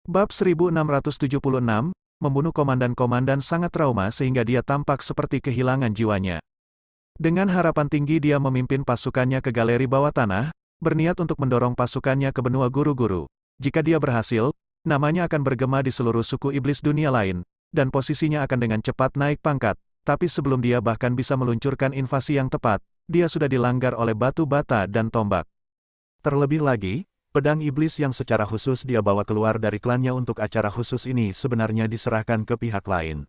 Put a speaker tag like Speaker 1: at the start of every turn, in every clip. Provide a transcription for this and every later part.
Speaker 1: Bab 1676, membunuh komandan-komandan sangat trauma sehingga dia tampak seperti kehilangan jiwanya. Dengan harapan tinggi dia memimpin pasukannya ke galeri bawah tanah, berniat untuk mendorong pasukannya ke benua guru-guru. Jika dia berhasil, namanya akan bergema di seluruh suku iblis dunia lain, dan posisinya akan dengan cepat naik pangkat, tapi sebelum dia bahkan bisa meluncurkan invasi yang tepat, dia sudah dilanggar oleh batu bata dan tombak.
Speaker 2: Terlebih lagi, pedang iblis yang secara khusus dia bawa keluar dari klannya untuk acara khusus ini sebenarnya diserahkan ke pihak lain.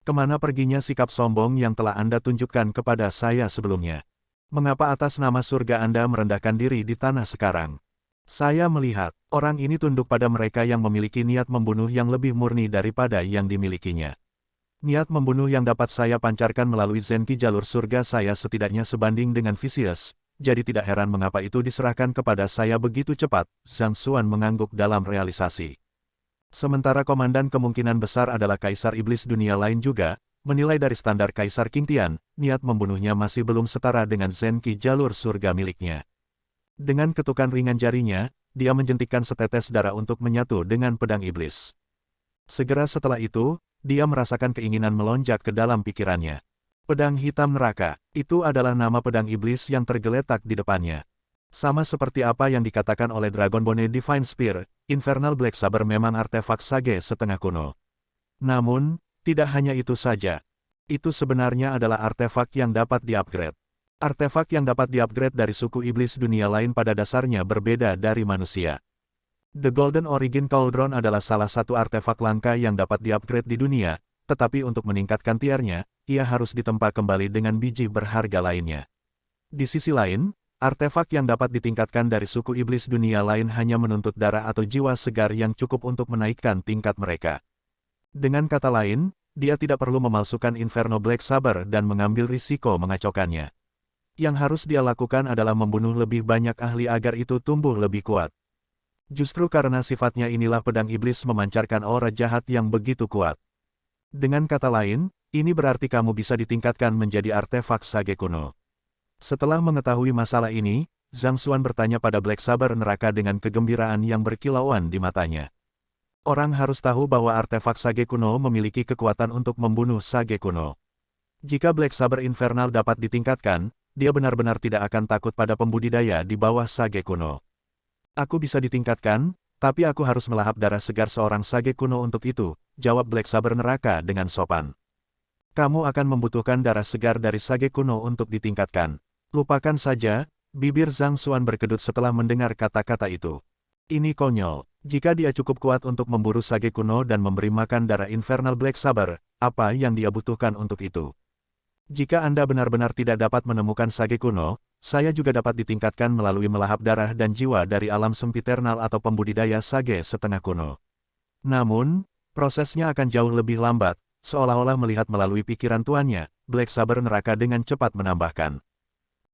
Speaker 2: Kemana perginya sikap sombong yang telah Anda tunjukkan kepada saya sebelumnya? Mengapa atas nama surga Anda merendahkan diri di tanah sekarang? Saya melihat, orang ini tunduk pada mereka yang memiliki niat membunuh yang lebih murni daripada yang dimilikinya. Niat membunuh yang dapat saya pancarkan melalui Zenki jalur surga saya setidaknya sebanding dengan Vicious, jadi tidak heran mengapa itu diserahkan kepada saya begitu cepat, Zhang Xuan mengangguk dalam realisasi. Sementara komandan kemungkinan besar adalah Kaisar Iblis dunia lain juga, menilai dari standar Kaisar Qingtian, niat membunuhnya masih belum setara dengan Zenki jalur surga miliknya. Dengan ketukan ringan jarinya, dia menjentikkan setetes darah untuk menyatu dengan pedang iblis. Segera setelah itu, dia merasakan keinginan melonjak ke dalam pikirannya. Pedang hitam neraka, itu adalah nama pedang iblis yang tergeletak di depannya. Sama seperti apa yang dikatakan oleh Dragonbone Divine Spear, Infernal Black Saber memang artefak sage setengah kuno. Namun, tidak hanya itu saja. Itu sebenarnya adalah artefak yang dapat di-upgrade. Artefak yang dapat di-upgrade dari suku iblis dunia lain pada dasarnya berbeda dari manusia. The Golden Origin Cauldron adalah salah satu artefak langka yang dapat di-upgrade di dunia, tetapi untuk meningkatkan tiernya, ia harus ditempa kembali dengan biji berharga lainnya. Di sisi lain, artefak yang dapat ditingkatkan dari suku iblis dunia lain hanya menuntut darah atau jiwa segar yang cukup untuk menaikkan tingkat mereka. Dengan kata lain, dia tidak perlu memalsukan Inferno Black Saber dan mengambil risiko mengacaukannya. Yang harus dia lakukan adalah membunuh lebih banyak ahli agar itu tumbuh lebih kuat. Justru karena sifatnya inilah pedang iblis memancarkan aura jahat yang begitu kuat. Dengan kata lain, ini berarti kamu bisa ditingkatkan menjadi artefak sage kuno. Setelah mengetahui masalah ini, Zhang Xuan bertanya pada Black Saber neraka dengan kegembiraan yang berkilauan di matanya. Orang harus tahu bahwa artefak sage kuno memiliki kekuatan untuk membunuh sage kuno. Jika Black Saber Infernal dapat ditingkatkan, dia benar-benar tidak akan takut pada pembudidaya di bawah sage kuno. Aku bisa ditingkatkan, tapi aku harus melahap darah segar seorang sage kuno untuk itu, jawab Black Saber neraka dengan sopan. Kamu akan membutuhkan darah segar dari sage kuno untuk ditingkatkan. Lupakan saja, bibir Zhang Xuan berkedut setelah mendengar kata-kata itu. Ini konyol, jika dia cukup kuat untuk memburu sage kuno dan memberi makan darah Infernal Black Saber, apa yang dia butuhkan untuk itu? Jika Anda benar-benar tidak dapat menemukan sage kuno, saya juga dapat ditingkatkan melalui melahap darah dan jiwa dari alam sempiternal atau pembudidaya sage setengah kuno. Namun, prosesnya akan jauh lebih lambat, seolah-olah melihat melalui pikiran tuannya, Black Saber neraka dengan cepat menambahkan.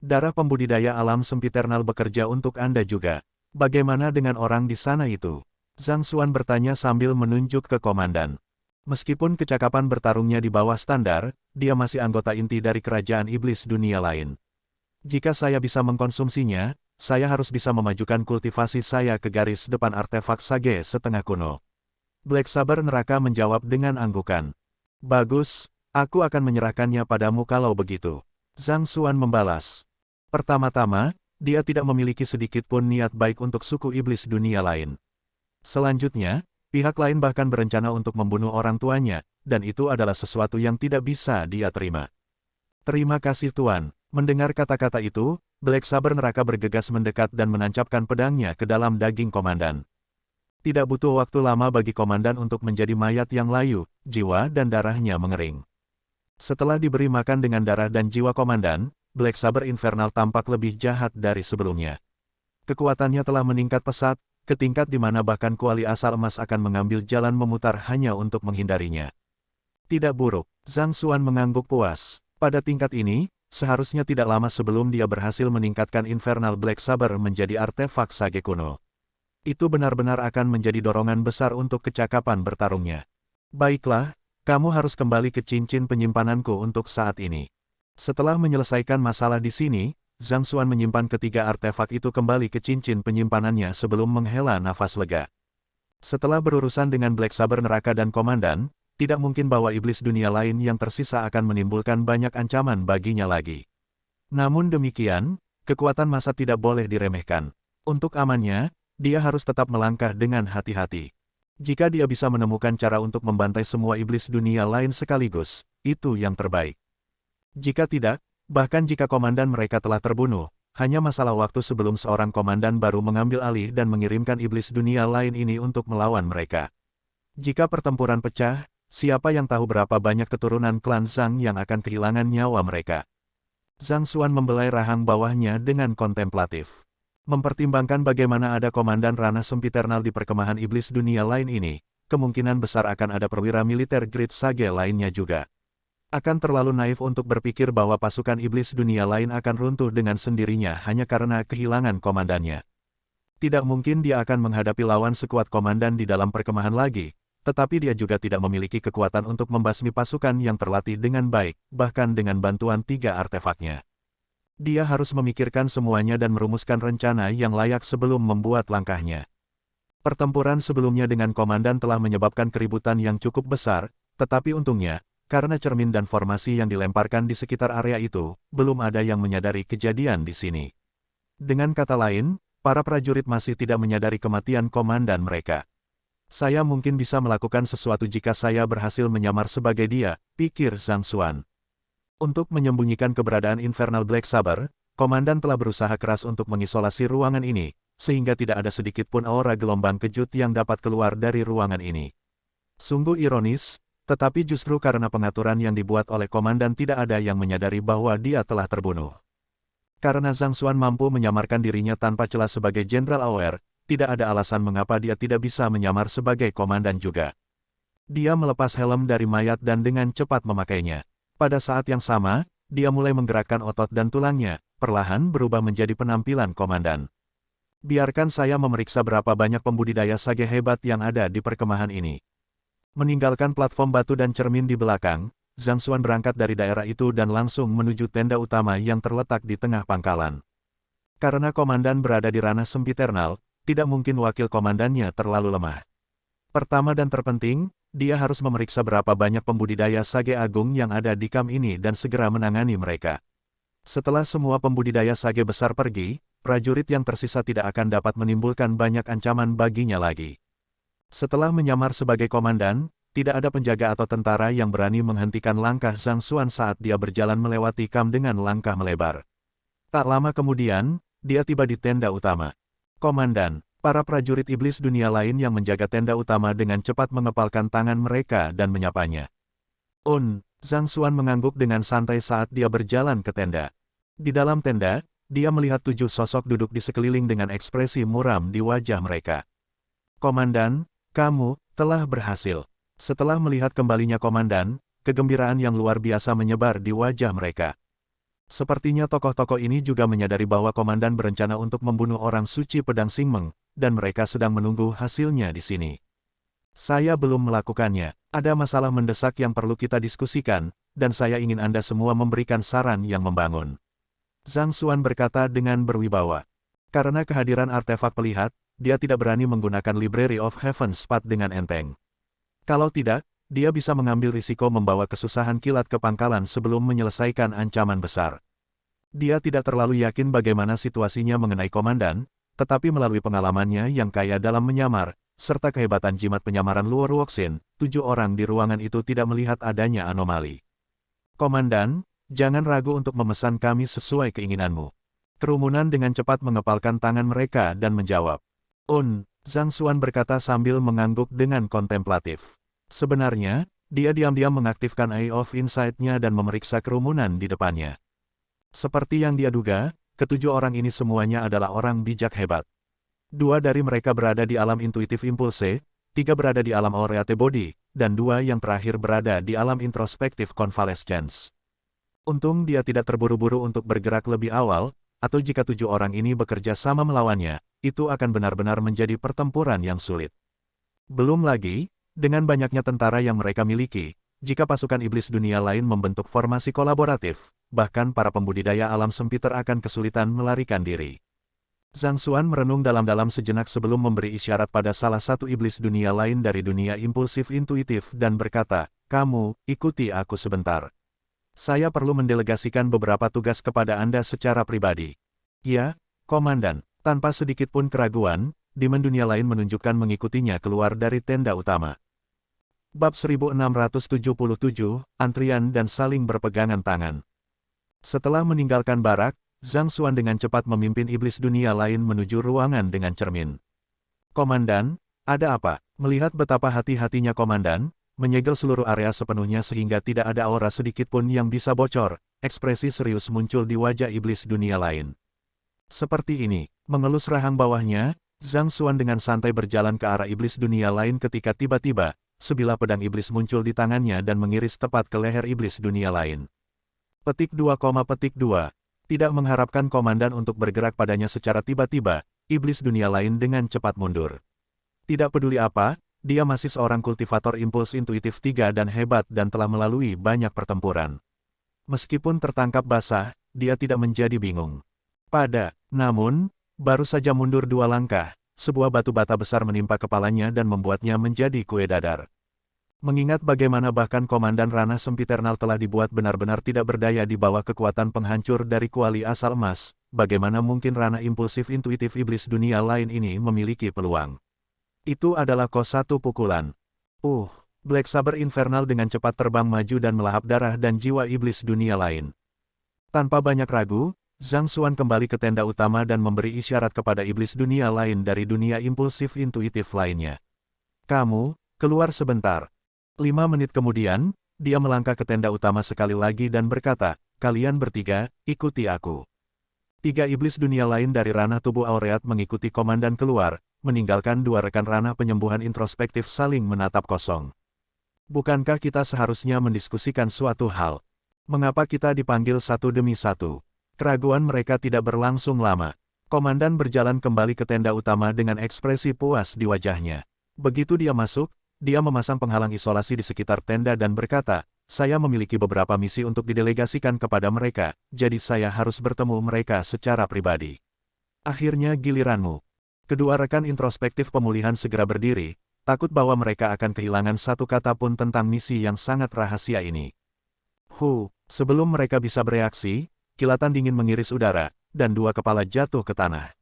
Speaker 2: Darah pembudidaya alam sempiternal bekerja untuk Anda juga. Bagaimana dengan orang di sana itu? Zhang Xuan bertanya sambil menunjuk ke komandan. Meskipun kecakapan bertarungnya di bawah standar, dia masih anggota inti dari kerajaan iblis dunia lain. Jika saya bisa mengkonsumsinya, saya harus bisa memajukan kultivasi saya ke garis depan artefak sage setengah kuno. Black Saber neraka menjawab dengan anggukan. Bagus, aku akan menyerahkannya padamu kalau begitu. Zhang Xuan membalas. Pertama-tama, dia tidak memiliki sedikit pun niat baik untuk suku iblis dunia lain. Selanjutnya, pihak lain bahkan berencana untuk membunuh orang tuanya, dan itu adalah sesuatu yang tidak bisa dia terima. Terima kasih Tuan. Mendengar kata-kata itu, Black Saber neraka bergegas mendekat dan menancapkan pedangnya ke dalam daging komandan. Tidak butuh waktu lama bagi komandan untuk menjadi mayat yang layu, jiwa dan darahnya mengering. Setelah diberi makan dengan darah dan jiwa komandan, Black Saber Infernal tampak lebih jahat dari sebelumnya. Kekuatannya telah meningkat pesat, ke tingkat di mana bahkan kuali asal emas akan mengambil jalan memutar hanya untuk menghindarinya. Tidak buruk, Zhang Xuan mengangguk puas. Pada tingkat ini, seharusnya tidak lama sebelum dia berhasil meningkatkan Infernal Black Saber menjadi artefak sage kuno. Itu benar-benar akan menjadi dorongan besar untuk kecakapan bertarungnya. Baiklah, kamu harus kembali ke cincin penyimpananku untuk saat ini. Setelah menyelesaikan masalah di sini, Zhang Xuan menyimpan ketiga artefak itu kembali ke cincin penyimpanannya sebelum menghela nafas lega. Setelah berurusan dengan Black Saber neraka dan komandan, tidak mungkin bahwa iblis dunia lain yang tersisa akan menimbulkan banyak ancaman baginya lagi. Namun demikian, kekuatan massa tidak boleh diremehkan. Untuk amannya, dia harus tetap melangkah dengan hati-hati. Jika dia bisa menemukan cara untuk membantai semua iblis dunia lain sekaligus, itu yang terbaik. Jika tidak, bahkan jika komandan mereka telah terbunuh, hanya masalah waktu sebelum seorang komandan baru mengambil alih dan mengirimkan iblis dunia lain ini untuk melawan mereka. Jika pertempuran pecah, siapa yang tahu berapa banyak keturunan klan Zhang yang akan kehilangan nyawa mereka. Zhang Xuan membelai rahang bawahnya dengan kontemplatif. Mempertimbangkan bagaimana ada komandan ranah sempiternal di perkemahan iblis dunia lain ini, kemungkinan besar akan ada perwira militer Great Sage lainnya juga. Akan terlalu naif untuk berpikir bahwa pasukan iblis dunia lain akan runtuh dengan sendirinya hanya karena kehilangan komandannya. Tidak mungkin dia akan menghadapi lawan sekuat komandan di dalam perkemahan lagi, tetapi dia juga tidak memiliki kekuatan untuk membasmi pasukan yang terlatih dengan baik, bahkan dengan bantuan 3 artefaknya. Dia harus memikirkan semuanya dan merumuskan rencana yang layak sebelum membuat langkahnya. Pertempuran sebelumnya dengan komandan telah menyebabkan keributan yang cukup besar, tetapi untungnya, karena cermin dan formasi yang dilemparkan di sekitar area itu, belum ada yang menyadari kejadian di sini. Dengan kata lain, para prajurit masih tidak menyadari kematian komandan mereka. Saya mungkin bisa melakukan sesuatu jika saya berhasil menyamar sebagai dia, pikir Zhang Xuan. Untuk menyembunyikan keberadaan Infernal Black Saber, komandan telah berusaha keras untuk mengisolasi ruangan ini, sehingga tidak ada sedikit pun aura gelombang kejut yang dapat keluar dari ruangan ini. Sungguh ironis, tetapi justru karena pengaturan yang dibuat oleh komandan tidak ada yang menyadari bahwa dia telah terbunuh. Karena Zhang Xuan mampu menyamarkan dirinya tanpa celah sebagai Jenderal Aware, tidak ada alasan mengapa dia tidak bisa menyamar sebagai komandan juga. Dia melepas helm dari mayat dan dengan cepat memakainya. Pada saat yang sama, dia mulai menggerakkan otot dan tulangnya, perlahan berubah menjadi penampilan komandan. Biarkan saya memeriksa berapa banyak pembudidaya sage hebat yang ada di perkemahan ini. Meninggalkan platform batu dan cermin di belakang, Zhang Xuan berangkat dari daerah itu dan langsung menuju tenda utama yang terletak di tengah pangkalan. Karena komandan berada di ranah sempiternal, tidak mungkin wakil komandannya terlalu lemah. Pertama dan terpenting, dia harus memeriksa berapa banyak pembudidaya sage agung yang ada di kamp ini dan segera menangani mereka. Setelah semua pembudidaya sage besar pergi, prajurit yang tersisa tidak akan dapat menimbulkan banyak ancaman baginya lagi. Setelah menyamar sebagai komandan, tidak ada penjaga atau tentara yang berani menghentikan langkah Zhang Xuan saat dia berjalan melewati kamp dengan langkah melebar. Tak lama kemudian, dia tiba di tenda utama. Komandan, para prajurit iblis dunia lain yang menjaga tenda utama dengan cepat mengepalkan tangan mereka dan menyapanya. Zhang Xuan mengangguk dengan santai saat dia berjalan ke tenda. Di dalam tenda, dia melihat 7 sosok duduk di sekeliling dengan ekspresi muram di wajah mereka. Komandan, kamu telah berhasil. Setelah melihat kembalinya komandan, kegembiraan yang luar biasa menyebar di wajah mereka. Sepertinya tokoh-tokoh ini juga menyadari bahwa komandan berencana untuk membunuh orang suci pedang Xingmeng, dan mereka sedang menunggu hasilnya di sini. Saya belum melakukannya. Ada masalah mendesak yang perlu kita diskusikan, dan saya ingin Anda semua memberikan saran yang membangun. Zhang Xuan berkata dengan berwibawa. Karena kehadiran artefak pelihat, dia tidak berani menggunakan Library of Heaven's Path dengan enteng. Kalau tidak, dia bisa mengambil risiko membawa kesusahan kilat ke pangkalan sebelum menyelesaikan ancaman besar. Dia tidak terlalu yakin bagaimana situasinya mengenai komandan, tetapi melalui pengalamannya yang kaya dalam menyamar, serta kehebatan jimat penyamaran Luo Ruoxin, 7 orang di ruangan itu tidak melihat adanya anomali. Komandan, jangan ragu untuk memesan kami sesuai keinginanmu. Kerumunan dengan cepat mengepalkan tangan mereka dan menjawab. Zhang Xuan berkata sambil mengangguk dengan kontemplatif. Sebenarnya, dia diam-diam mengaktifkan Eye of Insight-nya dan memeriksa kerumunan di depannya. Seperti yang dia duga, ke-7 orang ini semuanya adalah orang bijak hebat. 2 dari mereka berada di alam intuitif impulse, 3 berada di alam aureate body, dan 2 yang terakhir berada di alam introspektif convalescence. Untung dia tidak terburu-buru untuk bergerak lebih awal, atau jika 7 orang ini bekerja sama melawannya, itu akan benar-benar menjadi pertempuran yang sulit. Belum lagi, dengan banyaknya tentara yang mereka miliki, jika pasukan iblis dunia lain membentuk formasi kolaboratif, bahkan para pembudidaya alam sempiter akan kesulitan melarikan diri. Zhang Xuan merenung dalam-dalam sejenak sebelum memberi isyarat pada salah satu iblis dunia lain dari dunia impulsif intuitif dan berkata, "Kamu, ikuti aku sebentar. Saya perlu mendelegasikan beberapa tugas kepada Anda secara pribadi." "Ya, Komandan." Tanpa sedikit pun keraguan, Demon dunia lain menunjukkan mengikutinya keluar dari tenda utama. Bab 1677, Antrian dan Saling Berpegangan Tangan. Setelah meninggalkan barak, Zhang Xuan dengan cepat memimpin iblis dunia lain menuju ruangan dengan cermin. "Komandan, ada apa?" Melihat betapa hati-hatinya Komandan, menyegel seluruh area sepenuhnya sehingga tidak ada aura sedikit pun yang bisa bocor, ekspresi serius muncul di wajah iblis dunia lain. Seperti ini, mengelus rahang bawahnya, Zhang Xuan dengan santai berjalan ke arah iblis dunia lain ketika tiba-tiba, sebilah pedang iblis muncul di tangannya dan mengiris tepat ke leher iblis dunia lain. Petik 2, Tidak mengharapkan komandan untuk bergerak padanya secara tiba-tiba, iblis dunia lain dengan cepat mundur. Tidak peduli apa, dia masih seorang kultivator impuls intuitif 3 dan hebat dan telah melalui banyak pertempuran. Meskipun tertangkap basah, dia tidak menjadi bingung. Namun, baru saja mundur 2 langkah, sebuah batu bata besar menimpa kepalanya dan membuatnya menjadi kue dadar. Mengingat bagaimana bahkan Komandan Ranah Sempiternal telah dibuat benar-benar tidak berdaya di bawah kekuatan penghancur dari kuali asal emas, bagaimana mungkin ranah impulsif intuitif iblis dunia lain ini memiliki peluang? Itu adalah satu pukulan. Black Saber Infernal dengan cepat terbang maju dan melahap darah dan jiwa iblis dunia lain. Tanpa banyak ragu, Zhang Xuan kembali ke tenda utama dan memberi isyarat kepada iblis dunia lain dari dunia impulsif intuitif lainnya. "Kamu, keluar sebentar." 5 menit kemudian, dia melangkah ke tenda utama sekali lagi dan berkata, "Kalian bertiga, ikuti aku." 3 iblis dunia lain dari ranah tubuh Aureat mengikuti komandan keluar, meninggalkan 2 rekan ranah penyembuhan introspektif saling menatap kosong. "Bukankah kita seharusnya mendiskusikan suatu hal? Mengapa kita dipanggil satu demi satu?" Keraguan mereka tidak berlangsung lama. Komandan berjalan kembali ke tenda utama dengan ekspresi puas di wajahnya. Begitu dia masuk, dia memasang penghalang isolasi di sekitar tenda dan berkata, "Saya memiliki beberapa misi untuk didelegasikan kepada mereka, jadi saya harus bertemu mereka secara pribadi." "Akhirnya giliranmu." Kedua rekan introspektif pemulihan segera berdiri, takut bahwa mereka akan kehilangan satu kata pun tentang misi yang sangat rahasia ini. Sebelum mereka bisa bereaksi, kilatan dingin mengiris udara, dan 2 kepala jatuh ke tanah.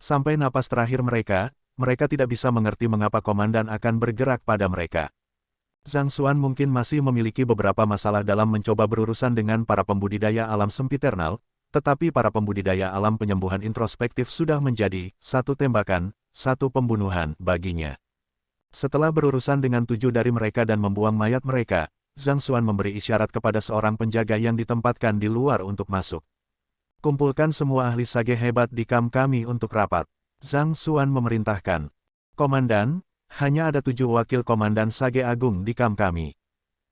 Speaker 2: Sampai napas terakhir mereka tidak bisa mengerti mengapa komandan akan bergerak pada mereka. Zhang Xuan mungkin masih memiliki beberapa masalah dalam mencoba berurusan dengan para pembudidaya alam sempiternal, tetapi para pembudidaya alam penyembuhan introspektif sudah menjadi satu tembakan, satu pembunuhan baginya. Setelah berurusan dengan 7 dari mereka dan membuang mayat mereka, Zhang Xuan memberi isyarat kepada seorang penjaga yang ditempatkan di luar untuk masuk. "Kumpulkan semua ahli sage hebat di kamp kami untuk rapat." Zhang Xuan memerintahkan. "Komandan, hanya ada 7 wakil komandan sage agung di kamp kami.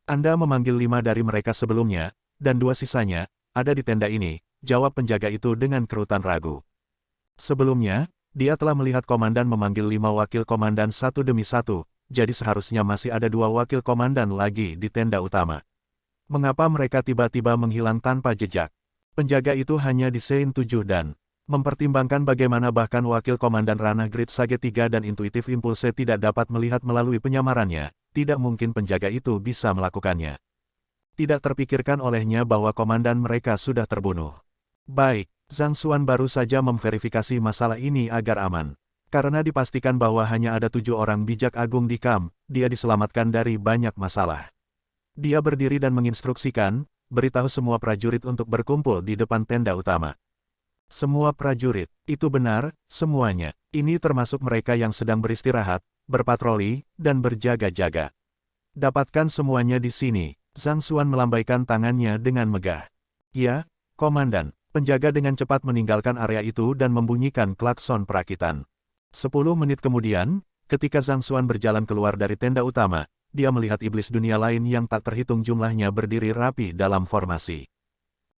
Speaker 2: Anda memanggil 5 dari mereka sebelumnya, dan 2 sisanya, ada di tenda ini," jawab penjaga itu dengan kerutan ragu. Sebelumnya, dia telah melihat komandan memanggil 5 wakil komandan satu demi satu, jadi seharusnya masih ada 2 wakil komandan lagi di tenda utama. Mengapa mereka tiba-tiba menghilang tanpa jejak? Penjaga itu hanya desain 7 dan mempertimbangkan bagaimana bahkan wakil komandan ranah Grid Sage 3 dan Intuitif Impulse tidak dapat melihat melalui penyamarannya, tidak mungkin penjaga itu bisa melakukannya. Tidak terpikirkan olehnya bahwa komandan mereka sudah terbunuh. Baik, Zhang Xuan baru saja memverifikasi masalah ini agar aman. Karena dipastikan bahwa hanya ada 7 orang bijak agung di kamp, dia diselamatkan dari banyak masalah. Dia berdiri dan menginstruksikan, "Beritahu semua prajurit untuk berkumpul di depan tenda utama." Semua prajurit, itu benar, semuanya. Ini termasuk mereka yang sedang beristirahat, berpatroli, dan berjaga-jaga. "Dapatkan semuanya di sini." Zhang Xuan melambaikan tangannya dengan megah. "Ya, Komandan." Penjaga dengan cepat meninggalkan area itu dan membunyikan klakson perakitan. 10 menit kemudian, ketika Zhang Xuan berjalan keluar dari tenda utama, dia melihat iblis dunia lain yang tak terhitung jumlahnya berdiri rapi dalam formasi.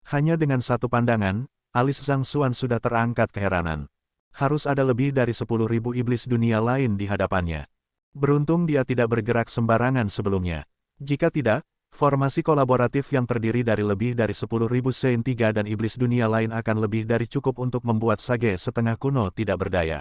Speaker 2: Hanya dengan satu pandangan, alis Zhang Xuan sudah terangkat keheranan. Harus ada lebih dari 10.000 iblis dunia lain di hadapannya. Beruntung dia tidak bergerak sembarangan sebelumnya. Jika tidak, Formasi kolaboratif yang terdiri dari lebih dari 10.000 Saint 3 dan iblis dunia lain akan lebih dari cukup untuk membuat Sage setengah kuno tidak berdaya.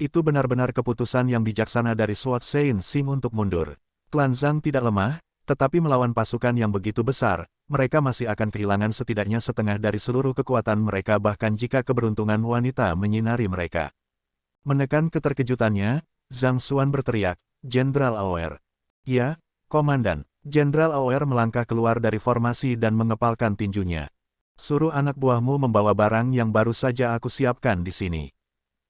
Speaker 2: Itu benar-benar keputusan yang bijaksana dari Sword Saint Sing untuk mundur. Klan Zhang tidak lemah, tetapi melawan pasukan yang begitu besar, mereka masih akan kehilangan setidaknya setengah dari seluruh kekuatan mereka bahkan jika keberuntungan wanita menyinari mereka. Menekan keterkejutannya, Zhang Xuan berteriak, "Jenderal Aoer." "Ya, Komandan." Jenderal Aoer melangkah keluar dari formasi dan mengepalkan tinjunya. "Suruh anak buahmu membawa barang yang baru saja aku siapkan di sini."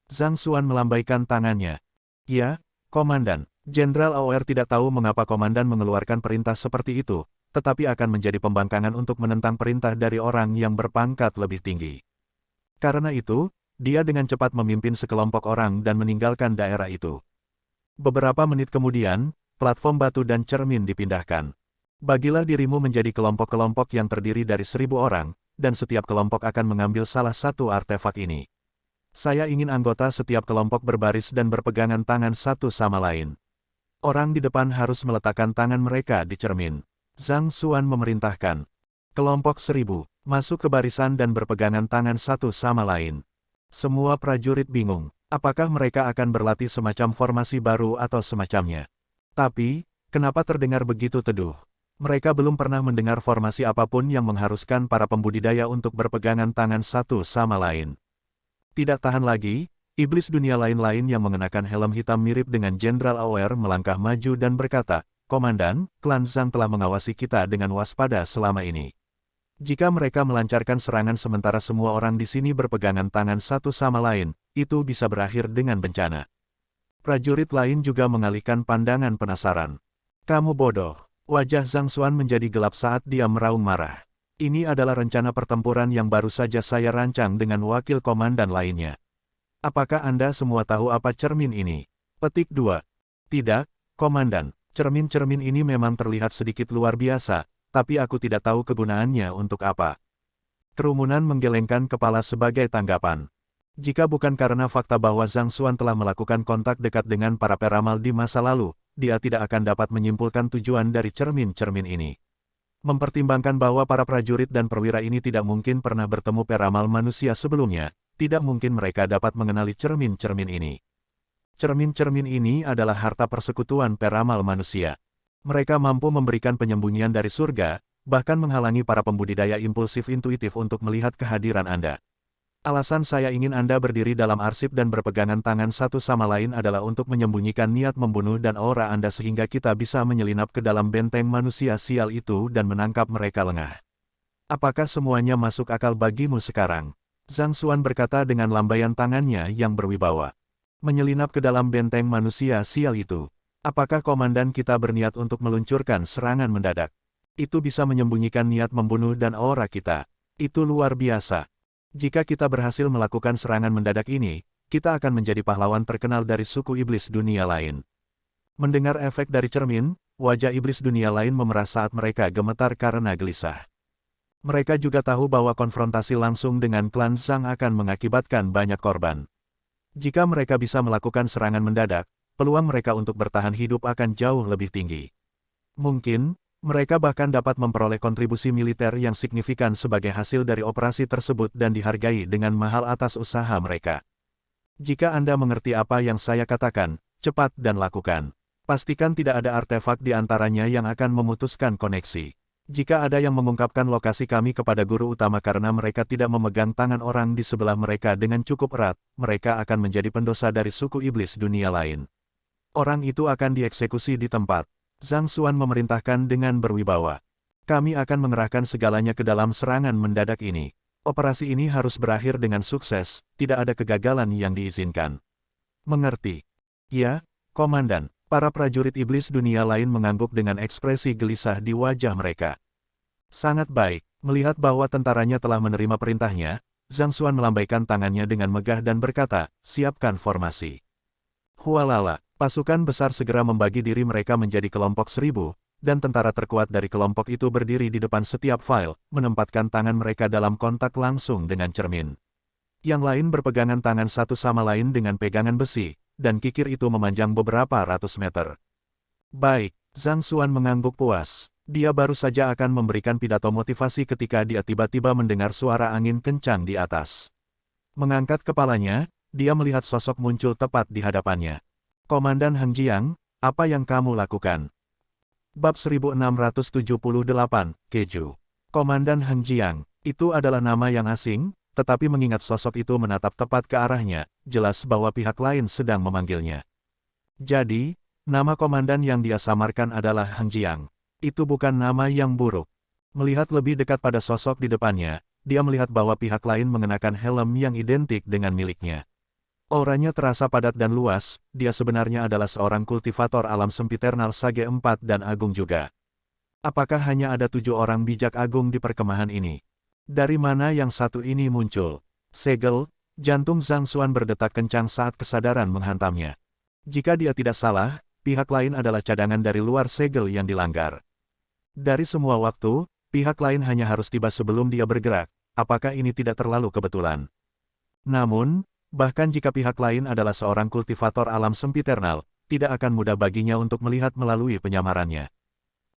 Speaker 2: Zhang Xuan melambaikan tangannya. "Ya, Komandan." Jenderal Aoer tidak tahu mengapa Komandan mengeluarkan perintah seperti itu, tetapi akan menjadi pembangkangan untuk menentang perintah dari orang yang berpangkat lebih tinggi. Karena itu, dia dengan cepat memimpin sekelompok orang dan meninggalkan daerah itu. Beberapa menit kemudian, platform batu dan cermin dipindahkan. Bagilah dirimu menjadi kelompok-kelompok yang terdiri dari 1.000 orang, dan setiap kelompok akan mengambil salah satu artefak ini. Saya ingin anggota setiap kelompok berbaris dan berpegangan tangan satu sama lain. Orang di depan harus meletakkan tangan mereka di cermin. Zhang Xuan memerintahkan. Kelompok 1.000, masuk ke barisan dan berpegangan tangan satu sama lain. Semua prajurit bingung, apakah mereka akan berlatih semacam formasi baru atau semacamnya. Tapi, kenapa terdengar begitu teduh? Mereka belum pernah mendengar formasi apapun yang mengharuskan para pembudidaya untuk berpegangan tangan satu sama lain. Tidak tahan lagi, iblis dunia lain-lain yang mengenakan helm hitam mirip dengan Jenderal Aoer melangkah maju dan berkata, "Komandan, klan Zhang telah mengawasi kita dengan waspada selama ini. Jika mereka melancarkan serangan sementara semua orang di sini berpegangan tangan satu sama lain, itu bisa berakhir dengan bencana." Prajurit lain juga mengalihkan pandangan penasaran. "Kamu bodoh." Wajah Zhang Xuan menjadi gelap saat dia meraung marah. "Ini adalah rencana pertempuran yang baru saja saya rancang dengan wakil komandan lainnya. Apakah Anda semua tahu apa cermin ini?" Petik 2. "Tidak, Komandan. Cermin-cermin ini memang terlihat sedikit luar biasa, tapi aku tidak tahu kegunaannya untuk apa." Kerumunan menggelengkan kepala sebagai tanggapan. Jika bukan karena fakta bahwa Zhang Xuan telah melakukan kontak dekat dengan para peramal di masa lalu, dia tidak akan dapat menyimpulkan tujuan dari cermin-cermin ini. Mempertimbangkan bahwa para prajurit dan perwira ini tidak mungkin pernah bertemu peramal manusia sebelumnya, tidak mungkin mereka dapat mengenali cermin-cermin ini. Cermin-cermin ini adalah harta persekutuan peramal manusia. Mereka mampu memberikan penyembunyian dari surga, bahkan menghalangi para pembudidaya impulsif intuitif untuk melihat kehadiran Anda. Alasan saya ingin Anda berdiri dalam arsip dan berpegangan tangan satu sama lain adalah untuk menyembunyikan niat membunuh dan aura Anda sehingga kita bisa menyelinap ke dalam benteng manusia sial itu dan menangkap mereka lengah. Apakah semuanya masuk akal bagimu sekarang? Zhang Xuan berkata dengan lambaian tangannya yang berwibawa. Menyelinap ke dalam benteng manusia sial itu. Apakah komandan kita berniat untuk meluncurkan serangan mendadak? Itu bisa menyembunyikan niat membunuh dan aura kita. Itu luar biasa. Jika kita berhasil melakukan serangan mendadak ini, kita akan menjadi pahlawan terkenal dari suku iblis dunia lain. Mendengar efek dari cermin, wajah iblis dunia lain memerah saat mereka gemetar karena gelisah. Mereka juga tahu bahwa konfrontasi langsung dengan klan Zhang akan mengakibatkan banyak korban. Jika mereka bisa melakukan serangan mendadak, peluang mereka untuk bertahan hidup akan jauh lebih tinggi. Mungkin, mereka bahkan dapat memperoleh kontribusi militer yang signifikan sebagai hasil dari operasi tersebut dan dihargai dengan mahal atas usaha mereka. Jika Anda mengerti apa yang saya katakan, cepat dan lakukan. Pastikan tidak ada artefak di antaranya yang akan memutuskan koneksi. Jika ada yang mengungkapkan lokasi kami kepada guru utama karena mereka tidak memegang tangan orang di sebelah mereka dengan cukup erat, mereka akan menjadi pendosa dari suku iblis dunia lain. Orang itu akan dieksekusi di tempat. Zhang Xuan memerintahkan dengan berwibawa. "Kami akan mengerahkan segalanya ke dalam serangan mendadak ini. Operasi ini harus berakhir dengan sukses, tidak ada kegagalan yang diizinkan." "Mengerti?" "Ya, Komandan." Para prajurit iblis dunia lain mengangguk dengan ekspresi gelisah di wajah mereka. "Sangat baik." Melihat bahwa tentaranya telah menerima perintahnya, Zhang Xuan melambaikan tangannya dengan megah dan berkata, "Siapkan formasi." Hualala. Pasukan besar segera membagi diri mereka menjadi kelompok 1.000, dan tentara terkuat dari kelompok itu berdiri di depan setiap file, menempatkan tangan mereka dalam kontak langsung dengan cermin. Yang lain berpegangan tangan satu sama lain dengan pegangan besi, dan kikir itu memanjang beberapa ratus meter. "Baik, Zhang Xuan mengangguk puas. Dia baru saja akan memberikan pidato motivasi ketika dia tiba-tiba mendengar suara angin kencang di atas. Mengangkat kepalanya, dia melihat sosok muncul tepat di hadapannya. Komandan Heng Jiang, apa yang kamu lakukan? Bab 1678, Keju. Komandan Heng Jiang, itu adalah nama yang asing, tetapi mengingat sosok itu menatap tepat ke arahnya, jelas bahwa pihak lain sedang memanggilnya. Jadi, nama komandan yang dia samarkan adalah Heng Jiang. Itu bukan nama yang buruk. Melihat lebih dekat pada sosok di depannya, dia melihat bahwa pihak lain mengenakan helm yang identik dengan miliknya. Auranya terasa padat dan luas, dia sebenarnya adalah seorang kultivator alam sempiternal Sage 4 dan Agung juga. Apakah hanya ada 7 orang bijak agung di perkemahan ini? Dari mana yang satu ini muncul? Segel, jantung Zhang Xuan berdetak kencang saat kesadaran menghantamnya. Jika dia tidak salah, pihak lain adalah cadangan dari luar segel yang dilanggar. Dari semua waktu, pihak lain hanya harus tiba sebelum dia bergerak. Apakah ini tidak terlalu kebetulan? Namun, bahkan jika pihak lain adalah seorang kultivator alam sempiternal, tidak akan mudah baginya untuk melihat melalui penyamarannya.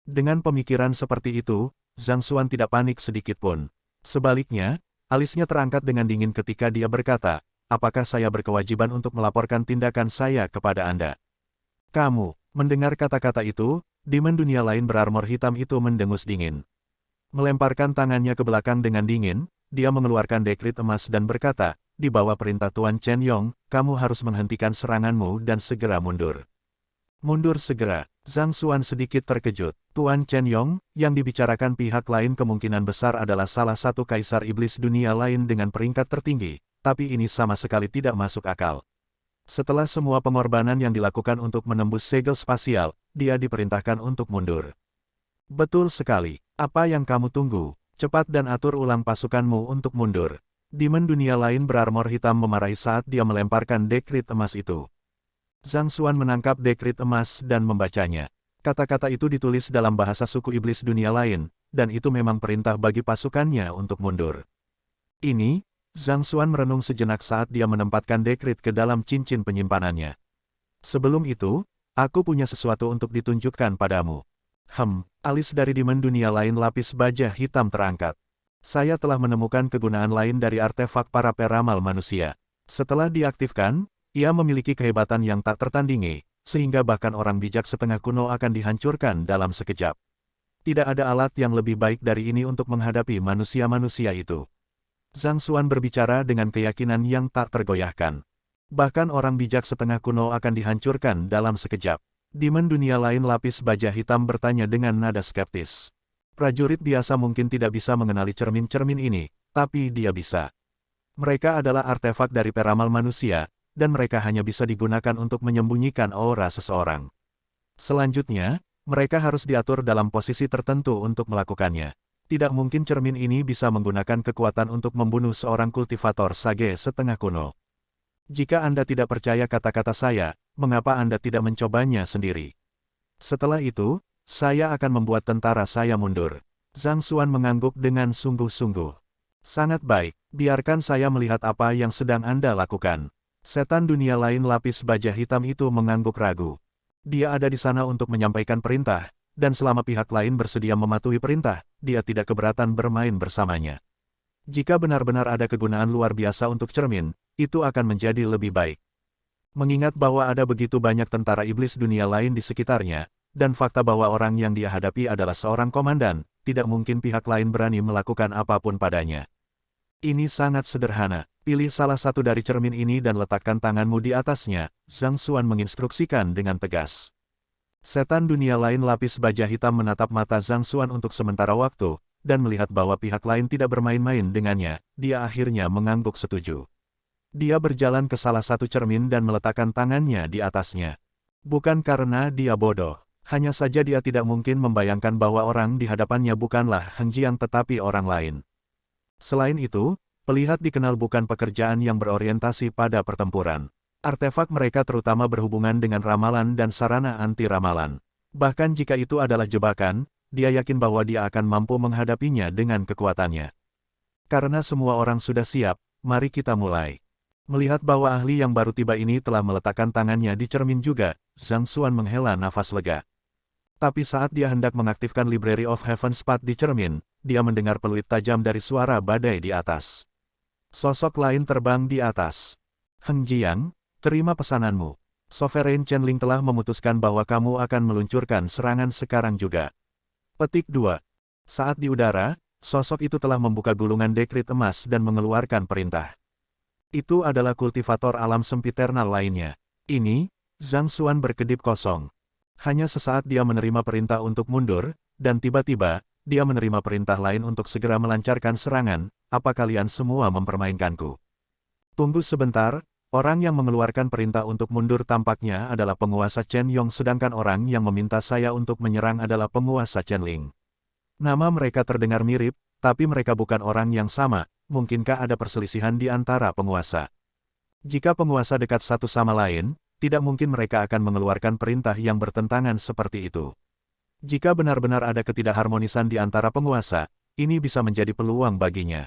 Speaker 2: Dengan pemikiran seperti itu, Zhang Xuan tidak panik sedikit pun. Sebaliknya, alisnya terangkat dengan dingin ketika dia berkata, apakah saya berkewajiban untuk melaporkan tindakan saya kepada Anda? Kamu, mendengar kata-kata itu, demon dunia lain berarmor hitam itu mendengus dingin. Melemparkan tangannya ke belakang dengan dingin, dia mengeluarkan dekrit emas dan berkata, di bawah perintah Tuan Chen Yong, kamu harus menghentikan seranganmu dan segera mundur. Mundur segera. Zhang Xuan sedikit terkejut. Tuan Chen Yong, yang dibicarakan pihak lain kemungkinan besar adalah salah satu kaisar iblis dunia lain dengan peringkat tertinggi, tapi ini sama sekali tidak masuk akal. Setelah semua pengorbanan yang dilakukan untuk menembus segel spasial, dia diperintahkan untuk mundur. Betul sekali. Apa yang kamu tunggu? Cepat dan atur ulang pasukanmu untuk mundur. Demon dunia lain berarmor hitam memarahi saat dia melemparkan dekrit emas itu. Zhang Xuan menangkap dekrit emas dan membacanya. Kata-kata itu ditulis dalam bahasa suku iblis dunia lain, dan itu memang perintah bagi pasukannya untuk mundur. Ini, Zhang Xuan merenung sejenak saat dia menempatkan dekrit ke dalam cincin penyimpanannya. Sebelum itu, aku punya sesuatu untuk ditunjukkan padamu. Alis dari demon dunia lain lapis baja hitam terangkat. Saya telah menemukan kegunaan lain dari artefak para peramal manusia. Setelah diaktifkan, ia memiliki kehebatan yang tak tertandingi, sehingga bahkan orang bijak setengah kuno akan dihancurkan dalam sekejap. Tidak ada alat yang lebih baik dari ini untuk menghadapi manusia-manusia itu. Zhang Xuan berbicara dengan keyakinan yang tak tergoyahkan. Bahkan orang bijak setengah kuno akan dihancurkan dalam sekejap. Demon dunia lain lapis baja hitam bertanya dengan nada skeptis. Prajurit biasa mungkin tidak bisa mengenali cermin-cermin ini, tapi dia bisa. Mereka adalah artefak dari peramal manusia, dan mereka hanya bisa digunakan untuk menyembunyikan aura seseorang. Selanjutnya, mereka harus diatur dalam posisi tertentu untuk melakukannya. Tidak mungkin cermin ini bisa menggunakan kekuatan untuk membunuh seorang kultivator sage setengah kuno. Jika Anda tidak percaya kata-kata saya, mengapa Anda tidak mencobanya sendiri? Setelah itu, saya akan membuat tentara saya mundur. Zhang Xuan mengangguk dengan sungguh-sungguh. Sangat baik, biarkan saya melihat apa yang sedang Anda lakukan. Setan dunia lain lapis baja hitam itu mengangguk ragu. Dia ada di sana untuk menyampaikan perintah, dan selama pihak lain bersedia mematuhi perintah, dia tidak keberatan bermain bersamanya. Jika benar-benar ada kegunaan luar biasa untuk cermin, itu akan menjadi lebih baik. Mengingat bahwa ada begitu banyak tentara iblis dunia lain di sekitarnya, dan fakta bahwa orang yang dia hadapi adalah seorang komandan, tidak mungkin pihak lain berani melakukan apapun padanya. Ini sangat sederhana. Pilih salah satu dari cermin ini dan letakkan tanganmu di atasnya, Zhang Xuan menginstruksikan dengan tegas. Setan dunia lain lapis baja hitam menatap mata Zhang Xuan untuk sementara waktu, dan melihat bahwa pihak lain tidak bermain-main dengannya, dia akhirnya mengangguk setuju. Dia berjalan ke salah satu cermin dan meletakkan tangannya di atasnya. Bukan karena dia bodoh. Hanya saja dia tidak mungkin membayangkan bahwa orang di hadapannya bukanlah Heng Jiang tetapi orang lain. Selain itu, pelihat dikenal bukan pekerjaan yang berorientasi pada pertempuran. Artefak mereka terutama berhubungan dengan ramalan dan sarana anti-ramalan. Bahkan jika itu adalah jebakan, dia yakin bahwa dia akan mampu menghadapinya dengan kekuatannya. Karena semua orang sudah siap, mari kita mulai. Melihat bahwa ahli yang baru tiba ini telah meletakkan tangannya di cermin juga, Zhang Xuan menghela nafas lega. Tapi saat dia hendak mengaktifkan Library of Heaven Spot di cermin, dia mendengar peluit tajam dari suara badai di atas. Sosok lain terbang di atas. Heng Jiang, terima pesananmu. Sovereign Channeling telah memutuskan bahwa kamu akan meluncurkan serangan sekarang juga. Petik 2. Saat di udara, sosok itu telah membuka gulungan dekrit emas dan mengeluarkan perintah. Itu adalah kultivator alam sempiternal lainnya. Ini, Zhang Xuan berkedip kosong. Hanya sesaat dia menerima perintah untuk mundur, dan tiba-tiba, dia menerima perintah lain untuk segera melancarkan serangan. Apa kalian semua mempermainkanku? Tunggu sebentar, orang yang mengeluarkan perintah untuk mundur tampaknya adalah penguasa Chen Yong sedangkan orang yang meminta saya untuk menyerang adalah penguasa Chen Ling. Nama mereka terdengar mirip, tapi mereka bukan orang yang sama. Mungkinkah ada perselisihan di antara penguasa? Jika penguasa dekat satu sama lain, tidak mungkin mereka akan mengeluarkan perintah yang bertentangan seperti itu. Jika benar-benar ada ketidakharmonisan di antara penguasa, ini bisa menjadi peluang baginya.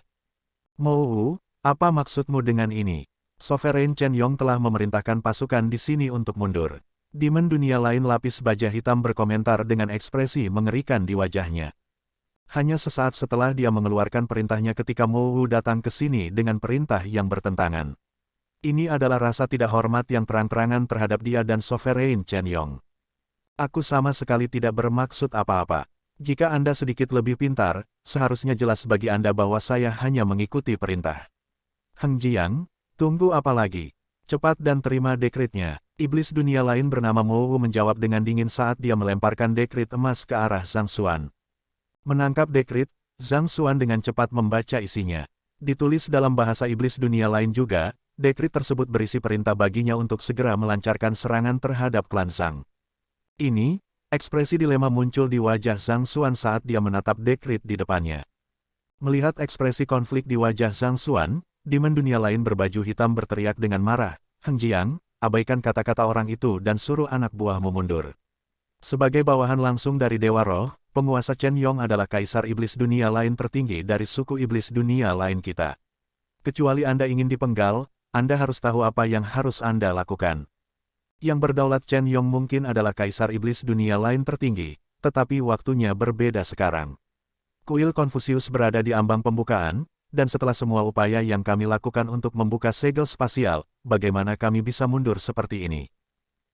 Speaker 2: Mou, apa maksudmu dengan ini? Sovereign Chen Yong telah memerintahkan pasukan di sini untuk mundur. Demon dunia lain lapis baja hitam berkomentar dengan ekspresi mengerikan di wajahnya. Hanya sesaat setelah dia mengeluarkan perintahnya ketika Mou datang ke sini dengan perintah yang bertentangan. Ini adalah rasa tidak hormat yang terang-terangan terhadap dia dan Sovereign Chen Yong. Aku sama sekali tidak bermaksud apa-apa. Jika Anda sedikit lebih pintar, seharusnya jelas bagi Anda bahwa saya hanya mengikuti perintah. Heng Jiang, tunggu apa lagi? Cepat dan terima dekritnya. Iblis dunia lain bernama Mou menjawab dengan dingin saat dia melemparkan dekrit emas ke arah Zhang Xuan. Menangkap dekrit, Zhang Xuan dengan cepat membaca isinya. Ditulis dalam bahasa iblis dunia lain juga, dekrit tersebut berisi perintah baginya untuk segera melancarkan serangan terhadap klan Zhang. Ini, ekspresi dilema muncul di wajah Zhang Xuan saat dia menatap dekrit di depannya. Melihat ekspresi konflik di wajah Zhang Xuan, demon dunia lain berbaju hitam berteriak dengan marah, Heng Jiang, abaikan kata-kata orang itu dan suruh anak buahmu mundur. Sebagai bawahan langsung dari Dewa Roh, penguasa Chen Yong adalah kaisar iblis dunia lain tertinggi dari suku iblis dunia lain kita. Kecuali Anda ingin dipenggal, Anda harus tahu apa yang harus Anda lakukan. Yang berdaulat Chen Yong mungkin adalah kaisar iblis dunia lain tertinggi, tetapi waktunya berbeda sekarang. Kuil Konfusius berada di ambang pembukaan, dan setelah semua upaya yang kami lakukan untuk membuka segel spasial, bagaimana kami bisa mundur seperti ini?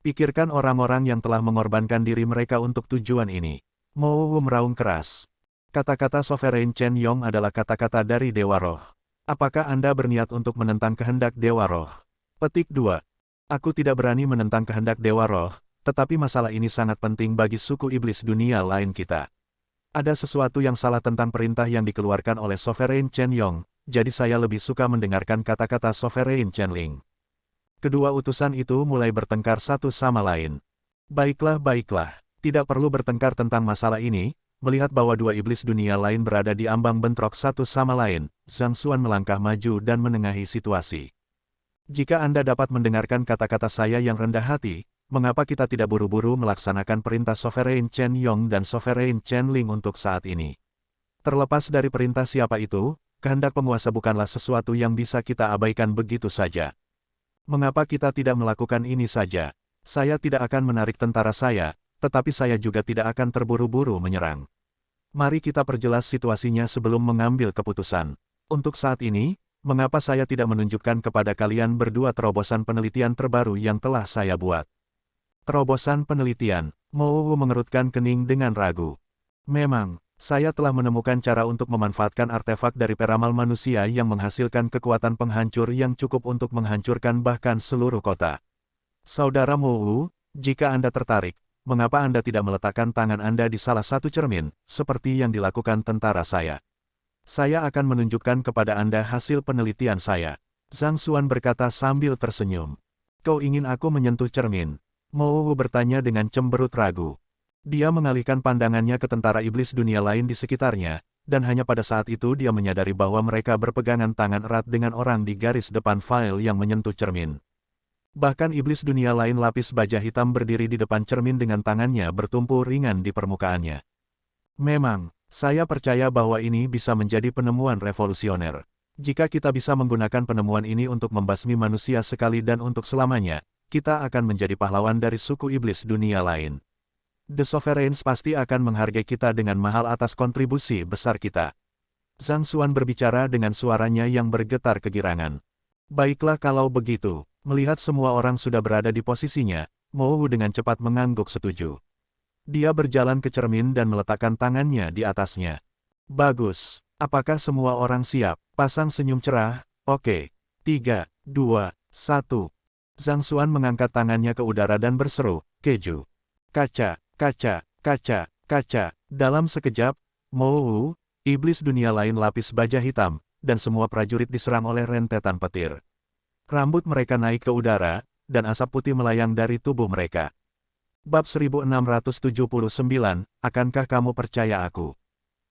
Speaker 2: Pikirkan orang-orang yang telah mengorbankan diri mereka untuk tujuan ini. Mou meraung keras. Kata-kata Sovereign Chen Yong adalah kata-kata dari Dewa Roh. Apakah Anda berniat untuk menentang kehendak Dewa Roh? Petik 2. Aku tidak berani menentang kehendak Dewa Roh, tetapi masalah ini sangat penting bagi suku iblis dunia lain kita. Ada sesuatu yang salah tentang perintah yang dikeluarkan oleh Sovereign Chen Yong, jadi saya lebih suka mendengarkan kata-kata Sovereign Chen Ling. Kedua utusan itu mulai bertengkar satu sama lain. Baiklah, tidak perlu bertengkar tentang masalah ini. Melihat bahwa dua iblis dunia lain berada di ambang bentrok satu sama lain, Zhang Xuan melangkah maju dan menengahi situasi. Jika Anda dapat mendengarkan kata-kata saya yang rendah hati, mengapa kita tidak buru-buru melaksanakan perintah Sovereign Chen Yong dan Sovereign Chen Ling untuk saat ini? Terlepas dari perintah siapa itu, kehendak penguasa bukanlah sesuatu yang bisa kita abaikan begitu saja. Mengapa kita tidak melakukan ini saja? Saya tidak akan menarik tentara saya, tetapi saya juga tidak akan terburu-buru menyerang. Mari kita perjelas situasinya sebelum mengambil keputusan. Untuk saat ini, mengapa saya tidak menunjukkan kepada kalian berdua terobosan penelitian terbaru yang telah saya buat? Terobosan penelitian, Mou mengerutkan kening dengan ragu. Memang, saya telah menemukan cara untuk memanfaatkan artefak dari peramal manusia yang menghasilkan kekuatan penghancur yang cukup untuk menghancurkan bahkan seluruh kota. Saudara Mou, jika Anda tertarik, mengapa Anda tidak meletakkan tangan Anda di salah satu cermin, seperti yang dilakukan tentara saya? Saya akan menunjukkan kepada Anda hasil penelitian saya. Zhang Xuan berkata sambil tersenyum. Kau ingin aku menyentuh cermin? Mou bertanya dengan cemberut ragu. Dia mengalihkan pandangannya ke tentara iblis dunia lain di sekitarnya, dan hanya pada saat itu dia menyadari bahwa mereka berpegangan tangan erat dengan orang di garis depan file yang menyentuh cermin. Bahkan iblis dunia lain lapis baja hitam berdiri di depan cermin dengan tangannya bertumpu ringan di permukaannya. Memang, saya percaya bahwa ini bisa menjadi penemuan revolusioner. Jika kita bisa menggunakan penemuan ini untuk membasmi manusia sekali dan untuk selamanya, kita akan menjadi pahlawan dari suku iblis dunia lain. The Sovereigns pasti akan menghargai kita dengan mahal atas kontribusi besar kita. Zhang Xuan berbicara dengan suaranya yang bergetar kegirangan. Baiklah kalau begitu, melihat semua orang sudah berada di posisinya, Mo Wu dengan cepat mengangguk setuju. Dia berjalan ke cermin dan meletakkan tangannya di atasnya. Bagus, apakah semua orang siap? Pasang senyum cerah, oke. 3, 2, 1. Zhang Xuan mengangkat tangannya ke udara dan berseru, keju. Kaca, kaca, kaca, kaca. Dalam sekejap, Mo Wu, iblis dunia lain lapis baja hitam, dan semua prajurit diserang oleh rentetan petir. Rambut mereka naik ke udara, dan asap putih melayang dari tubuh mereka. Bab 1679, akankah kamu percaya aku?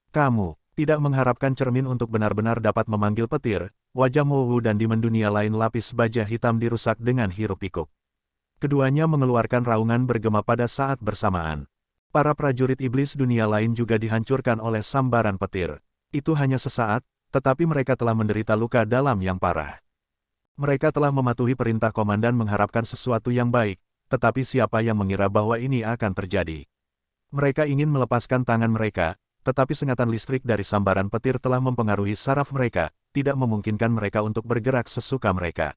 Speaker 2: Kamu tidak mengharapkan cermin untuk benar-benar dapat memanggil petir. Wajah Mo Wu dan Demon dunia lain lapis baja hitam dirusak dengan hiruk-pikuk. Keduanya mengeluarkan raungan bergema pada saat bersamaan. Para prajurit iblis dunia lain juga dihancurkan oleh sambaran petir. Itu hanya sesaat, tetapi mereka telah menderita luka dalam yang parah. Mereka telah mematuhi perintah komandan mengharapkan sesuatu yang baik, tetapi siapa yang mengira bahwa ini akan terjadi? Mereka ingin melepaskan tangan mereka, tetapi sengatan listrik dari sambaran petir telah mempengaruhi saraf mereka, tidak memungkinkan mereka untuk bergerak sesuka mereka.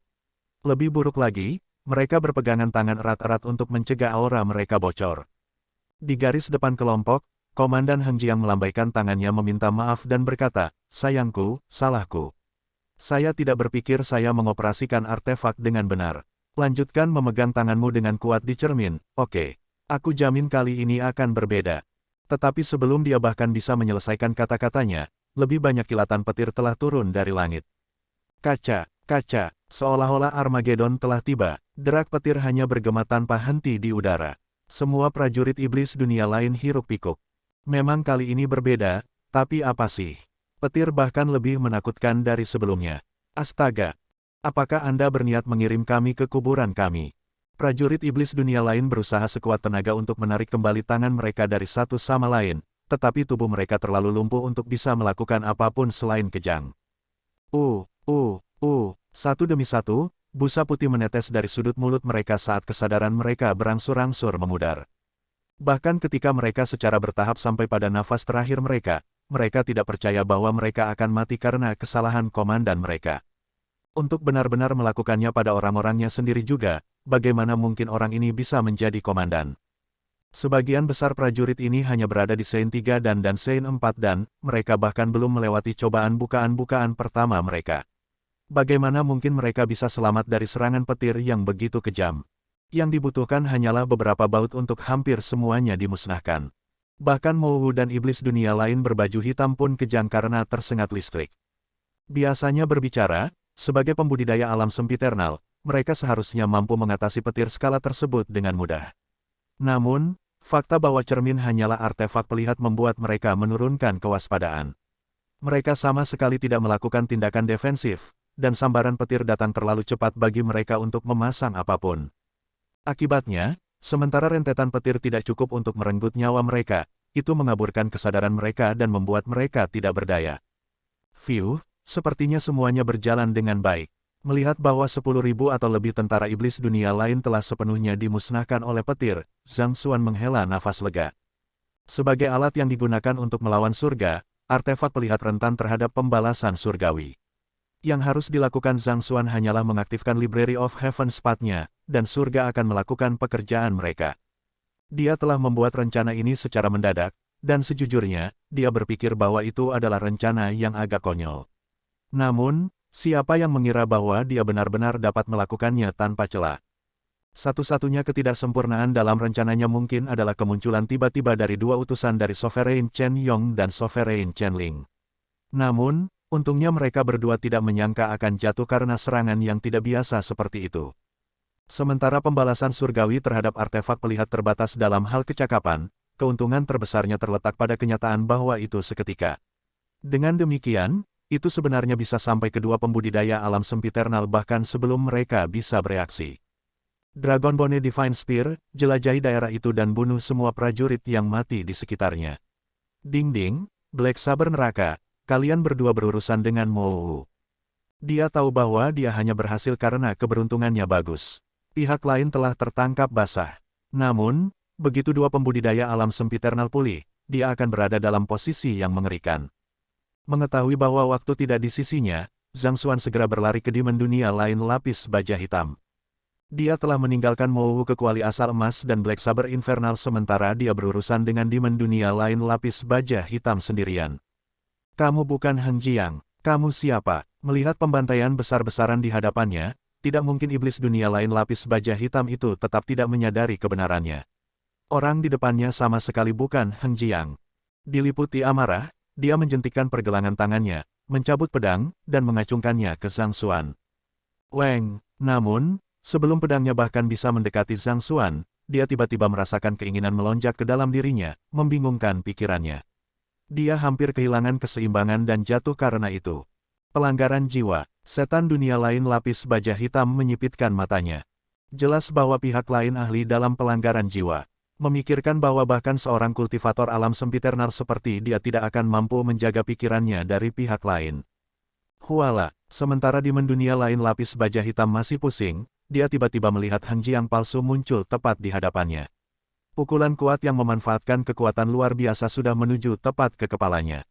Speaker 2: Lebih buruk lagi, mereka berpegangan tangan erat-erat untuk mencegah aura mereka bocor. Di garis depan kelompok, Komandan Heng Jiang melambaikan tangannya meminta maaf dan berkata, sayangku, salahku. Saya tidak berpikir saya mengoperasikan artefak dengan benar. Lanjutkan memegang tanganmu dengan kuat di cermin, oke. Aku jamin kali ini akan berbeda. Tetapi sebelum dia bahkan bisa menyelesaikan kata-katanya, lebih banyak kilatan petir telah turun dari langit. Kaca, kaca, seolah-olah Armageddon telah tiba, derak petir hanya bergema tanpa henti di udara. Semua prajurit iblis dunia lain hiruk-pikuk. Memang kali ini berbeda, tapi apa sih? Petir bahkan lebih menakutkan dari sebelumnya. Astaga! Apakah Anda berniat mengirim kami ke kuburan kami? Prajurit iblis dunia lain berusaha sekuat tenaga untuk menarik kembali tangan mereka dari satu sama lain, tetapi tubuh mereka terlalu lumpuh untuk bisa melakukan apapun selain kejang. Satu demi satu, busa putih menetes dari sudut mulut mereka saat kesadaran mereka berangsur-angsur memudar. Bahkan ketika mereka secara bertahap sampai pada nafas terakhir mereka tidak percaya bahwa mereka akan mati karena kesalahan komandan mereka. Untuk benar-benar melakukannya pada orang-orangnya sendiri juga, bagaimana mungkin orang ini bisa menjadi komandan? Sebagian besar prajurit ini hanya berada di Sein 3 dan Sein 4 dan mereka bahkan belum melewati cobaan bukaan-bukaan pertama mereka. Bagaimana mungkin mereka bisa selamat dari serangan petir yang begitu kejam? Yang dibutuhkan hanyalah beberapa baut untuk hampir semuanya dimusnahkan. Bahkan Mo Wu dan iblis dunia lain berbaju hitam pun kejang karena tersengat listrik. Biasanya berbicara, sebagai pembudidaya alam sempiternal, mereka seharusnya mampu mengatasi petir skala tersebut dengan mudah. Namun, fakta bahwa cermin hanyalah artefak pelihat membuat mereka menurunkan kewaspadaan. Mereka sama sekali tidak melakukan tindakan defensif, dan sambaran petir datang terlalu cepat bagi mereka untuk memasang apapun. Akibatnya, sementara rentetan petir tidak cukup untuk merenggut nyawa mereka, itu mengaburkan kesadaran mereka dan membuat mereka tidak berdaya. Phew, sepertinya semuanya berjalan dengan baik. Melihat bahwa 10.000 atau lebih tentara iblis dunia lain telah sepenuhnya dimusnahkan oleh petir, Zhang Xuan menghela nafas lega. Sebagai alat yang digunakan untuk melawan surga, artefak pelihat rentan terhadap pembalasan surgawi. Yang harus dilakukan Zhang Xuan hanyalah mengaktifkan Library of Heaven Spot-nya, dan surga akan melakukan pekerjaan mereka. Dia telah membuat rencana ini secara mendadak, dan sejujurnya, dia berpikir bahwa itu adalah rencana yang agak konyol. Namun, siapa yang mengira bahwa dia benar-benar dapat melakukannya tanpa celah? Satu-satunya ketidaksempurnaan dalam rencananya mungkin adalah kemunculan tiba-tiba dari dua utusan dari Sovereign Chen Yong dan Sovereign Chen Ling. Namun, untungnya mereka berdua tidak menyangka akan jatuh karena serangan yang tidak biasa seperti itu. Sementara pembalasan surgawi terhadap artefak pelihat terbatas dalam hal kecakapan, keuntungan terbesarnya terletak pada kenyataan bahwa itu seketika. Dengan demikian, itu sebenarnya bisa sampai kedua pembudidaya alam sempiternal bahkan sebelum mereka bisa bereaksi. Dragonbone Divine Spear, jelajahi daerah itu dan bunuh semua prajurit yang mati di sekitarnya. Ding-ding, Black Saber neraka, kalian berdua berurusan dengan Mo Wu. Dia tahu bahwa dia hanya berhasil karena keberuntungannya bagus. Pihak lain telah tertangkap basah. Namun, Begitu dua pembudidaya alam sempiternal pulih, dia akan berada dalam posisi yang mengerikan. Mengetahui bahwa waktu tidak di sisinya, Zhang Xuan segera berlari ke dimen dunia lain lapis baja hitam. Dia telah meninggalkan Mouwu ke kuali asal emas dan Black Saber Infernal sementara dia berurusan dengan dimen dunia lain lapis baja hitam sendirian. Kamu bukan Heng Jiang, kamu siapa? Melihat pembantaian besar-besaran di hadapannya, tidak mungkin iblis dunia lain lapis baja hitam itu tetap tidak menyadari kebenarannya. Orang di depannya sama sekali bukan Heng Jiang. Diliputi amarah, dia menjentikkan pergelangan tangannya, mencabut pedang, dan mengacungkannya ke Zhang Xuan. Weng, namun, sebelum pedangnya bahkan bisa mendekati Zhang Xuan, dia tiba-tiba merasakan keinginan melonjak ke dalam dirinya, membingungkan pikirannya. Dia hampir kehilangan keseimbangan dan jatuh karena itu. Pelanggaran jiwa, setan dunia lain lapis baja hitam menyipitkan matanya. Jelas bahwa pihak lain ahli dalam pelanggaran jiwa. Memikirkan bahwa bahkan seorang kultivator alam sempiternal seperti dia tidak akan mampu menjaga pikirannya dari pihak lain. Huala, sementara di mendunia lain lapis baja hitam masih pusing, dia tiba-tiba melihat Heng Jiang palsu muncul tepat di hadapannya. Pukulan kuat yang memanfaatkan kekuatan luar biasa sudah menuju tepat ke kepalanya.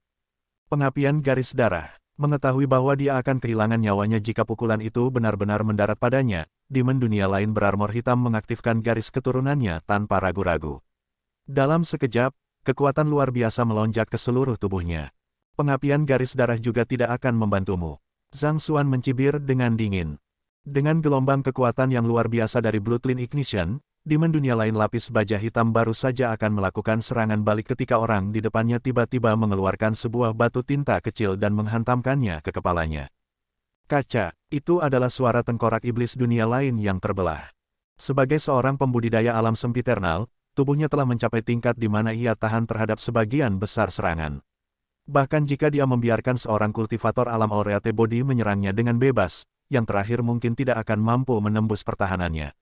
Speaker 2: Pengapian garis darah, mengetahui bahwa dia akan kehilangan nyawanya jika pukulan itu benar-benar mendarat padanya, dimen dunia lain berarmor hitam mengaktifkan garis keturunannya tanpa ragu-ragu. Dalam sekejap, kekuatan luar biasa melonjak ke seluruh tubuhnya. Pengapian garis darah juga tidak akan membantumu. Zhang Xuan mencibir dengan dingin. Dengan gelombang kekuatan yang luar biasa dari Bloodline Ignition, dimen dunia lain lapis baja hitam baru saja akan melakukan serangan balik ketika orang di depannya tiba-tiba mengeluarkan sebuah batu tinta kecil dan menghantamkannya ke kepalanya. Kaca, itu adalah suara tengkorak iblis dunia lain yang terbelah. Sebagai seorang pembudidaya alam sempiternal, tubuhnya telah mencapai tingkat di mana ia tahan terhadap sebagian besar serangan. Bahkan jika dia membiarkan seorang kultivator alam Aureate Body menyerangnya dengan bebas, yang terakhir mungkin tidak akan mampu menembus pertahanannya.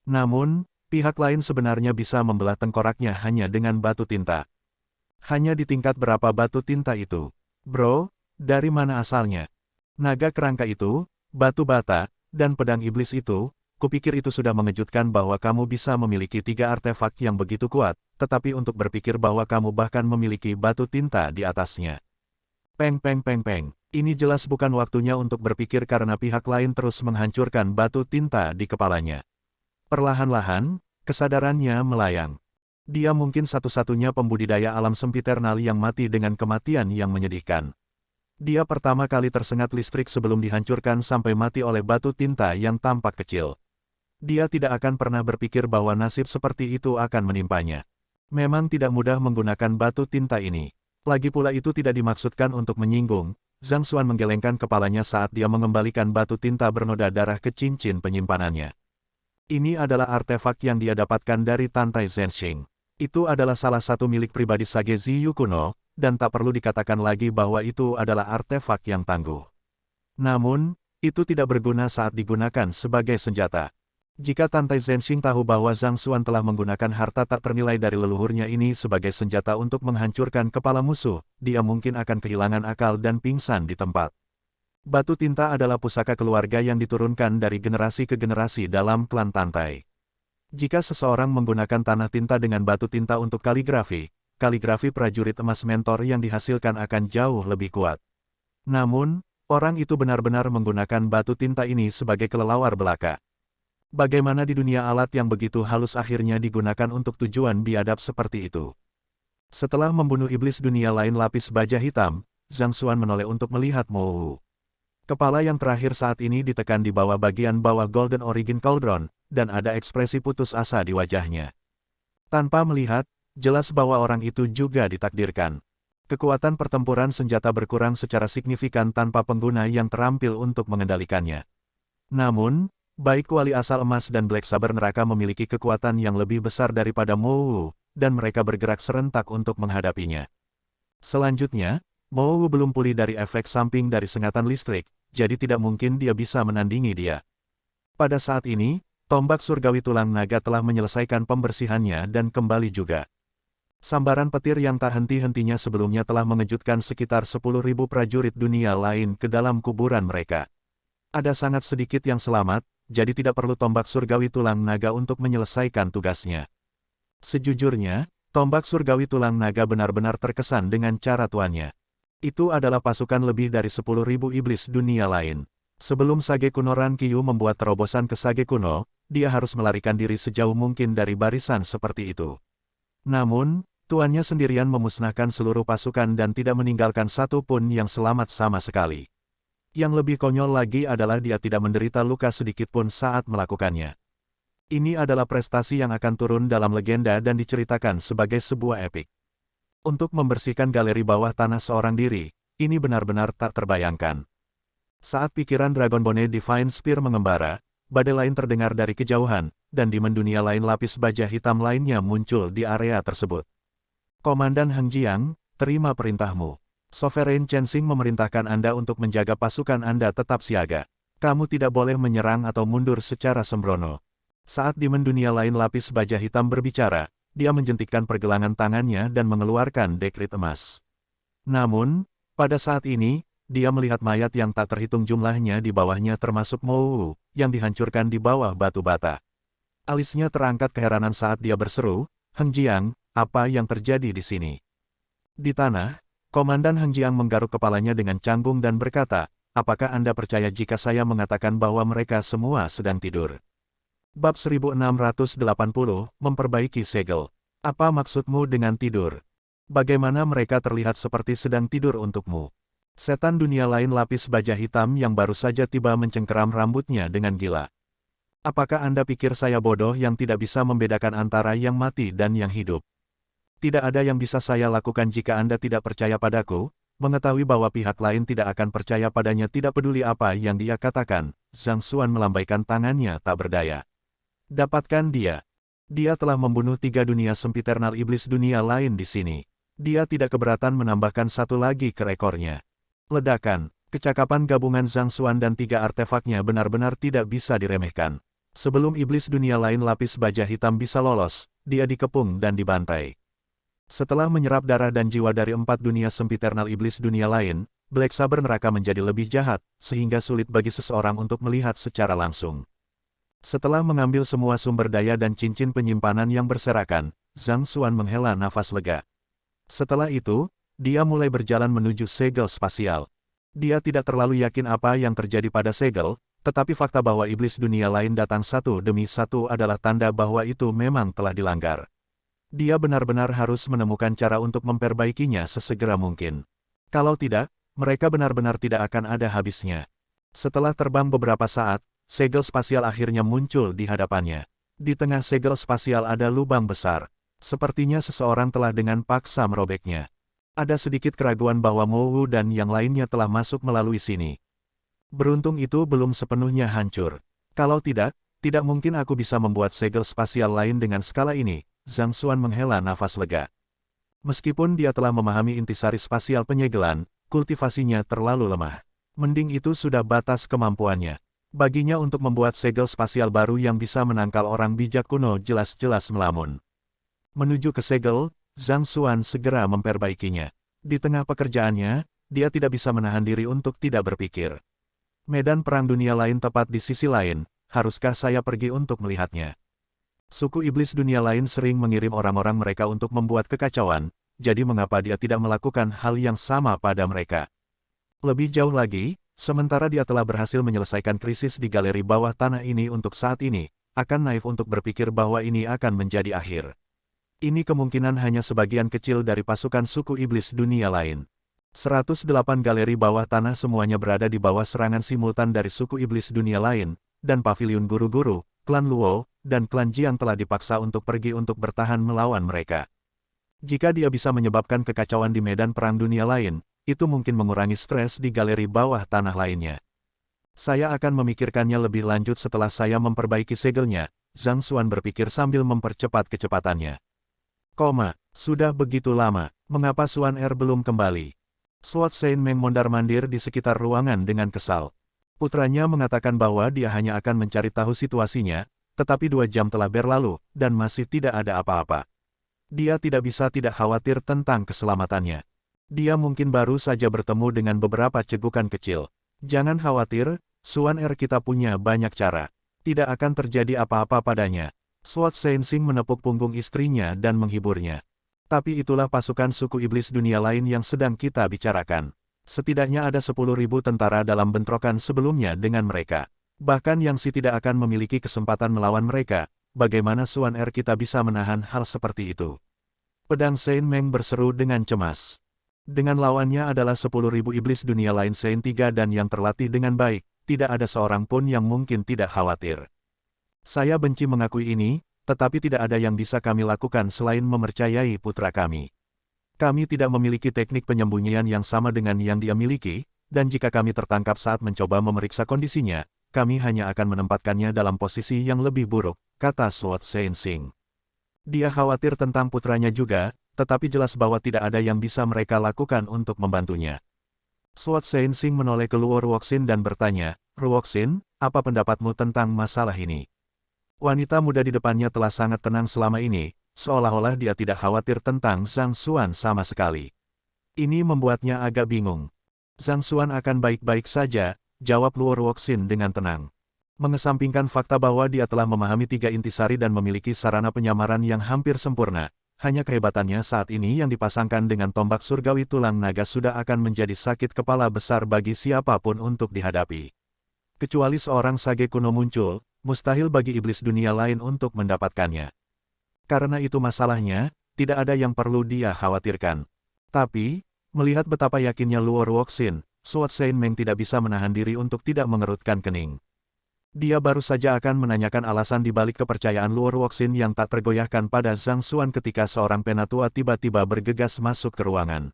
Speaker 2: Namun, pihak lain sebenarnya bisa membelah tengkoraknya hanya dengan batu tinta. Hanya di tingkat berapa batu tinta itu? Bro, dari mana asalnya? Naga kerangka itu, batu bata, dan pedang iblis itu, kupikir itu sudah mengejutkan bahwa kamu bisa memiliki 3 artefak yang begitu kuat, tetapi untuk berpikir bahwa kamu bahkan memiliki batu tinta di atasnya. Peng peng peng peng, ini jelas bukan waktunya untuk berpikir karena pihak lain terus menghancurkan batu tinta di kepalanya. Perlahan-lahan, kesadarannya melayang. Dia mungkin satu-satunya pembudidaya alam sempiternal yang mati dengan kematian yang menyedihkan. Dia pertama kali tersengat listrik sebelum dihancurkan sampai mati oleh batu tinta yang tampak kecil. Dia tidak akan pernah berpikir bahwa nasib seperti itu akan menimpanya. Memang tidak mudah menggunakan batu tinta ini. Lagi pula itu tidak dimaksudkan untuk menyinggung. Zhang Xuan menggelengkan kepalanya saat dia mengembalikan batu tinta bernoda darah ke cincin penyimpanannya. Ini adalah artefak yang dia dapatkan dari Tantai Zhenxing. Itu adalah salah satu milik pribadi Sage Ziyu kuno, dan tak perlu dikatakan lagi bahwa itu adalah artefak yang tangguh. Namun, itu tidak berguna saat digunakan sebagai senjata. Jika Tantai Zhenxing tahu bahwa Zhang Xuan telah menggunakan harta tak ternilai dari leluhurnya ini sebagai senjata untuk menghancurkan kepala musuh, dia mungkin akan kehilangan akal dan pingsan di tempat. Batu tinta adalah pusaka keluarga yang diturunkan dari generasi ke generasi dalam klan Tantai. Jika seseorang menggunakan tanah tinta dengan batu tinta untuk kaligrafi prajurit emas mentor yang dihasilkan akan jauh lebih kuat. Namun, orang itu benar-benar menggunakan batu tinta ini sebagai kelelawar belaka. Bagaimana di dunia alat yang begitu halus akhirnya digunakan untuk tujuan biadab seperti itu? Setelah membunuh iblis dunia lain lapis baja hitam, Zhang Xuan menoleh untuk melihat Mouwu. Kepala yang terakhir saat ini ditekan di bawah bagian bawah Golden Origin Cauldron, dan ada ekspresi putus asa di wajahnya. Tanpa melihat, jelas bahwa orang itu juga ditakdirkan. Kekuatan pertempuran senjata berkurang secara signifikan tanpa pengguna yang terampil untuk mengendalikannya. Namun, baik kuali asal emas dan Black Saber neraka memiliki kekuatan yang lebih besar daripada Mouwu, dan mereka bergerak serentak untuk menghadapinya. Selanjutnya, Mouwu belum pulih dari efek samping dari sengatan listrik, jadi tidak mungkin dia bisa menandingi dia. Pada saat ini, tombak surgawi tulang naga telah menyelesaikan pembersihannya dan kembali juga. Sambaran petir yang tak henti-hentinya sebelumnya telah mengejutkan sekitar 10.000 prajurit dunia lain ke dalam kuburan mereka. Ada sangat sedikit yang selamat, jadi tidak perlu tombak surgawi tulang naga untuk menyelesaikan tugasnya. Sejujurnya, tombak surgawi tulang naga benar-benar terkesan dengan cara tuannya. Itu adalah pasukan lebih dari 10.000 iblis dunia lain. Sebelum Sage kuno Rankyu membuat terobosan ke Sage kuno, dia harus melarikan diri sejauh mungkin dari barisan seperti itu. Namun, tuannya sendirian memusnahkan seluruh pasukan dan tidak meninggalkan satu pun yang selamat sama sekali. Yang lebih konyol lagi adalah dia tidak menderita luka sedikit pun saat melakukannya. Ini adalah prestasi yang akan turun dalam legenda dan diceritakan sebagai sebuah epik. Untuk membersihkan galeri bawah tanah seorang diri, ini benar-benar tak terbayangkan. Saat pikiran Dragonbone Divine Spear mengembara, badai lain terdengar dari kejauhan, dan di mendunia lain lapis baja hitam lainnya muncul di area tersebut. Komandan Heng Jiang, terima perintahmu. Sovereign Chensing memerintahkan Anda untuk menjaga pasukan Anda tetap siaga. Kamu tidak boleh menyerang atau mundur secara sembrono. Saat di mendunia lain lapis baja hitam berbicara, dia menjentikkan pergelangan tangannya dan mengeluarkan dekrit emas. Namun, pada saat ini, dia melihat mayat yang tak terhitung jumlahnya di bawahnya termasuk Mou, yang dihancurkan di bawah batu bata. Alisnya terangkat keheranan saat dia berseru, Heng Jiang, apa yang terjadi di sini? Di tanah, Komandan Heng Jiang menggaruk kepalanya dengan canggung dan berkata, apakah Anda percaya jika saya mengatakan bahwa mereka semua sedang tidur? Bab 1680, memperbaiki segel. Apa maksudmu dengan tidur? Bagaimana mereka terlihat seperti sedang tidur untukmu? Setan dunia lain lapis baja hitam yang baru saja tiba mencengkeram rambutnya dengan gila. Apakah Anda pikir saya bodoh yang tidak bisa membedakan antara yang mati dan yang hidup? Tidak ada yang bisa saya lakukan jika Anda tidak percaya padaku, mengetahui bahwa pihak lain tidak akan percaya padanya tidak peduli apa yang dia katakan. Zhang Xuan melambaikan tangannya tak berdaya. Dapatkan dia. Dia telah membunuh 3 dunia sempiternal iblis dunia lain di sini. Dia tidak keberatan menambahkan satu lagi ke rekornya. Ledakan, kecakapan gabungan Zhang Xuan dan 3 artefaknya benar-benar tidak bisa diremehkan. Sebelum iblis dunia lain lapis baja hitam bisa lolos, dia dikepung dan dibantai. Setelah menyerap darah dan jiwa dari 4 dunia sempiternal iblis dunia lain, Black Saber neraka menjadi lebih jahat, sehingga sulit bagi seseorang untuk melihat secara langsung. Setelah mengambil semua sumber daya dan cincin penyimpanan yang berserakan, Zhang Xuan menghela nafas lega. Setelah itu, dia mulai berjalan menuju segel spasial. Dia tidak terlalu yakin apa yang terjadi pada segel, tetapi fakta bahwa iblis dunia lain datang satu demi satu adalah tanda bahwa itu memang telah dilanggar. Dia benar-benar harus menemukan cara untuk memperbaikinya sesegera mungkin. Kalau tidak, mereka benar-benar tidak akan ada habisnya. Setelah terbang beberapa saat, segel spasial akhirnya muncul di hadapannya. Di tengah segel spasial ada lubang besar. Sepertinya seseorang telah dengan paksa merobeknya. Ada sedikit keraguan bahwa Mou dan yang lainnya telah masuk melalui sini. Beruntung itu belum sepenuhnya hancur. Kalau tidak, tidak mungkin aku bisa membuat segel spasial lain dengan skala ini. Zhang Xuan menghela nafas lega. Meskipun dia telah memahami intisari spasial penyegelan, kultivasinya terlalu lemah. Mending itu sudah batas kemampuannya. Baginya untuk membuat segel spasial baru yang bisa menangkal orang bijak kuno jelas-jelas melamun. Menuju ke segel, Zhang Xuan segera memperbaikinya. Di tengah pekerjaannya, dia tidak bisa menahan diri untuk tidak berpikir. Medan perang dunia lain tepat di sisi lain, haruskah saya pergi untuk melihatnya? Suku iblis dunia lain sering mengirim orang-orang mereka untuk membuat kekacauan, jadi mengapa dia tidak melakukan hal yang sama pada mereka? Lebih jauh lagi, sementara dia telah berhasil menyelesaikan krisis di galeri bawah tanah ini untuk saat ini, akan naif untuk berpikir bahwa ini akan menjadi akhir. Ini kemungkinan hanya sebagian kecil dari pasukan suku iblis dunia lain. 108 galeri bawah tanah semuanya berada di bawah serangan simultan dari suku iblis dunia lain, dan paviliun guru-guru, klan Luo, dan klan Jiang telah dipaksa untuk pergi untuk bertahan melawan mereka. Jika dia bisa menyebabkan kekacauan di medan perang dunia lain, itu mungkin mengurangi stres di galeri bawah tanah lainnya. Saya akan memikirkannya lebih lanjut setelah saya memperbaiki segelnya, Zhang Xuan berpikir sambil mempercepat kecepatannya. Sudah begitu lama, mengapa Xuan Er belum kembali? Swat Sein Meng mondar-mandir di sekitar ruangan dengan kesal. Putranya mengatakan bahwa dia hanya akan mencari tahu situasinya, tetapi 2 jam telah berlalu, dan masih tidak ada apa-apa. Dia tidak bisa tidak khawatir tentang keselamatannya. Dia mungkin baru saja bertemu dengan beberapa cegukan kecil. Jangan khawatir, Xuan Er kita punya banyak cara. Tidak akan terjadi apa-apa padanya. Sword Sensing menepuk punggung istrinya dan menghiburnya. Tapi itulah pasukan suku iblis dunia lain yang sedang kita bicarakan. Setidaknya ada 10.000 tentara dalam bentrokan sebelumnya dengan mereka. Bahkan Yang Si tidak akan memiliki kesempatan melawan mereka. Bagaimana Suan Er kita bisa menahan hal seperti itu? Pedang Saint Meng berseru dengan cemas. Dengan lawannya adalah 10.000 iblis dunia lain Saint 3 dan yang terlatih dengan baik, tidak ada seorang pun yang mungkin tidak khawatir. Saya benci mengakui ini, tetapi tidak ada yang bisa kami lakukan selain mempercayai putra kami. Kami tidak memiliki teknik penyembunyian yang sama dengan yang dia miliki, dan jika kami tertangkap saat mencoba memeriksa kondisinya, kami hanya akan menempatkannya dalam posisi yang lebih buruk, kata Sword Sensing. Dia khawatir tentang putranya juga, tetapi jelas bahwa tidak ada yang bisa mereka lakukan untuk membantunya. Sword Sensing menoleh ke Luo Ruoxin dan bertanya, "Ruoxin, apa pendapatmu tentang masalah ini?" Wanita muda di depannya telah sangat tenang selama ini, seolah-olah dia tidak khawatir tentang Zhang Xuan sama sekali. Ini membuatnya agak bingung. Zhang Xuan akan baik-baik saja, jawab Luo Ruoxin dengan tenang. Mengesampingkan fakta bahwa dia telah memahami 3 intisari dan memiliki sarana penyamaran yang hampir sempurna, hanya kehebatannya saat ini yang dipasangkan dengan tombak surgawi tulang naga sudah akan menjadi sakit kepala besar bagi siapapun untuk dihadapi. Kecuali seorang sage kuno muncul, mustahil bagi iblis dunia lain untuk mendapatkannya. Karena itu masalahnya, tidak ada yang perlu dia khawatirkan. Tapi, melihat betapa yakinnya Luo Ruoxin, Sword Saint Meng tidak bisa menahan diri untuk tidak mengerutkan kening. Dia baru saja akan menanyakan alasan di balik kepercayaan Luo Ruoxin yang tak tergoyahkan pada Zhang Xuan ketika seorang penatua tiba-tiba bergegas masuk ke ruangan.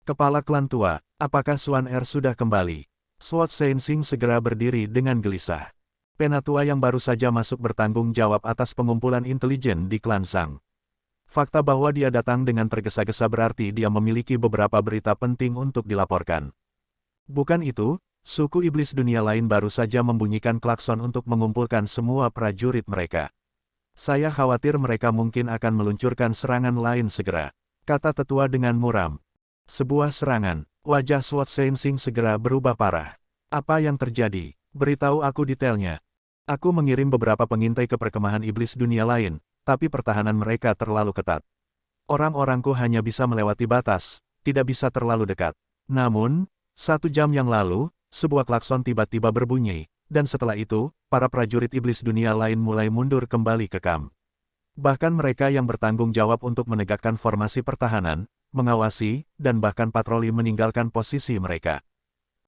Speaker 2: Kepala klan tua, apakah Suan Er sudah kembali? Sword Sensing segera berdiri dengan gelisah. Penatua yang baru saja masuk bertanggung jawab atas pengumpulan intelijen di klan Zhang. Fakta bahwa dia datang dengan tergesa-gesa berarti dia memiliki beberapa berita penting untuk dilaporkan. Bukan itu, suku iblis dunia lain baru saja membunyikan klakson untuk mengumpulkan semua prajurit mereka. Saya khawatir mereka mungkin akan meluncurkan serangan lain segera, kata tetua dengan muram. Sebuah serangan, wajah Sword Sensing segera berubah parah. Apa yang terjadi? Beritahu aku detailnya. Aku mengirim beberapa pengintai ke perkemahan iblis dunia lain, tapi pertahanan mereka terlalu ketat. Orang-orangku hanya bisa melewati batas, tidak bisa terlalu dekat. Namun, 1 jam yang lalu, sebuah klakson tiba-tiba berbunyi, dan setelah itu, para prajurit iblis dunia lain mulai mundur kembali ke kamp. Bahkan mereka yang bertanggung jawab untuk menegakkan formasi pertahanan, mengawasi, dan bahkan patroli meninggalkan posisi mereka.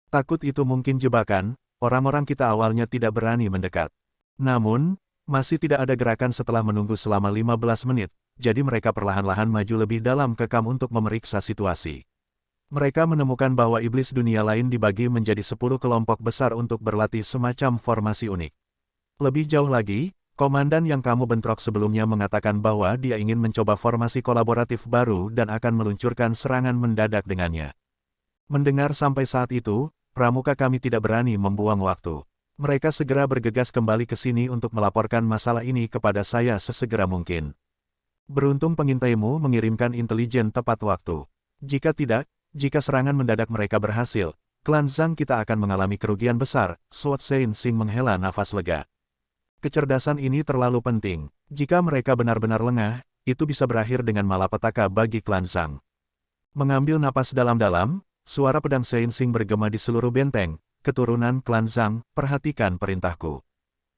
Speaker 2: Takut itu mungkin jebakan, orang-orang kita awalnya tidak berani mendekat. Namun, masih tidak ada gerakan setelah menunggu selama 15 menit, jadi mereka perlahan-lahan maju lebih dalam ke kamp untuk memeriksa situasi. Mereka menemukan bahwa iblis dunia lain dibagi menjadi 10 kelompok besar untuk berlatih semacam formasi unik. Lebih jauh lagi, komandan yang kamu bentrok sebelumnya mengatakan bahwa dia ingin mencoba formasi kolaboratif baru dan akan meluncurkan serangan mendadak dengannya. Mendengar sampai saat itu, pramuka kami tidak berani membuang waktu. Mereka segera bergegas kembali ke sini untuk melaporkan masalah ini kepada saya sesegera mungkin. Beruntung pengintaimu mengirimkan intelijen tepat waktu. Jika tidak, jika serangan mendadak mereka berhasil, klan Zhang kita akan mengalami kerugian besar, Sword Sensing menghela nafas lega. Kecerdasan ini terlalu penting. Jika mereka benar-benar lengah, itu bisa berakhir dengan malapetaka bagi klan Zhang. Mengambil napas dalam-dalam, suara pedang Sensing bergema di seluruh benteng. Keturunan klan Zhang, perhatikan perintahku.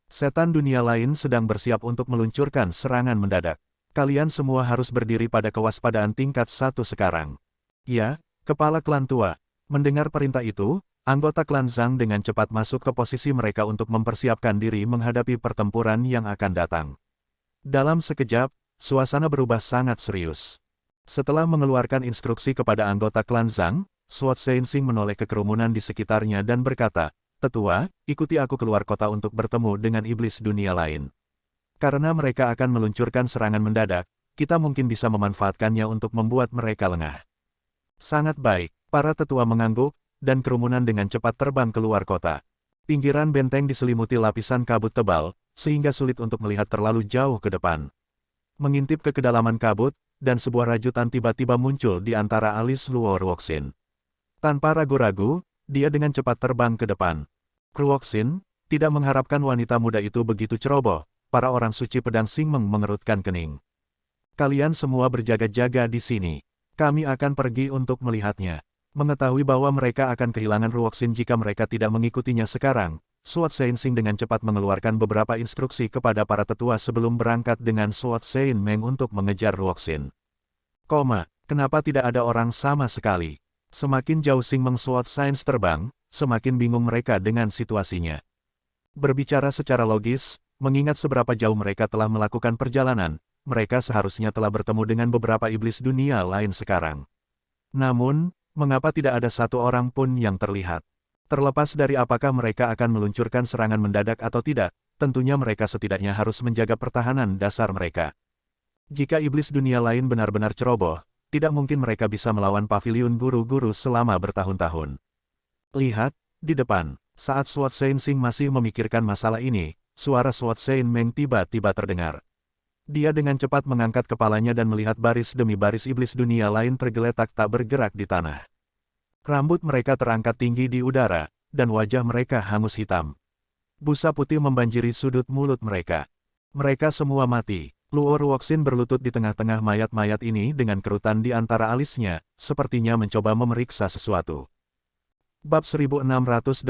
Speaker 2: Setan dunia lain sedang bersiap untuk meluncurkan serangan mendadak. Kalian semua harus berdiri pada kewaspadaan tingkat 1 sekarang. Ya, kepala klan tua. Mendengar perintah itu, anggota klan Zhang dengan cepat masuk ke posisi mereka untuk mempersiapkan diri menghadapi pertempuran yang akan datang. Dalam sekejap, suasana berubah sangat serius. Setelah mengeluarkan instruksi kepada anggota klan Zhang, Sword Sensing menoleh ke kerumunan di sekitarnya dan berkata, "Tetua, ikuti aku keluar kota untuk bertemu dengan iblis dunia lain. Karena mereka akan meluncurkan serangan mendadak, kita mungkin bisa memanfaatkannya untuk membuat mereka lengah." Sangat baik, para tetua mengangguk, dan kerumunan dengan cepat terbang keluar kota. Pinggiran benteng diselimuti lapisan kabut tebal, sehingga sulit untuk melihat terlalu jauh ke depan. Mengintip ke kedalaman kabut, dan sebuah rajutan tiba-tiba muncul di antara alis Luo Ruoxin. Tanpa ragu-ragu, dia dengan cepat terbang ke depan. Ruoxin tidak mengharapkan wanita muda itu begitu ceroboh, para orang suci pedang Xingmeng mengerutkan kening. Kalian semua berjaga-jaga di sini. Kami akan pergi untuk melihatnya. Mengetahui bahwa mereka akan kehilangan Ruoxin jika mereka tidak mengikutinya sekarang, Suat Seinsing dengan cepat mengeluarkan beberapa instruksi kepada para tetua sebelum berangkat dengan Suat Seinmeng untuk mengejar Ruoxin. Kenapa tidak ada orang sama sekali? Semakin jauh Xingmeng Suat Sains terbang, semakin bingung mereka dengan situasinya. Berbicara secara logis, mengingat seberapa jauh mereka telah melakukan perjalanan, mereka seharusnya telah bertemu dengan beberapa iblis dunia lain sekarang. Namun, mengapa tidak ada satu orang pun yang terlihat? Terlepas dari apakah mereka akan meluncurkan serangan mendadak atau tidak, tentunya mereka setidaknya harus menjaga pertahanan dasar mereka. Jika iblis dunia lain benar-benar ceroboh, tidak mungkin mereka bisa melawan paviliun guru-guru selama bertahun-tahun. Lihat, di depan, saat Suat Seinsing masih memikirkan masalah ini, suara Suat Seinmeng tiba-tiba terdengar. Dia dengan cepat mengangkat kepalanya dan melihat baris demi baris iblis dunia lain tergeletak tak bergerak di tanah. Rambut mereka terangkat tinggi di udara, dan wajah mereka hangus hitam. Busa putih membanjiri sudut mulut mereka. Mereka semua mati. Luo Ruoxin berlutut di tengah-tengah mayat-mayat ini dengan kerutan di antara alisnya, sepertinya mencoba memeriksa sesuatu. Bab 1681,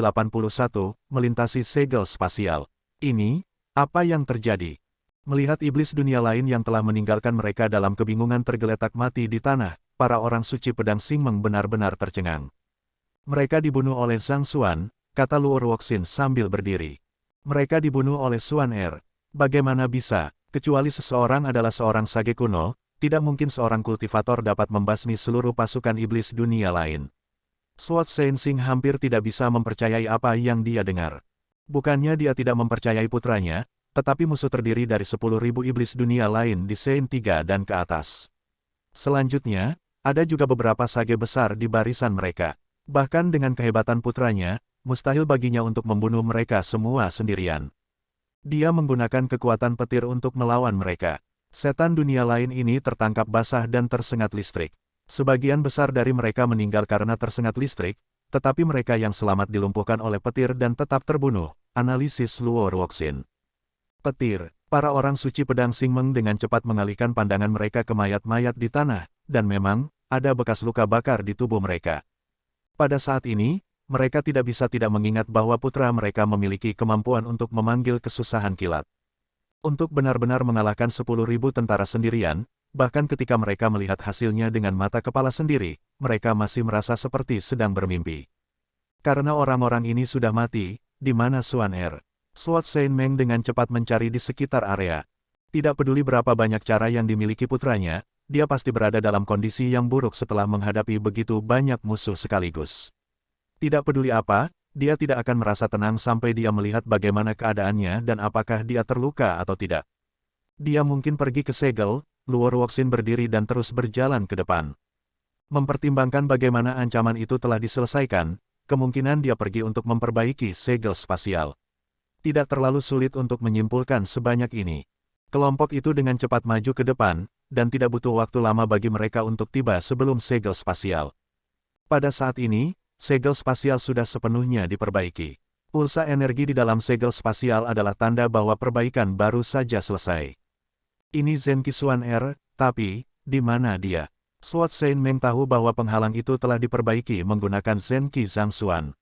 Speaker 2: melintasi segel spasial. Ini, apa yang terjadi? Melihat iblis dunia lain yang telah meninggalkan mereka dalam kebingungan tergeletak mati di tanah, para orang suci pedang Xingmeng benar-benar tercengang. Mereka dibunuh oleh Zhang Xuan, kata Luo Ruoxin sambil berdiri. Mereka dibunuh oleh Xuan Er. Bagaimana bisa, kecuali seseorang adalah seorang sage kuno, tidak mungkin seorang kultivator dapat membasmi seluruh pasukan iblis dunia lain. Suat Seinsing hampir tidak bisa mempercayai apa yang dia dengar. Bukannya dia tidak mempercayai putranya, tetapi musuh terdiri dari 10.000 iblis dunia lain di Sein 3 dan ke atas. Selanjutnya, ada juga beberapa sage besar di barisan mereka. Bahkan dengan kehebatan putranya, mustahil baginya untuk membunuh mereka semua sendirian. Dia menggunakan kekuatan petir untuk melawan mereka. Setan dunia lain ini tertangkap basah dan tersengat listrik. Sebagian besar dari mereka meninggal karena tersengat listrik, tetapi mereka yang selamat dilumpuhkan oleh petir dan tetap terbunuh. Analisis Luo Ruoxin. Petir, para orang suci pedang Xingmeng dengan cepat mengalihkan pandangan mereka ke mayat-mayat di tanah, dan memang, ada bekas luka bakar di tubuh mereka. Pada saat ini, mereka tidak bisa tidak mengingat bahwa putra mereka memiliki kemampuan untuk memanggil kesusahan kilat. Untuk benar-benar mengalahkan 10.000 tentara sendirian, bahkan ketika mereka melihat hasilnya dengan mata kepala sendiri, mereka masih merasa seperti sedang bermimpi. Karena orang-orang ini sudah mati, di mana Xuan Er? Suat Seinmeng dengan cepat mencari di sekitar area. Tidak peduli berapa banyak cara yang dimiliki putranya, dia pasti berada dalam kondisi yang buruk setelah menghadapi begitu banyak musuh sekaligus. Tidak peduli apa, dia tidak akan merasa tenang sampai dia melihat bagaimana keadaannya dan apakah dia terluka atau tidak. Dia mungkin pergi ke segel. Luo Ruoxin berdiri dan terus berjalan ke depan. Mempertimbangkan bagaimana ancaman itu telah diselesaikan, kemungkinan dia pergi untuk memperbaiki segel spasial. Tidak terlalu sulit untuk menyimpulkan sebanyak ini. Kelompok itu dengan cepat maju ke depan, dan tidak butuh waktu lama bagi mereka untuk tiba sebelum segel spasial. Pada saat ini, segel spasial sudah sepenuhnya diperbaiki. Pulsa energi di dalam segel spasial adalah tanda bahwa perbaikan baru saja selesai. Ini Zenki Xuan Er, tapi, di mana dia? Suat Seinmeng tahu bahwa penghalang itu telah diperbaiki menggunakan Zenki Zhang Xuan.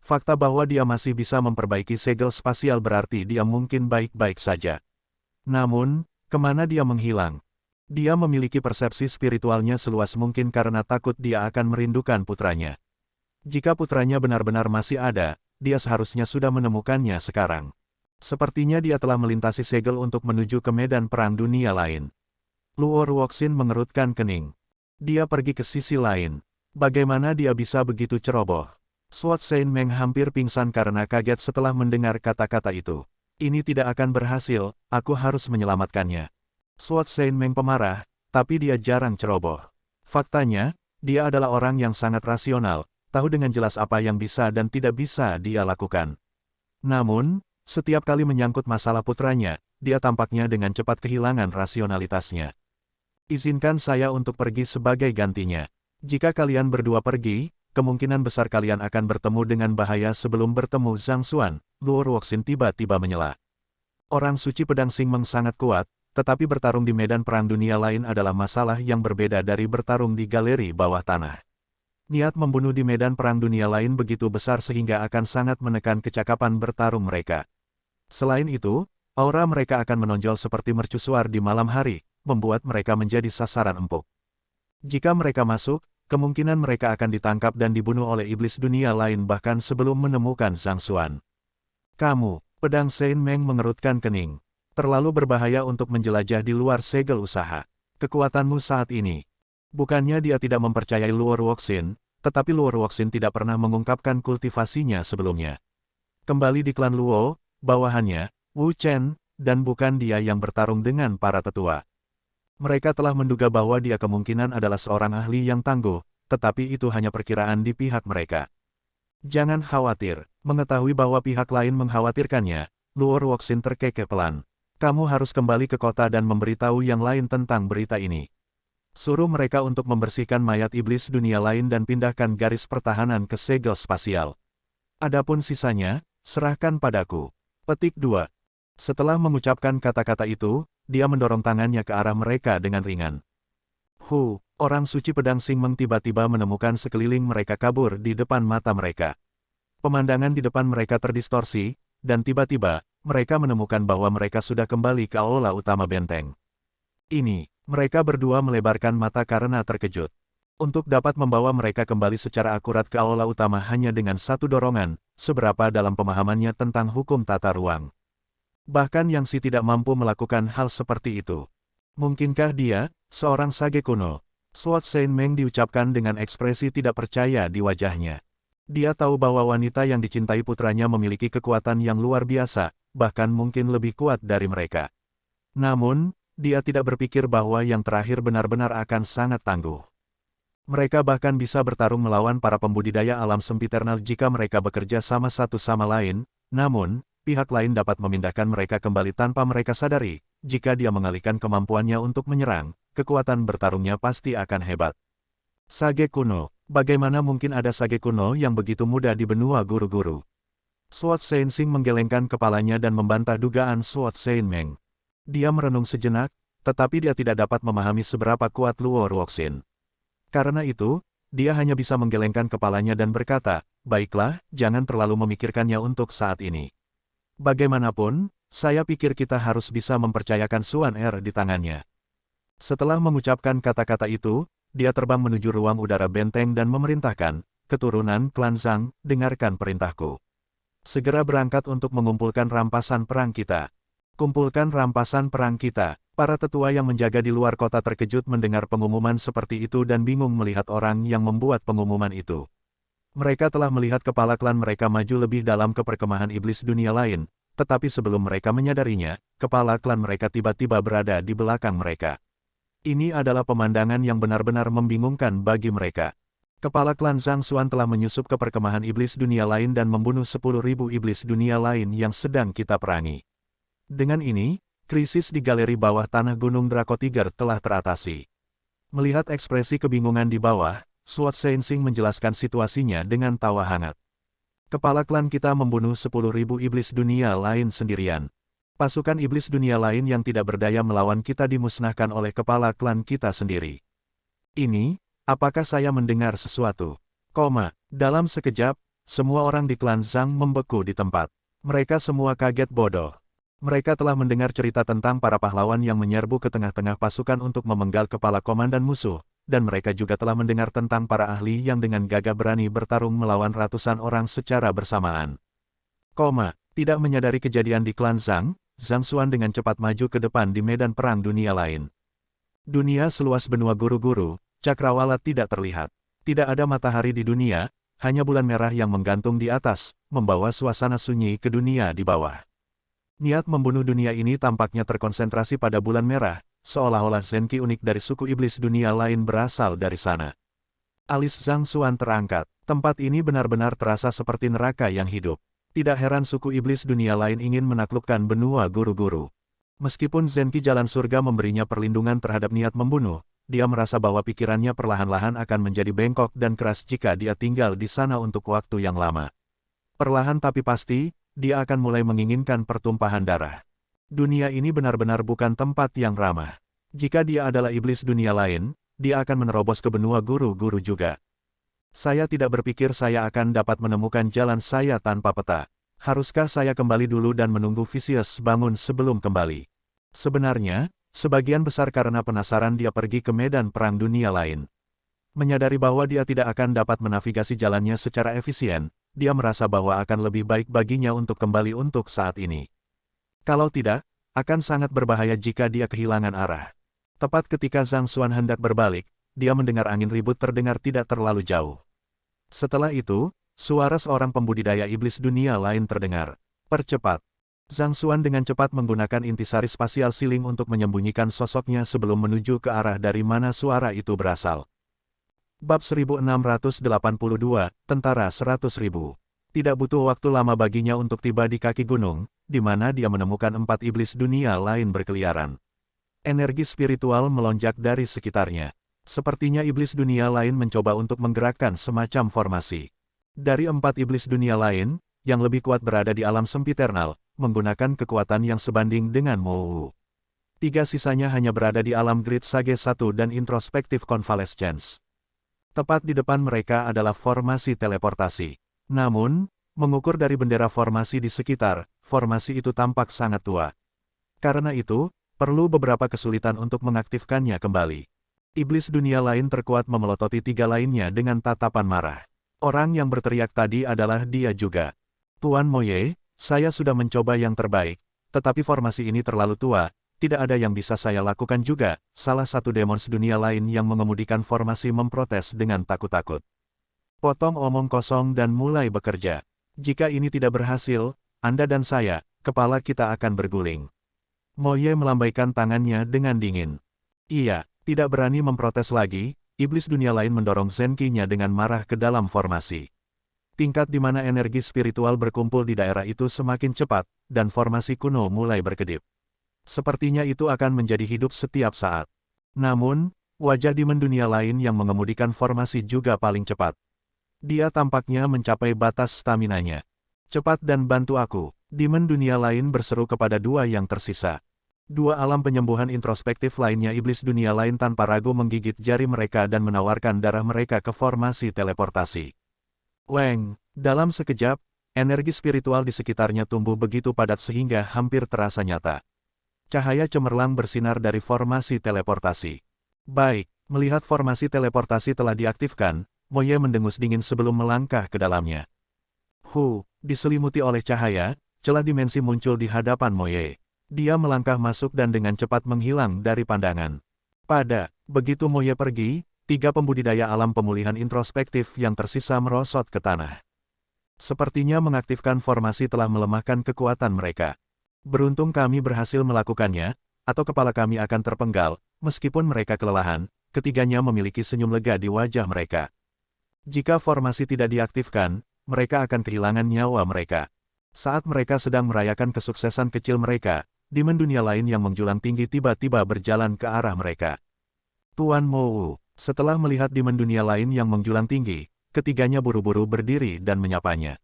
Speaker 2: Fakta bahwa dia masih bisa memperbaiki segel spasial berarti dia mungkin baik-baik saja. Namun, kemana dia menghilang? Dia memiliki persepsi spiritualnya seluas mungkin karena takut dia akan merindukan putranya. Jika putranya benar-benar masih ada, dia seharusnya sudah menemukannya sekarang. Sepertinya dia telah melintasi segel untuk menuju ke medan perang dunia lain. Luo Ruoxin mengerutkan kening. Dia pergi ke sisi lain. Bagaimana dia bisa begitu ceroboh? Suat Seinmeng hampir pingsan karena kaget setelah mendengar kata-kata itu. Ini tidak akan berhasil, aku harus menyelamatkannya. Suat Seinmeng pemarah, tapi dia jarang ceroboh. Faktanya, dia adalah orang yang sangat rasional, tahu dengan jelas apa yang bisa dan tidak bisa dia lakukan. Namun, setiap kali menyangkut masalah putranya, dia tampaknya dengan cepat kehilangan rasionalitasnya. Izinkan saya untuk pergi sebagai gantinya. Jika kalian berdua pergi, kemungkinan besar kalian akan bertemu dengan bahaya sebelum bertemu Zhang Xuan. Luo Ruoxin tiba-tiba menyela. Orang suci pedang Xingmeng sangat kuat, tetapi bertarung di medan perang dunia lain adalah masalah yang berbeda dari bertarung di galeri bawah tanah. Niat membunuh di medan perang dunia lain begitu besar sehingga akan sangat menekan kecakapan bertarung mereka. Selain itu, aura mereka akan menonjol seperti mercusuar di malam hari, membuat mereka menjadi sasaran empuk. Jika mereka masuk, kemungkinan mereka akan ditangkap dan dibunuh oleh iblis dunia lain bahkan sebelum menemukan Zhang Xuan. Kamu, pedang Saint Meng mengerutkan kening. Terlalu berbahaya untuk menjelajah di luar segel usaha. Kekuatanmu saat ini. Bukannya dia tidak mempercayai Luo Ruoxin, tetapi Luo Ruoxin tidak pernah mengungkapkan kultivasinya sebelumnya. Kembali di klan Luo, bawahannya, Wu Chen, dan bukan dia yang bertarung dengan para tetua. Mereka telah menduga bahwa dia kemungkinan adalah seorang ahli yang tangguh, tetapi itu hanya perkiraan di pihak mereka. Jangan khawatir, mengetahui bahwa pihak lain mengkhawatirkannya, Luo Ruoxin terkekeh pelan. Kamu harus kembali ke kota dan memberitahu yang lain tentang berita ini. Suruh mereka untuk membersihkan mayat iblis dunia lain dan pindahkan garis pertahanan ke segel spasial. Adapun sisanya, serahkan padaku. Petik 2. Setelah mengucapkan kata-kata itu, dia mendorong tangannya ke arah mereka dengan ringan. Orang suci pedang Xingmeng tiba-tiba menemukan sekeliling mereka kabur di depan mata mereka. Pemandangan di depan mereka terdistorsi, dan tiba-tiba, mereka menemukan bahwa mereka sudah kembali ke aula utama benteng. Mereka berdua melebarkan mata karena terkejut. Untuk dapat membawa mereka kembali secara akurat ke aula utama hanya dengan satu dorongan, seberapa dalam pemahamannya tentang hukum tata ruang. Bahkan Yang Si tidak mampu melakukan hal seperti itu. Mungkinkah dia, seorang sage kuno? Suat Saint Meng diucapkan dengan ekspresi tidak percaya di wajahnya. Dia tahu bahwa wanita yang dicintai putranya memiliki kekuatan yang luar biasa, bahkan mungkin lebih kuat dari mereka. Namun, dia tidak berpikir bahwa yang terakhir benar-benar akan sangat tangguh. Mereka bahkan bisa bertarung melawan para pembudidaya alam sempiternal jika mereka bekerja sama satu sama lain, namun, pihak lain dapat memindahkan mereka kembali tanpa mereka sadari. Jika dia mengalihkan kemampuannya untuk menyerang, kekuatan bertarungnya pasti akan hebat. Sage kuno, bagaimana mungkin ada sage kuno yang begitu mudah di benua guru-guru? Suat Saint Xing menggelengkan kepalanya dan membantah dugaan Suat Saint Meng. Dia merenung sejenak, tetapi dia tidak dapat memahami seberapa kuat Luo Ruoxin. Karena itu, dia hanya bisa menggelengkan kepalanya dan berkata, baiklah, jangan terlalu memikirkannya untuk saat ini. Bagaimanapun, saya pikir kita harus bisa mempercayakan Xuan Er di tangannya. Setelah mengucapkan kata-kata itu, dia terbang menuju ruang udara benteng dan memerintahkan, keturunan klan Zhang, dengarkan perintahku. Segera berangkat untuk mengumpulkan rampasan perang kita. Kumpulkan rampasan perang kita. Para tetua yang menjaga di luar kota terkejut mendengar pengumuman seperti itu dan bingung melihat orang yang membuat pengumuman itu. Mereka telah melihat kepala klan mereka maju lebih dalam ke perkemahan iblis dunia lain, tetapi sebelum mereka menyadarinya, kepala klan mereka tiba-tiba berada di belakang mereka. Ini adalah pemandangan yang benar-benar membingungkan bagi mereka. Kepala klan Zhang Xuan telah menyusup ke perkemahan iblis dunia lain dan membunuh 10.000 iblis dunia lain yang sedang kita perangi. Dengan ini, krisis di galeri bawah tanah Gunung Draco Tiger telah teratasi. Melihat ekspresi kebingungan di bawah, Suat Saint Xing menjelaskan situasinya dengan tawa hangat. Kepala klan kita membunuh 10.000 iblis dunia lain sendirian. Pasukan iblis dunia lain yang tidak berdaya melawan kita dimusnahkan oleh kepala klan kita sendiri. Apakah saya mendengar sesuatu? Dalam sekejap, semua orang di klan Zhang membeku di tempat. Mereka semua kaget bodoh. Mereka telah mendengar cerita tentang para pahlawan yang menyerbu ke tengah-tengah pasukan untuk memenggal kepala komandan musuh, dan mereka juga telah mendengar tentang para ahli yang dengan gagah berani bertarung melawan ratusan orang secara bersamaan. Tidak menyadari kejadian di klan Zhang, Zhang Xuan dengan cepat maju ke depan di medan perang dunia lain. Dunia seluas benua guru-guru, cakrawala tidak terlihat. Tidak ada matahari di dunia, hanya bulan merah yang menggantung di atas, membawa suasana sunyi ke dunia di bawah. Niat membunuh dunia ini tampaknya terkonsentrasi pada bulan merah, seolah-olah zenki unik dari suku iblis dunia lain berasal dari sana. Alis Zhang Xuan terangkat. Tempat ini benar-benar terasa seperti neraka yang hidup. Tidak heran suku iblis dunia lain ingin menaklukkan benua guru-guru. Meskipun zenki jalan surga memberinya perlindungan terhadap niat membunuh, dia merasa bahwa pikirannya perlahan-lahan akan menjadi bengkok dan keras jika dia tinggal di sana untuk waktu yang lama. Perlahan tapi pasti, dia akan mulai menginginkan pertumpahan darah. Dunia ini benar-benar bukan tempat yang ramah. Jika dia adalah iblis dunia lain, dia akan menerobos ke benua guru-guru juga. Saya tidak berpikir saya akan dapat menemukan jalan saya tanpa peta. Haruskah saya kembali dulu dan menunggu Vicious bangun sebelum kembali? Sebenarnya, sebagian besar karena penasaran dia pergi ke medan perang dunia lain. Menyadari bahwa dia tidak akan dapat menavigasi jalannya secara efisien, dia merasa bahwa akan lebih baik baginya untuk kembali untuk saat ini. Kalau tidak, akan sangat berbahaya jika dia kehilangan arah. Tepat ketika Zhang Xuan hendak berbalik, dia mendengar angin ribut terdengar tidak terlalu jauh. Setelah itu, suara seorang pembudidaya iblis dunia lain terdengar. Percepat. Zhang Xuan dengan cepat menggunakan intisari spasial siling untuk menyembunyikan sosoknya sebelum menuju ke arah dari mana suara itu berasal. Bab 1682, Tentara 100.000. Tidak butuh waktu lama baginya untuk tiba di kaki gunung, di mana dia menemukan 4 iblis dunia lain berkeliaran. Energi spiritual melonjak dari sekitarnya. Sepertinya iblis dunia lain mencoba untuk menggerakkan semacam formasi. Dari 4 iblis dunia lain, yang lebih kuat berada di alam sempiternal, menggunakan kekuatan yang sebanding dengan Mou. 3 sisanya hanya berada di alam Grid Sage 1 dan Introspective Convalescence. Tepat di depan mereka adalah formasi teleportasi. Namun, mengukur dari bendera formasi di sekitar, formasi itu tampak sangat tua. Karena itu, perlu beberapa kesulitan untuk mengaktifkannya kembali. Iblis dunia lain terkuat memelototi 3 lainnya dengan tatapan marah. Orang yang berteriak tadi adalah dia juga. Tuan Moye, saya sudah mencoba yang terbaik, tetapi formasi ini terlalu tua, tidak ada yang bisa saya lakukan juga. Salah satu demons dunia lain yang mengemudikan formasi memprotes dengan takut-takut. Potong omong kosong dan mulai bekerja. Jika ini tidak berhasil, Anda dan saya, kepala kita akan berguling. Moye melambaikan tangannya dengan dingin. Ia tidak berani memprotes lagi. Iblis dunia lain mendorong Zenki-nya dengan marah ke dalam formasi. Tingkat di mana energi spiritual berkumpul di daerah itu semakin cepat, dan formasi kuno mulai berkedip. Sepertinya itu akan menjadi hidup setiap saat. Namun, wajah demon dunia lain yang mengemudikan formasi juga paling cepat. Dia tampaknya mencapai batas staminanya. Cepat dan bantu aku, demon dunia lain berseru kepada 2 yang tersisa. 2 alam penyembuhan introspektif lainnya iblis dunia lain tanpa ragu menggigit jari mereka dan menawarkan darah mereka ke formasi teleportasi. Weng, dalam sekejap, energi spiritual di sekitarnya tumbuh begitu padat sehingga hampir terasa nyata. Cahaya cemerlang bersinar dari formasi teleportasi. Baik, melihat formasi teleportasi telah diaktifkan, Moye mendengus dingin sebelum melangkah ke dalamnya. Diselimuti oleh cahaya, celah dimensi muncul di hadapan Moye. Dia melangkah masuk dan dengan cepat menghilang dari pandangan. Begitu Moye pergi, 3 pembudidaya alam pemulihan introspektif yang tersisa merosot ke tanah. Sepertinya mengaktifkan formasi telah melemahkan kekuatan mereka. Beruntung kami berhasil melakukannya, atau kepala kami akan terpenggal. Meskipun mereka kelelahan, ketiganya memiliki senyum lega di wajah mereka. Jika formasi tidak diaktifkan, mereka akan kehilangan nyawa mereka. Saat mereka sedang merayakan kesuksesan kecil mereka, demon dunia lain yang menjulang tinggi tiba-tiba berjalan ke arah mereka. Tuan Mou, setelah melihat demon dunia lain yang menjulang tinggi, ketiganya buru-buru berdiri dan menyapanya.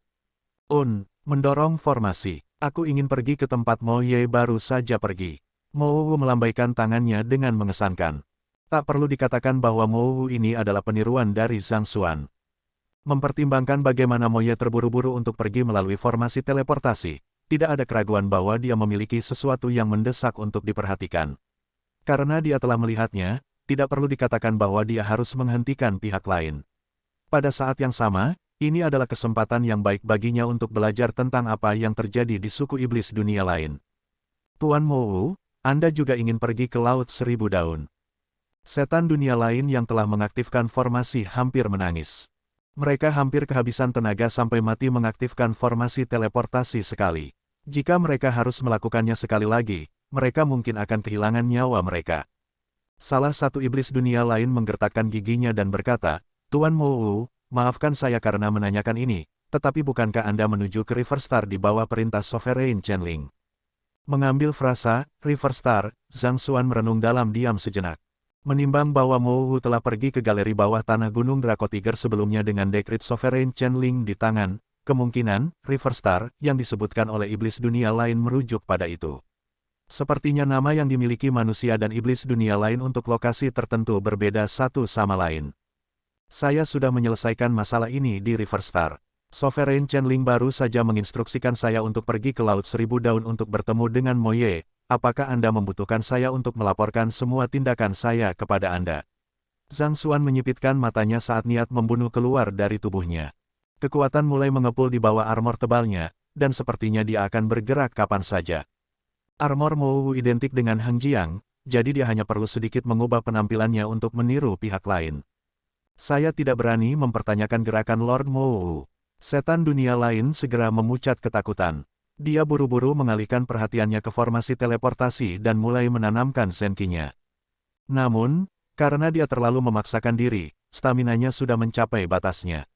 Speaker 2: Mendorong formasi. Aku ingin pergi ke tempat Moye baru saja pergi. Mou melambaikan tangannya dengan mengesankan. Tak perlu dikatakan bahwa Mou ini adalah peniruan dari Zhang Xuan. Mempertimbangkan bagaimana Moye terburu-buru untuk pergi melalui formasi teleportasi, tidak ada keraguan bahwa dia memiliki sesuatu yang mendesak untuk diperhatikan. Karena dia telah melihatnya, tidak perlu dikatakan bahwa dia harus menghentikan pihak lain. Pada saat yang sama, ini adalah kesempatan yang baik baginya untuk belajar tentang apa yang terjadi di suku iblis dunia lain. Tuan Mou, Anda juga ingin pergi ke Laut Seribu Daun. Setan dunia lain yang telah mengaktifkan formasi hampir menangis. Mereka hampir kehabisan tenaga sampai mati mengaktifkan formasi teleportasi sekali. Jika mereka harus melakukannya sekali lagi, mereka mungkin akan kehilangan nyawa mereka. Salah satu iblis dunia lain menggertakkan giginya dan berkata, Tuan Mou, maafkan saya karena menanyakan ini, tetapi bukankah Anda menuju ke River Star di bawah perintah Sovereign Chenling? Mengambil frasa, River Star, Zhang Xuan merenung dalam diam sejenak. Menimbang bahwa Mou telah pergi ke galeri bawah tanah Gunung Draco Tiger sebelumnya dengan dekrit Sovereign Chenling di tangan, kemungkinan, River Star, yang disebutkan oleh iblis dunia lain merujuk pada itu. Sepertinya nama yang dimiliki manusia dan iblis dunia lain untuk lokasi tertentu berbeda satu sama lain. Saya sudah menyelesaikan masalah ini di River Star. Sovereign Channeling baru saja menginstruksikan saya untuk pergi ke Laut Seribu Daun untuk bertemu dengan Moye. Apakah Anda membutuhkan saya untuk melaporkan semua tindakan saya kepada Anda? Zhang Xuan menyipitkan matanya saat niat membunuh keluar dari tubuhnya. Kekuatan mulai mengepul di bawah armor tebalnya, dan sepertinya dia akan bergerak kapan saja. Armor Mou identik dengan Hang Jiang, jadi dia hanya perlu sedikit mengubah penampilannya untuk meniru pihak lain. Saya tidak berani mempertanyakan gerakan Lord Mou. Setan dunia lain segera memucat ketakutan. Dia buru-buru mengalihkan perhatiannya ke formasi teleportasi dan mulai menanamkan Zenki-nya. Namun, karena dia terlalu memaksakan diri, staminanya sudah mencapai batasnya.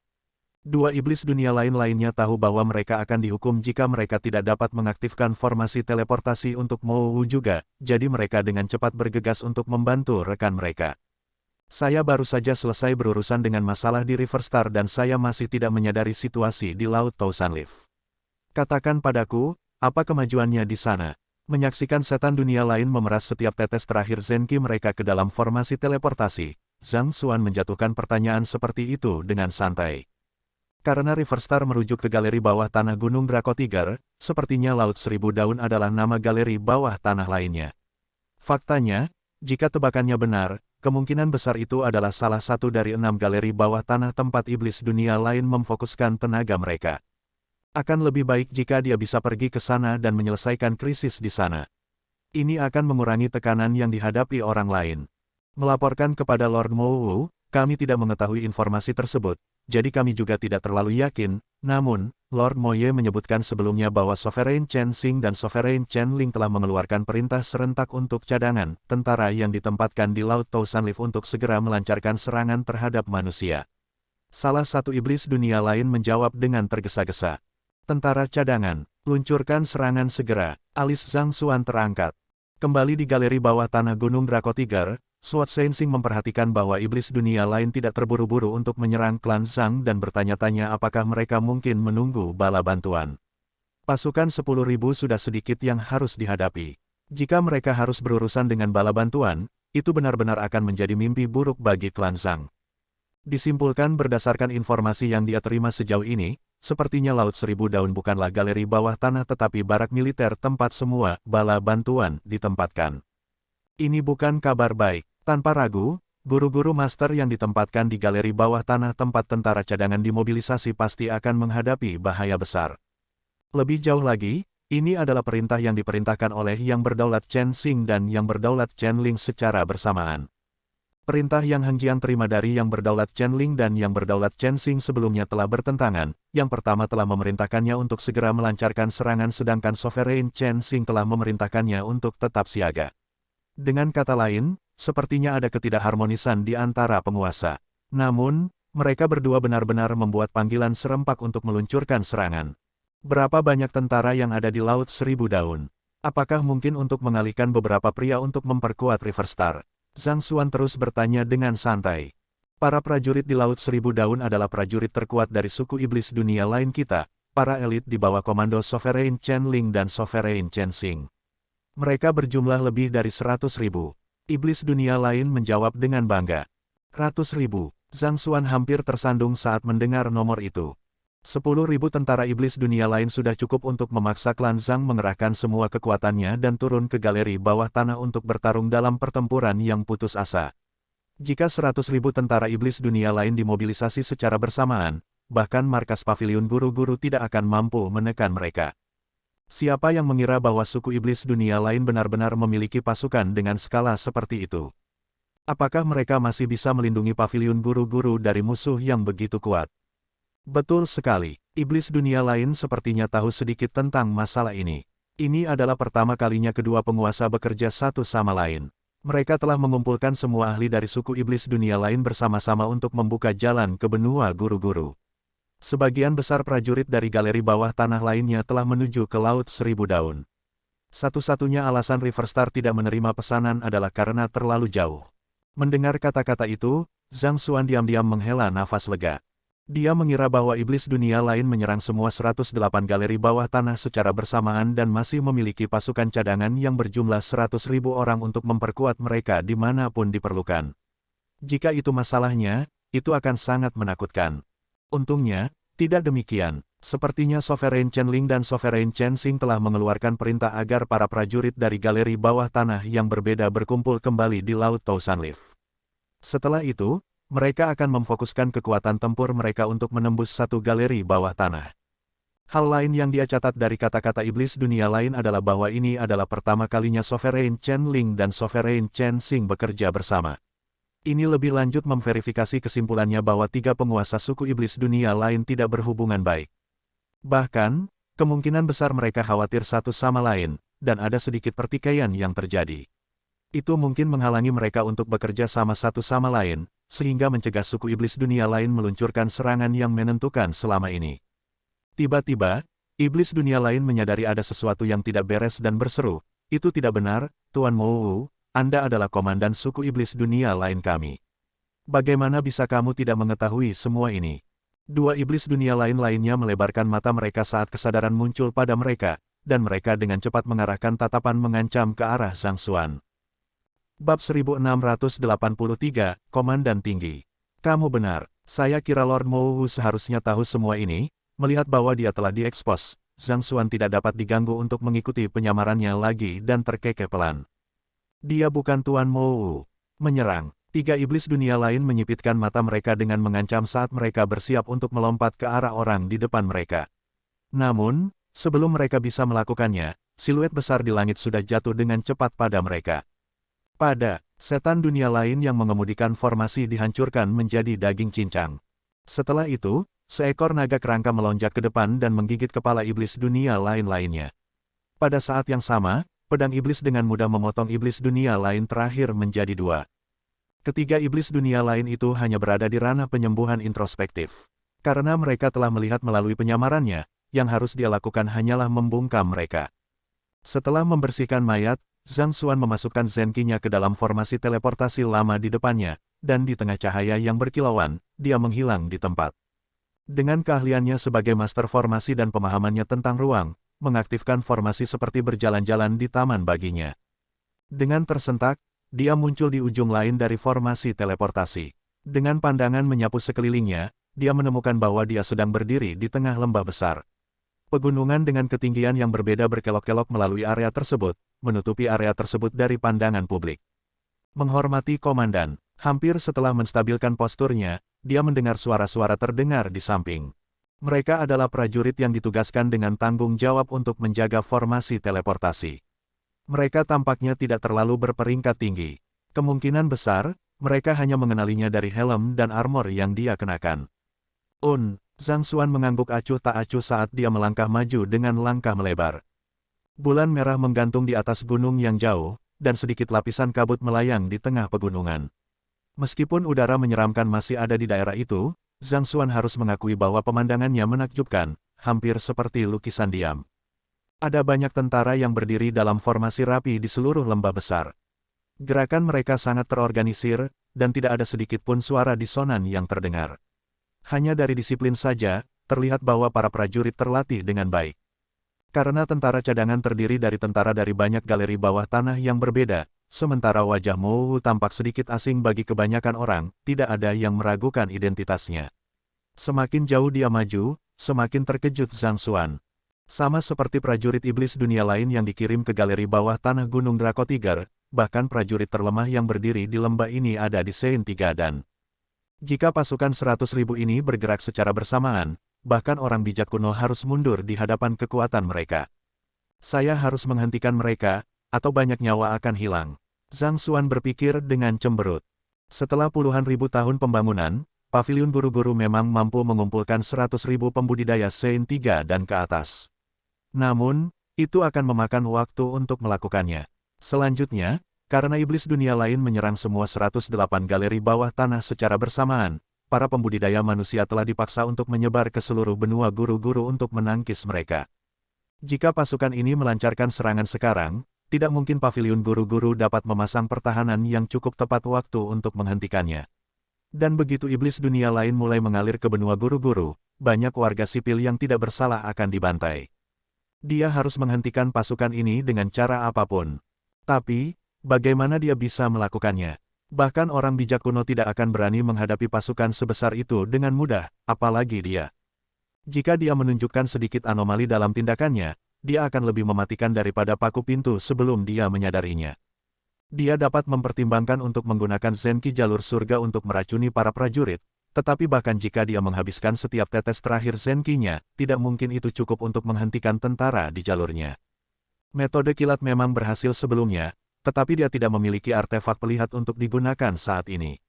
Speaker 2: Dua iblis dunia lainnya tahu bahwa mereka akan dihukum jika mereka tidak dapat mengaktifkan formasi teleportasi untuk Mou juga, jadi mereka dengan cepat bergegas untuk membantu rekan mereka. Saya baru saja selesai berurusan dengan masalah di River Star dan saya masih tidak menyadari situasi di Laut Tausanlif. Katakan padaku, apa kemajuannya di sana? Menyaksikan setan dunia lain memeras setiap tetes terakhir Zenki mereka ke dalam formasi teleportasi, Zhang Xuan menjatuhkan pertanyaan seperti itu dengan santai. Karena River Star merujuk ke galeri bawah tanah Gunung Draco Tiger, sepertinya Laut Seribu Daun adalah nama galeri bawah tanah lainnya. Faktanya, jika tebakannya benar, kemungkinan besar itu adalah salah satu dari 6 galeri bawah tanah tempat iblis dunia lain memfokuskan tenaga mereka. Akan lebih baik jika dia bisa pergi ke sana dan menyelesaikan krisis di sana. Ini akan mengurangi tekanan yang dihadapi orang lain. Melaporkan kepada Lord Mou, kami tidak mengetahui informasi tersebut. Jadi kami juga tidak terlalu yakin, namun, Lord Moye menyebutkan sebelumnya bahwa Sovereign Chen Xing dan Sovereign Chen Ling telah mengeluarkan perintah serentak untuk cadangan, tentara yang ditempatkan di Laut Tausanlif untuk segera melancarkan serangan terhadap manusia. Salah satu iblis dunia lain menjawab dengan tergesa-gesa. Tentara cadangan, luncurkan serangan segera, alis Zhang Xuan terangkat. Kembali di galeri bawah tanah Gunung Draco Tiger, Swat Sensing memperhatikan bahwa iblis dunia lain tidak terburu-buru untuk menyerang klan Zhang dan bertanya-tanya apakah mereka mungkin menunggu bala bantuan. Pasukan 10.000 sudah sedikit yang harus dihadapi. Jika mereka harus berurusan dengan bala bantuan, itu benar-benar akan menjadi mimpi buruk bagi klan Zhang. Disimpulkan berdasarkan informasi yang dia terima sejauh ini, sepertinya Laut Seribu Daun bukanlah galeri bawah tanah tetapi barak militer tempat semua bala bantuan ditempatkan. Ini bukan kabar baik. Tanpa ragu, guru-guru master yang ditempatkan di galeri bawah tanah tempat tentara cadangan dimobilisasi pasti akan menghadapi bahaya besar. Lebih jauh lagi, ini adalah perintah yang diperintahkan oleh Yang Berdaulat Chen Xing dan Yang Berdaulat Chen Ling secara bersamaan. Perintah yang Hang Jiang terima dari Yang Berdaulat Chen Ling dan Yang Berdaulat Chen Xing sebelumnya telah bertentangan. Yang pertama telah memerintahkannya untuk segera melancarkan serangan sedangkan Sovereign Chen Xing telah memerintahkannya untuk tetap siaga. Dengan kata lain, sepertinya ada ketidakharmonisan di antara penguasa. Namun, mereka berdua benar-benar membuat panggilan serempak untuk meluncurkan serangan. Berapa banyak tentara yang ada di Laut Seribu Daun? Apakah mungkin untuk mengalihkan beberapa pria untuk memperkuat River Star? Zhang Xuan terus bertanya dengan santai. Para prajurit di Laut Seribu Daun adalah prajurit terkuat dari suku iblis dunia lain kita, para elit di bawah komando Sovereign Chen Ling dan Sovereign Chen Xing. Mereka berjumlah lebih dari 100.000. Iblis dunia lain menjawab dengan bangga. 100.000. Zhang Xuan hampir tersandung saat mendengar nomor itu. 10.000 tentara iblis dunia lain sudah cukup untuk memaksa klan Zhang mengerahkan semua kekuatannya dan turun ke galeri bawah tanah untuk bertarung dalam pertempuran yang putus asa. Jika 100.000 tentara iblis dunia lain dimobilisasi secara bersamaan, bahkan markas pavilion guru-guru tidak akan mampu menekan mereka. Siapa yang mengira bahwa suku iblis dunia lain benar-benar memiliki pasukan dengan skala seperti itu? Apakah mereka masih bisa melindungi pavilion guru-guru dari musuh yang begitu kuat? Betul sekali, iblis dunia lain sepertinya tahu sedikit tentang masalah ini. Ini adalah pertama kalinya kedua penguasa bekerja satu sama lain. Mereka telah mengumpulkan semua ahli dari suku iblis dunia lain bersama-sama untuk membuka jalan ke benua guru-guru. Sebagian besar prajurit dari galeri bawah tanah lainnya telah menuju ke Laut Seribu Daun. Satu-satunya alasan River Star tidak menerima pesanan adalah karena terlalu jauh. Mendengar kata-kata itu, Zhang Xuan diam-diam menghela nafas lega. Dia mengira bahwa iblis dunia lain menyerang semua 108 galeri bawah tanah secara bersamaan dan masih memiliki pasukan cadangan yang berjumlah 100.000 orang untuk memperkuat mereka dimanapun diperlukan. Jika itu masalahnya, itu akan sangat menakutkan. Untungnya, tidak demikian. Sepertinya Sovereign Chen-Ling dan Sovereign Chen-Xing telah mengeluarkan perintah agar para prajurit dari galeri bawah tanah yang berbeda berkumpul kembali di Laut Tausanlif. Setelah itu, mereka akan memfokuskan kekuatan tempur mereka untuk menembus satu galeri bawah tanah. Hal lain yang dia catat dari kata-kata iblis dunia lain adalah bahwa ini adalah pertama kalinya Sovereign Chen-Ling dan Sovereign Chen-Xing bekerja bersama. Ini lebih lanjut memverifikasi kesimpulannya bahwa tiga penguasa suku iblis dunia lain tidak berhubungan baik. Bahkan, kemungkinan besar mereka khawatir satu sama lain, dan ada sedikit pertikaian yang terjadi. Itu mungkin menghalangi mereka untuk bekerja sama satu sama lain, sehingga mencegah suku iblis dunia lain meluncurkan serangan yang menentukan selama ini. Tiba-tiba, iblis dunia lain menyadari ada sesuatu yang tidak beres dan berseru, "Itu tidak benar, Tuan Mou, Anda adalah komandan suku iblis dunia lain kami. Bagaimana bisa kamu tidak mengetahui semua ini?" Dua iblis dunia lain lainnya melebarkan mata mereka saat kesadaran muncul pada mereka, dan mereka dengan cepat mengarahkan tatapan mengancam ke arah Zhang Xuan. Bab 1683, Komandan Tinggi. Kamu benar, saya kira Lord Mou seharusnya tahu semua ini, melihat bahwa dia telah diekspos, Zhang Xuan tidak dapat diganggu untuk mengikuti penyamarannya lagi dan terkekeh pelan. Dia bukan Tuan Mou. Menyerang. Tiga iblis dunia lain menyipitkan mata mereka dengan mengancam saat mereka bersiap untuk melompat ke arah orang di depan mereka. Namun, sebelum mereka bisa melakukannya, siluet besar di langit sudah jatuh dengan cepat pada mereka. Setan dunia lain yang mengemudikan formasi dihancurkan menjadi daging cincang. Setelah itu, seekor naga kerangka melonjak ke depan dan menggigit kepala iblis dunia lain-lainnya. Pada saat yang sama, pedang iblis dengan mudah memotong iblis dunia lain terakhir menjadi dua. Ketiga iblis dunia lain itu hanya berada di ranah penyembuhan introspektif. Karena mereka telah melihat melalui penyamarannya, yang harus dia lakukan hanyalah membungkam mereka. Setelah membersihkan mayat, Zhang Xuan memasukkan Zenki-nya ke dalam formasi teleportasi lama di depannya, dan di tengah cahaya yang berkilauan, dia menghilang di tempat. Dengan keahliannya sebagai master formasi dan pemahamannya tentang ruang, mengaktifkan formasi seperti berjalan-jalan di taman baginya. Dengan tersentak, dia muncul di ujung lain dari formasi teleportasi. Dengan pandangan menyapu sekelilingnya, dia menemukan bahwa dia sedang berdiri di tengah lembah besar. Pegunungan dengan ketinggian yang berbeda berkelok-kelok melalui area tersebut, menutupi area tersebut dari pandangan publik. Menghormati komandan, hampir setelah menstabilkan posturnya, dia mendengar suara-suara terdengar di samping. Mereka adalah prajurit yang ditugaskan dengan tanggung jawab untuk menjaga formasi teleportasi. Mereka tampaknya tidak terlalu berperingkat tinggi. Kemungkinan besar, mereka hanya mengenalinya dari helm dan armor yang dia kenakan. Zhang Xuan mengangguk acuh tak acuh saat dia melangkah maju dengan langkah melebar. Bulan merah menggantung di atas gunung yang jauh, dan sedikit lapisan kabut melayang di tengah pegunungan. Meskipun udara menyeramkan masih ada di daerah itu, Zhang Xuan harus mengakui bahwa pemandangannya menakjubkan, hampir seperti lukisan diam. Ada banyak tentara yang berdiri dalam formasi rapi di seluruh lembah besar. Gerakan mereka sangat terorganisir, dan tidak ada sedikit pun suara disonan yang terdengar. Hanya dari disiplin saja, terlihat bahwa para prajurit terlatih dengan baik. Karena tentara cadangan terdiri dari tentara dari banyak galeri bawah tanah yang berbeda, sementara wajah Mou tampak sedikit asing bagi kebanyakan orang, tidak ada yang meragukan identitasnya. Semakin jauh dia maju, semakin terkejut Zhang Xuan. Sama seperti prajurit iblis dunia lain yang dikirim ke galeri bawah tanah Gunung Dracotiger, bahkan prajurit terlemah yang berdiri di lembah ini ada di Sein Tiga dan jika pasukan 100.000 ini bergerak secara bersamaan, bahkan orang bijak kuno harus mundur di hadapan kekuatan mereka. Saya harus menghentikan mereka, atau banyak nyawa akan hilang. Zhang Xuan berpikir dengan cemberut. Setelah puluhan ribu tahun pembangunan, paviliun guru-guru memang mampu mengumpulkan 100.000 pembudidaya Sein 3 dan ke atas. Namun, itu akan memakan waktu untuk melakukannya. Selanjutnya, karena iblis dunia lain menyerang semua 108 galeri bawah tanah secara bersamaan, para pembudidaya manusia telah dipaksa untuk menyebar ke seluruh benua guru-guru untuk menangkis mereka. Jika pasukan ini melancarkan serangan sekarang, tidak mungkin paviliun guru-guru dapat memasang pertahanan yang cukup tepat waktu untuk menghentikannya. Dan begitu iblis dunia lain mulai mengalir ke benua guru-guru, banyak warga sipil yang tidak bersalah akan dibantai. Dia harus menghentikan pasukan ini dengan cara apapun. Tapi, bagaimana dia bisa melakukannya? Bahkan orang bijak kuno tidak akan berani menghadapi pasukan sebesar itu dengan mudah, apalagi dia. Jika dia menunjukkan sedikit anomali dalam tindakannya, dia akan lebih mematikan daripada paku pintu sebelum dia menyadarinya. Dia dapat mempertimbangkan untuk menggunakan Zenki jalur surga untuk meracuni para prajurit, tetapi bahkan jika dia menghabiskan setiap tetes terakhir Zenki-nya, tidak mungkin itu cukup untuk menghentikan tentara di jalurnya. Metode kilat memang berhasil sebelumnya, tetapi dia tidak memiliki artefak pelihat untuk digunakan saat ini.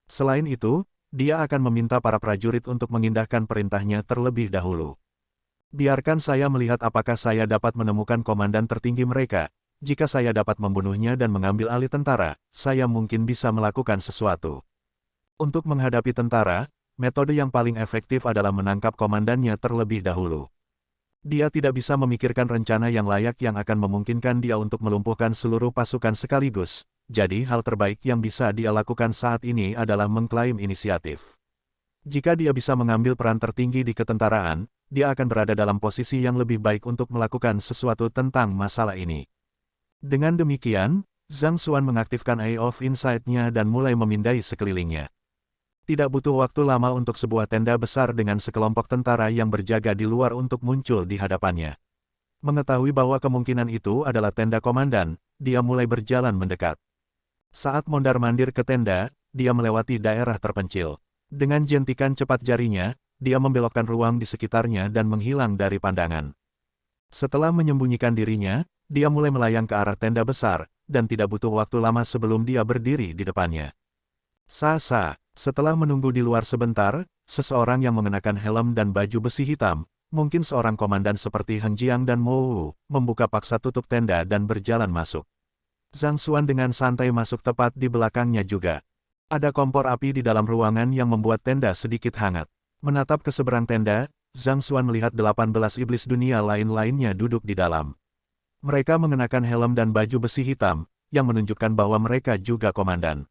Speaker 2: Selain itu, dia akan meminta para prajurit untuk mengindahkan perintahnya terlebih dahulu. Biarkan saya melihat apakah saya dapat menemukan komandan tertinggi mereka. Jika saya dapat membunuhnya dan mengambil alih tentara, saya mungkin bisa melakukan sesuatu. Untuk menghadapi tentara, metode yang paling efektif adalah menangkap komandannya terlebih dahulu. Dia tidak bisa memikirkan rencana yang layak yang akan memungkinkan dia untuk melumpuhkan seluruh pasukan sekaligus, jadi hal terbaik yang bisa dia lakukan saat ini adalah mengklaim inisiatif. Jika dia bisa mengambil peran tertinggi di ketentaraan, dia akan berada dalam posisi yang lebih baik untuk melakukan sesuatu tentang masalah ini. Dengan demikian, Zhang Xuan mengaktifkan Eye of Insight-nya dan mulai memindai sekelilingnya. Tidak butuh waktu lama untuk sebuah tenda besar dengan sekelompok tentara yang berjaga di luar untuk muncul di hadapannya. Mengetahui bahwa kemungkinan itu adalah tenda komandan, dia mulai berjalan mendekat. Saat mondar-mandir ke tenda, dia melewati daerah terpencil. Dengan jentikan cepat jarinya, dia membelokkan ruang di sekitarnya dan menghilang dari pandangan. Setelah menyembunyikan dirinya, dia mulai melayang ke arah tenda besar, dan tidak butuh waktu lama sebelum dia berdiri di depannya. Setelah menunggu di luar sebentar, seseorang yang mengenakan helm dan baju besi hitam, mungkin seorang komandan seperti Heng Jiang dan Mo Wu, membuka paksa tutup tenda dan berjalan masuk. Zhang Xuan dengan santai masuk tepat di belakangnya juga. Ada kompor api di dalam ruangan yang membuat tenda sedikit hangat. Menatap ke seberang tenda, Zhang Xuan melihat 18 iblis dunia lain-lainnya duduk di dalam. Mereka mengenakan helm dan baju besi hitam, yang menunjukkan bahwa mereka juga komandan.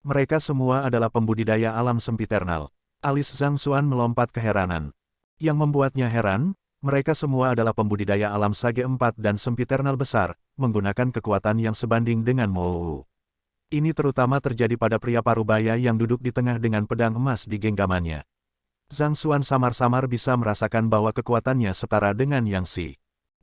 Speaker 2: Mereka semua adalah pembudidaya alam sempiternal. Alis Zhang Xuan melompat keheranan. Yang membuatnya heran, mereka semua adalah pembudidaya alam Sage 4 dan sempiternal besar, menggunakan kekuatan yang sebanding dengan Mo Wu. Ini terutama terjadi pada pria parubaya yang duduk di tengah dengan pedang emas di genggamannya. Zhang Xuan samar-samar bisa merasakan bahwa kekuatannya setara dengan Yang Si.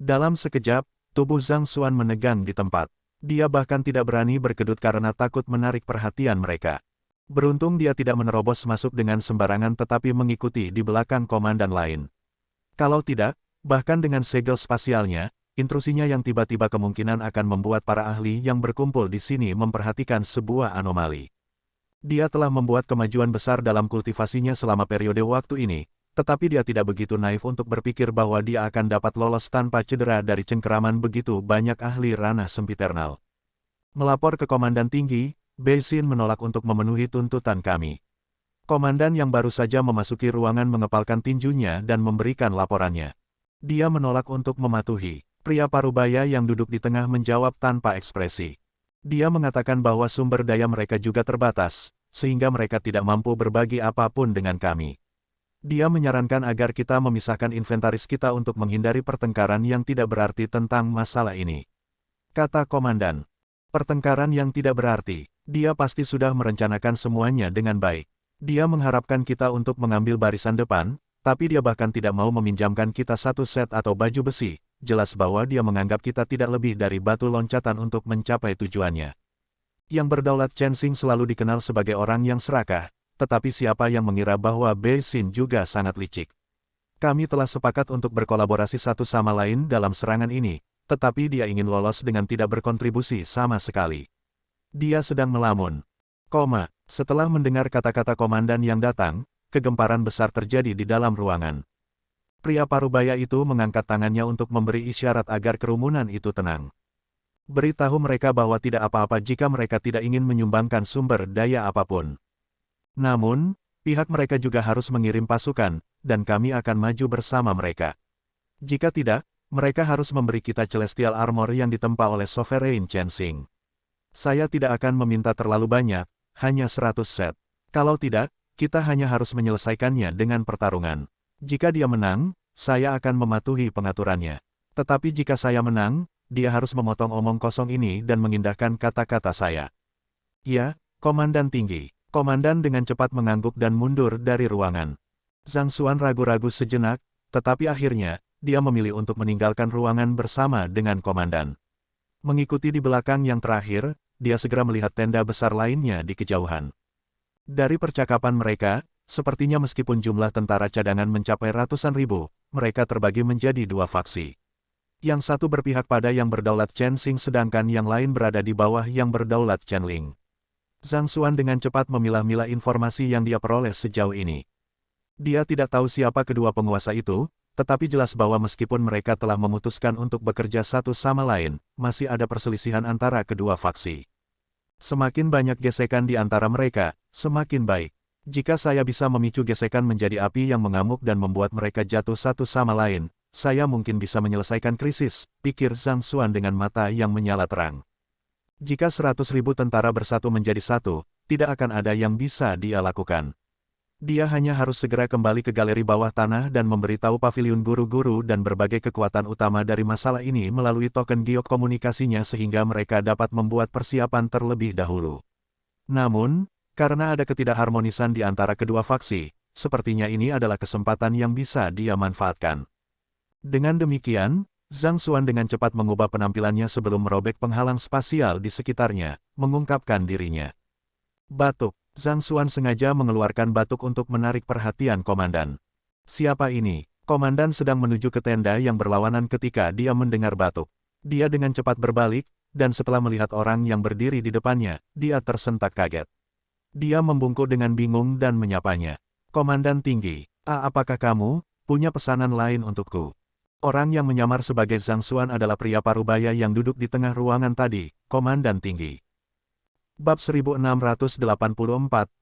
Speaker 2: Dalam sekejap, tubuh Zhang Xuan menegang di tempat. Dia bahkan tidak berani berkedut karena takut menarik perhatian mereka. Beruntung dia tidak menerobos masuk dengan sembarangan tetapi mengikuti di belakang komandan lain. Kalau tidak, bahkan dengan segel spasialnya, intrusinya yang tiba-tiba kemungkinan akan membuat para ahli yang berkumpul di sini memperhatikan sebuah anomali. Dia telah membuat kemajuan besar dalam kultivasinya selama periode waktu ini, tetapi dia tidak begitu naif untuk berpikir bahwa dia akan dapat lolos tanpa cedera dari cengkeraman begitu banyak ahli ranah sempiternal. Melapor ke komandan tinggi, Bei Xin menolak untuk memenuhi tuntutan kami. Komandan yang baru saja memasuki ruangan mengepalkan tinjunya dan memberikan laporannya. Dia menolak untuk mematuhi. Pria parubaya yang duduk di tengah menjawab tanpa ekspresi. Dia mengatakan bahwa sumber daya mereka juga terbatas, sehingga mereka tidak mampu berbagi apapun dengan kami. Dia menyarankan agar kita memisahkan inventaris kita untuk menghindari pertengkaran yang tidak berarti tentang masalah ini. Kata komandan. Pertengkaran yang tidak berarti. Dia pasti sudah merencanakan semuanya dengan baik. Dia mengharapkan kita untuk mengambil barisan depan, tapi dia bahkan tidak mau meminjamkan kita satu set atau baju besi. Jelas bahwa dia menganggap kita tidak lebih dari batu loncatan untuk mencapai tujuannya. Yang berdaulat Chen Xing selalu dikenal sebagai orang yang serakah. Tetapi siapa yang mengira bahwa Bei Xin juga sangat licik. Kami telah sepakat untuk berkolaborasi satu sama lain dalam serangan ini, tetapi dia ingin lolos dengan tidak berkontribusi sama sekali. Dia sedang melamun. Setelah mendengar kata-kata komandan yang datang, kegemparan besar terjadi di dalam ruangan. Pria parubaya itu mengangkat tangannya untuk memberi isyarat agar kerumunan itu tenang. Beritahu mereka bahwa tidak apa-apa jika mereka tidak ingin menyumbangkan sumber daya apapun. Namun, pihak mereka juga harus mengirim pasukan, dan kami akan maju bersama mereka. Jika tidak, mereka harus memberi kita Celestial Armor yang ditempa oleh Sovereign Chen Xing. Saya tidak akan meminta terlalu banyak, hanya 100 set. Kalau tidak, kita hanya harus menyelesaikannya dengan pertarungan. Jika dia menang, saya akan mematuhi pengaturannya. Tetapi jika saya menang, dia harus memotong omong kosong ini dan mengindahkan kata-kata saya. Ya, Komandan Tinggi. Komandan dengan cepat mengangguk dan mundur dari ruangan. Zhang Xuan ragu-ragu sejenak, tetapi akhirnya, dia memilih untuk meninggalkan ruangan bersama dengan komandan. Mengikuti di belakang yang terakhir, dia segera melihat tenda besar lainnya di kejauhan. Dari percakapan mereka, sepertinya meskipun jumlah tentara cadangan mencapai ratusan ribu, mereka terbagi menjadi dua faksi. Yang satu berpihak pada yang berdaulat Chen Xing sedangkan yang lain berada di bawah yang berdaulat Chen Ling. Zhang Xuan dengan cepat memilah-milah informasi yang dia peroleh sejauh ini. Dia tidak tahu siapa kedua penguasa itu, tetapi jelas bahwa meskipun mereka telah memutuskan untuk bekerja satu sama lain, masih ada perselisihan antara kedua faksi. Semakin banyak gesekan di antara mereka, semakin baik. Jika saya bisa memicu gesekan menjadi api yang mengamuk dan membuat mereka jatuh satu sama lain, saya mungkin bisa menyelesaikan krisis, pikir Zhang Xuan dengan mata yang menyala terang. Jika 100.000 tentara bersatu menjadi satu, tidak akan ada yang bisa dia lakukan. Dia hanya harus segera kembali ke galeri bawah tanah dan memberitahu pavilion guru-guru dan berbagai kekuatan utama dari masalah ini melalui token giok komunikasinya sehingga mereka dapat membuat persiapan terlebih dahulu. Namun, karena ada ketidakharmonisan di antara kedua faksi, sepertinya ini adalah kesempatan yang bisa dia manfaatkan. Dengan demikian, Zhang Xuan dengan cepat mengubah penampilannya sebelum merobek penghalang spasial di sekitarnya, mengungkapkan dirinya. Batuk. Zhang Xuan sengaja mengeluarkan batuk untuk menarik perhatian komandan. Siapa ini? Komandan sedang menuju ke tenda yang berlawanan ketika dia mendengar batuk. Dia dengan cepat berbalik, dan setelah melihat orang yang berdiri di depannya, dia tersentak kaget. Dia membungkuk dengan bingung dan menyapanya. Komandan Tinggi, apakah kamu punya pesanan lain untukku? Orang yang menyamar sebagai Zhang Xuan adalah pria parubaya yang duduk di tengah ruangan tadi, Komandan Tinggi. Bab 1684,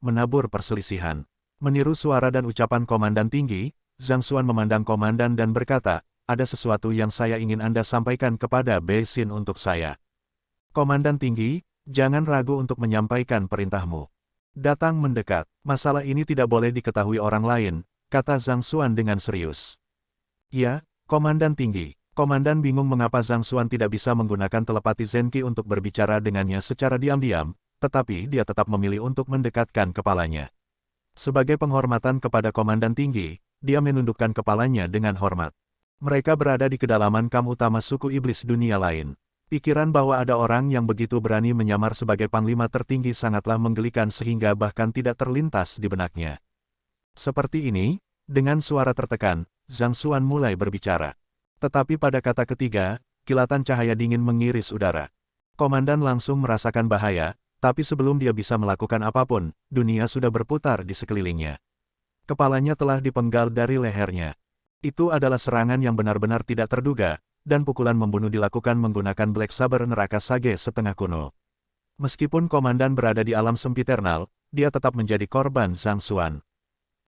Speaker 2: Menabur Perselisihan. Meniru suara dan ucapan Komandan Tinggi, Zhang Xuan memandang komandan dan berkata, ada sesuatu yang saya ingin Anda sampaikan kepada Bei Xin untuk saya. Komandan Tinggi, jangan ragu untuk menyampaikan perintahmu. Datang mendekat, masalah ini tidak boleh diketahui orang lain, kata Zhang Xuan dengan serius. Ya, Komandan Tinggi. Komandan bingung mengapa Zhang Xuan tidak bisa menggunakan telepati Zenki untuk berbicara dengannya secara diam-diam, tetapi dia tetap memilih untuk mendekatkan kepalanya. Sebagai penghormatan kepada Komandan Tinggi, dia menundukkan kepalanya dengan hormat. Mereka berada di kedalaman kamp utama suku iblis dunia lain. Pikiran bahwa ada orang yang begitu berani menyamar sebagai panglima tertinggi sangatlah menggelikan sehingga bahkan tidak terlintas di benaknya. Seperti ini, dengan suara tertekan, Zhang Xuan mulai berbicara. Tetapi pada kata ketiga, kilatan cahaya dingin mengiris udara. Komandan langsung merasakan bahaya, tapi sebelum dia bisa melakukan apapun, dunia sudah berputar di sekelilingnya. Kepalanya telah dipenggal dari lehernya. Itu adalah serangan yang benar-benar tidak terduga, dan pukulan membunuh dilakukan menggunakan Black Saber neraka Sage setengah kuno. Meskipun komandan berada di alam sempiternal, dia tetap menjadi korban Zhang Xuan.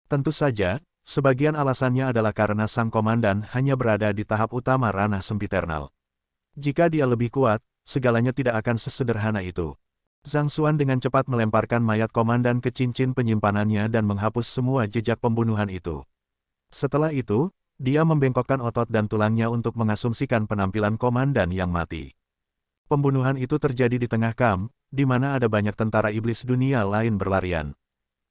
Speaker 2: Tentu saja, sebagian alasannya adalah karena sang komandan hanya berada di tahap utama ranah sempiternal. Jika dia lebih kuat, segalanya tidak akan sesederhana itu. Zhang Xuan dengan cepat melemparkan mayat komandan ke cincin penyimpanannya dan menghapus semua jejak pembunuhan itu. Setelah itu, dia membengkokkan otot dan tulangnya untuk mengasumsikan penampilan komandan yang mati. Pembunuhan itu terjadi di tengah kamp, di mana ada banyak tentara iblis dunia lain berlarian.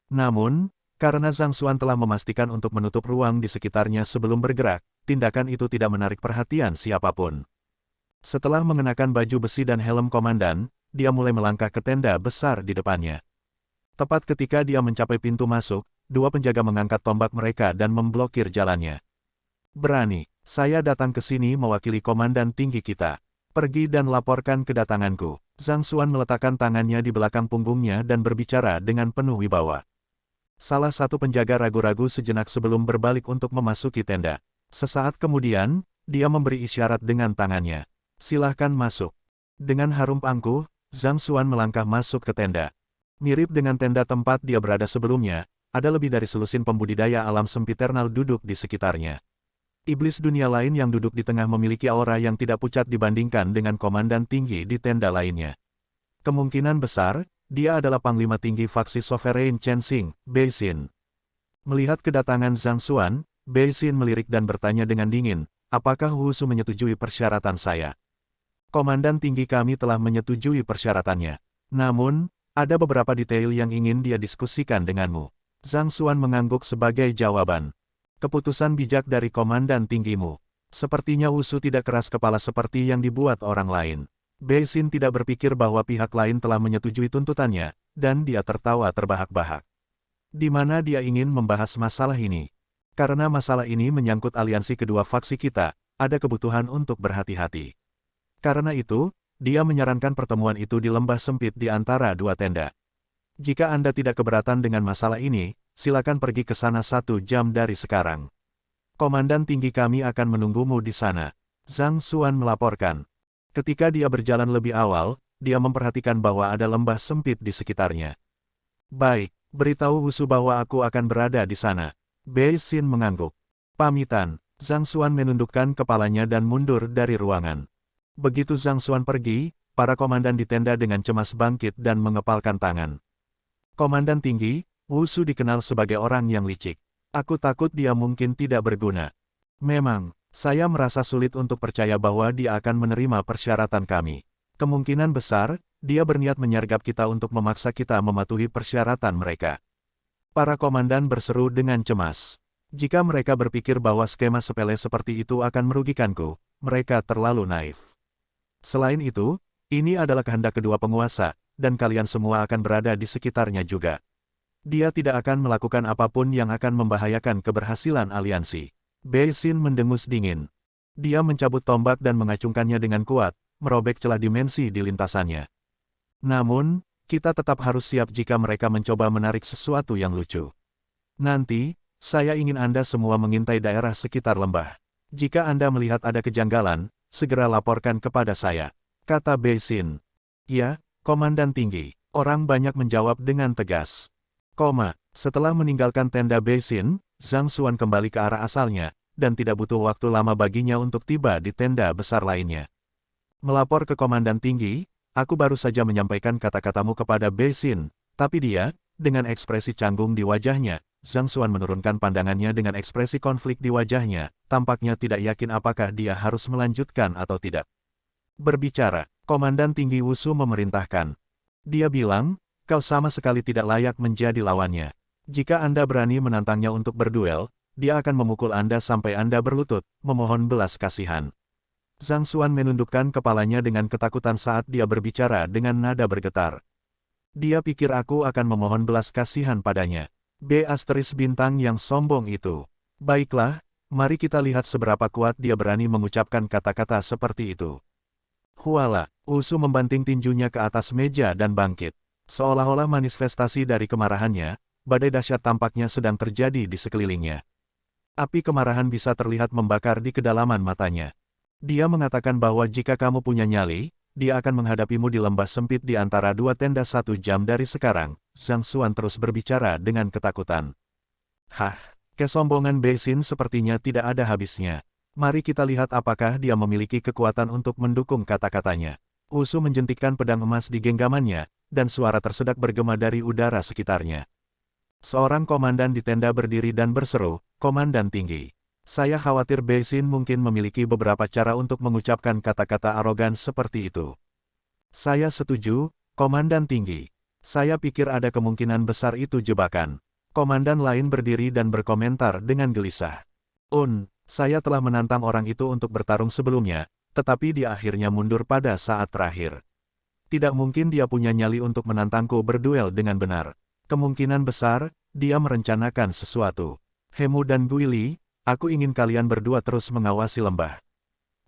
Speaker 2: Namun, karena Zhang Xuan telah memastikan untuk menutup ruang di sekitarnya sebelum bergerak, tindakan itu tidak menarik perhatian siapapun. Setelah mengenakan baju besi dan helm komandan, dia mulai melangkah ke tenda besar di depannya. Tepat ketika dia mencapai pintu masuk, dua penjaga mengangkat tombak mereka dan memblokir jalannya. Berani, saya datang ke sini mewakili komandan tinggi kita. Pergi dan laporkan kedatanganku. Zhang Xuan meletakkan tangannya di belakang punggungnya dan berbicara dengan penuh wibawa. Salah satu penjaga ragu-ragu sejenak sebelum berbalik untuk memasuki tenda. Sesaat kemudian, dia memberi isyarat dengan tangannya. Silahkan masuk. Dengan harum angkuh, Zhang Xuan melangkah masuk ke tenda. Mirip dengan tenda tempat dia berada sebelumnya, ada lebih dari selusin pembudidaya alam sempiternal duduk di sekitarnya. Iblis dunia lain yang duduk di tengah memiliki aura yang tidak pucat dibandingkan dengan komandan tinggi di tenda lainnya. Kemungkinan besar, Dia adalah Panglima Tinggi Faksi Sovereign Chensing, Bei-Xin. Melihat kedatangan Zhang Xuan, Bei-Xin melirik dan bertanya dengan dingin, apakah Wu Su menyetujui persyaratan saya? Komandan tinggi kami telah menyetujui persyaratannya. Namun, ada beberapa detail yang ingin dia diskusikan denganmu. Zhang Xuan mengangguk sebagai jawaban. Keputusan bijak dari komandan tinggimu. Sepertinya Wu Su tidak keras kepala seperti yang dibuat orang lain. Bei-Xin tidak berpikir bahwa pihak lain telah menyetujui tuntutannya, dan dia tertawa terbahak-bahak. Di mana dia ingin membahas masalah ini? Karena masalah ini menyangkut aliansi kedua faksi kita, ada kebutuhan untuk berhati-hati. Karena itu, dia menyarankan pertemuan itu di lembah sempit di antara dua tenda. Jika Anda tidak keberatan dengan masalah ini, silakan pergi ke sana 1 jam dari sekarang. Komandan tinggi kami akan menunggumu di sana. Zhang Xuan melaporkan. Ketika dia berjalan lebih awal, dia memperhatikan bahwa ada lembah sempit di sekitarnya. Baik, beritahu Wu Su bahwa aku akan berada di sana. Bei-Xin mengangguk. Pamitan, Zhang Xuan menundukkan kepalanya dan mundur dari ruangan. Begitu Zhang Xuan pergi, para komandan di tenda dengan cemas bangkit dan mengepalkan tangan. Komandan tinggi, Wu Su dikenal sebagai orang yang licik. Aku takut dia mungkin tidak berguna. Memang, saya merasa sulit untuk percaya bahwa dia akan menerima persyaratan kami. Kemungkinan besar, dia berniat menyergap kita untuk memaksa kita mematuhi persyaratan mereka. Para komandan berseru dengan cemas. Jika mereka berpikir bahwa skema sepele seperti itu akan merugikanku, mereka terlalu naif. Selain itu, ini adalah kehendak kedua penguasa, dan kalian semua akan berada di sekitarnya juga. Dia tidak akan melakukan apapun yang akan membahayakan keberhasilan aliansi. Bei-Xin mendengus dingin. Dia mencabut tombak dan mengacungkannya dengan kuat, merobek celah dimensi di lintasannya. Namun, kita tetap harus siap jika mereka mencoba menarik sesuatu yang lucu. Nanti, saya ingin Anda semua mengintai daerah sekitar lembah. Jika Anda melihat ada kejanggalan, segera laporkan kepada saya, kata Bei-Xin. Ya, Komandan Tinggi. Orang banyak menjawab dengan tegas. Setelah meninggalkan tenda Bei-Xin, Zhang Xuan kembali ke arah asalnya, dan tidak butuh waktu lama baginya untuk tiba di tenda besar lainnya. Melapor ke Komandan Tinggi, aku baru saja menyampaikan kata-katamu kepada Bei-Xin, tapi dia, dengan ekspresi canggung di wajahnya, Zhang Xuan menurunkan pandangannya dengan ekspresi konflik di wajahnya, tampaknya tidak yakin apakah dia harus melanjutkan atau tidak. Berbicara, Komandan Tinggi Wu Su memerintahkan. Dia bilang, kau sama sekali tidak layak menjadi lawannya. Jika Anda berani menantangnya untuk berduel, dia akan memukul Anda sampai Anda berlutut, memohon belas kasihan. Zhang Xuan menundukkan kepalanya dengan ketakutan saat dia berbicara dengan nada bergetar. Dia pikir aku akan memohon belas kasihan padanya. Bintang yang sombong itu. Baiklah, mari kita lihat seberapa kuat dia berani mengucapkan kata-kata seperti itu. Huala, Wu Su membanting tinjunya ke atas meja dan bangkit. Seolah-olah manifestasi dari kemarahannya, badai dahsyat tampaknya sedang terjadi di sekelilingnya. Api kemarahan bisa terlihat membakar di kedalaman matanya. Dia mengatakan bahwa jika kamu punya nyali, dia akan menghadapimu di lembah sempit di antara dua tenda 1 jam dari sekarang. Zhang Xuan terus berbicara dengan ketakutan. Kesombongan Bei-Xin sepertinya tidak ada habisnya. Mari kita lihat apakah dia memiliki kekuatan untuk mendukung kata-katanya. Wu Su menjentikkan pedang emas di genggamannya, dan suara tersedak bergema dari udara sekitarnya. Seorang komandan di tenda berdiri dan berseru, Komandan Tinggi. Saya khawatir Bei-Xin mungkin memiliki beberapa cara untuk mengucapkan kata-kata arogan seperti itu. Saya setuju, Komandan Tinggi. Saya pikir ada kemungkinan besar itu jebakan. Komandan lain berdiri dan berkomentar dengan gelisah. Saya telah menantang orang itu untuk bertarung sebelumnya, tetapi dia akhirnya mundur pada saat terakhir. Tidak mungkin dia punya nyali untuk menantangku berduel dengan benar. Kemungkinan besar, dia merencanakan sesuatu. Hemu dan Guili, aku ingin kalian berdua terus mengawasi lembah.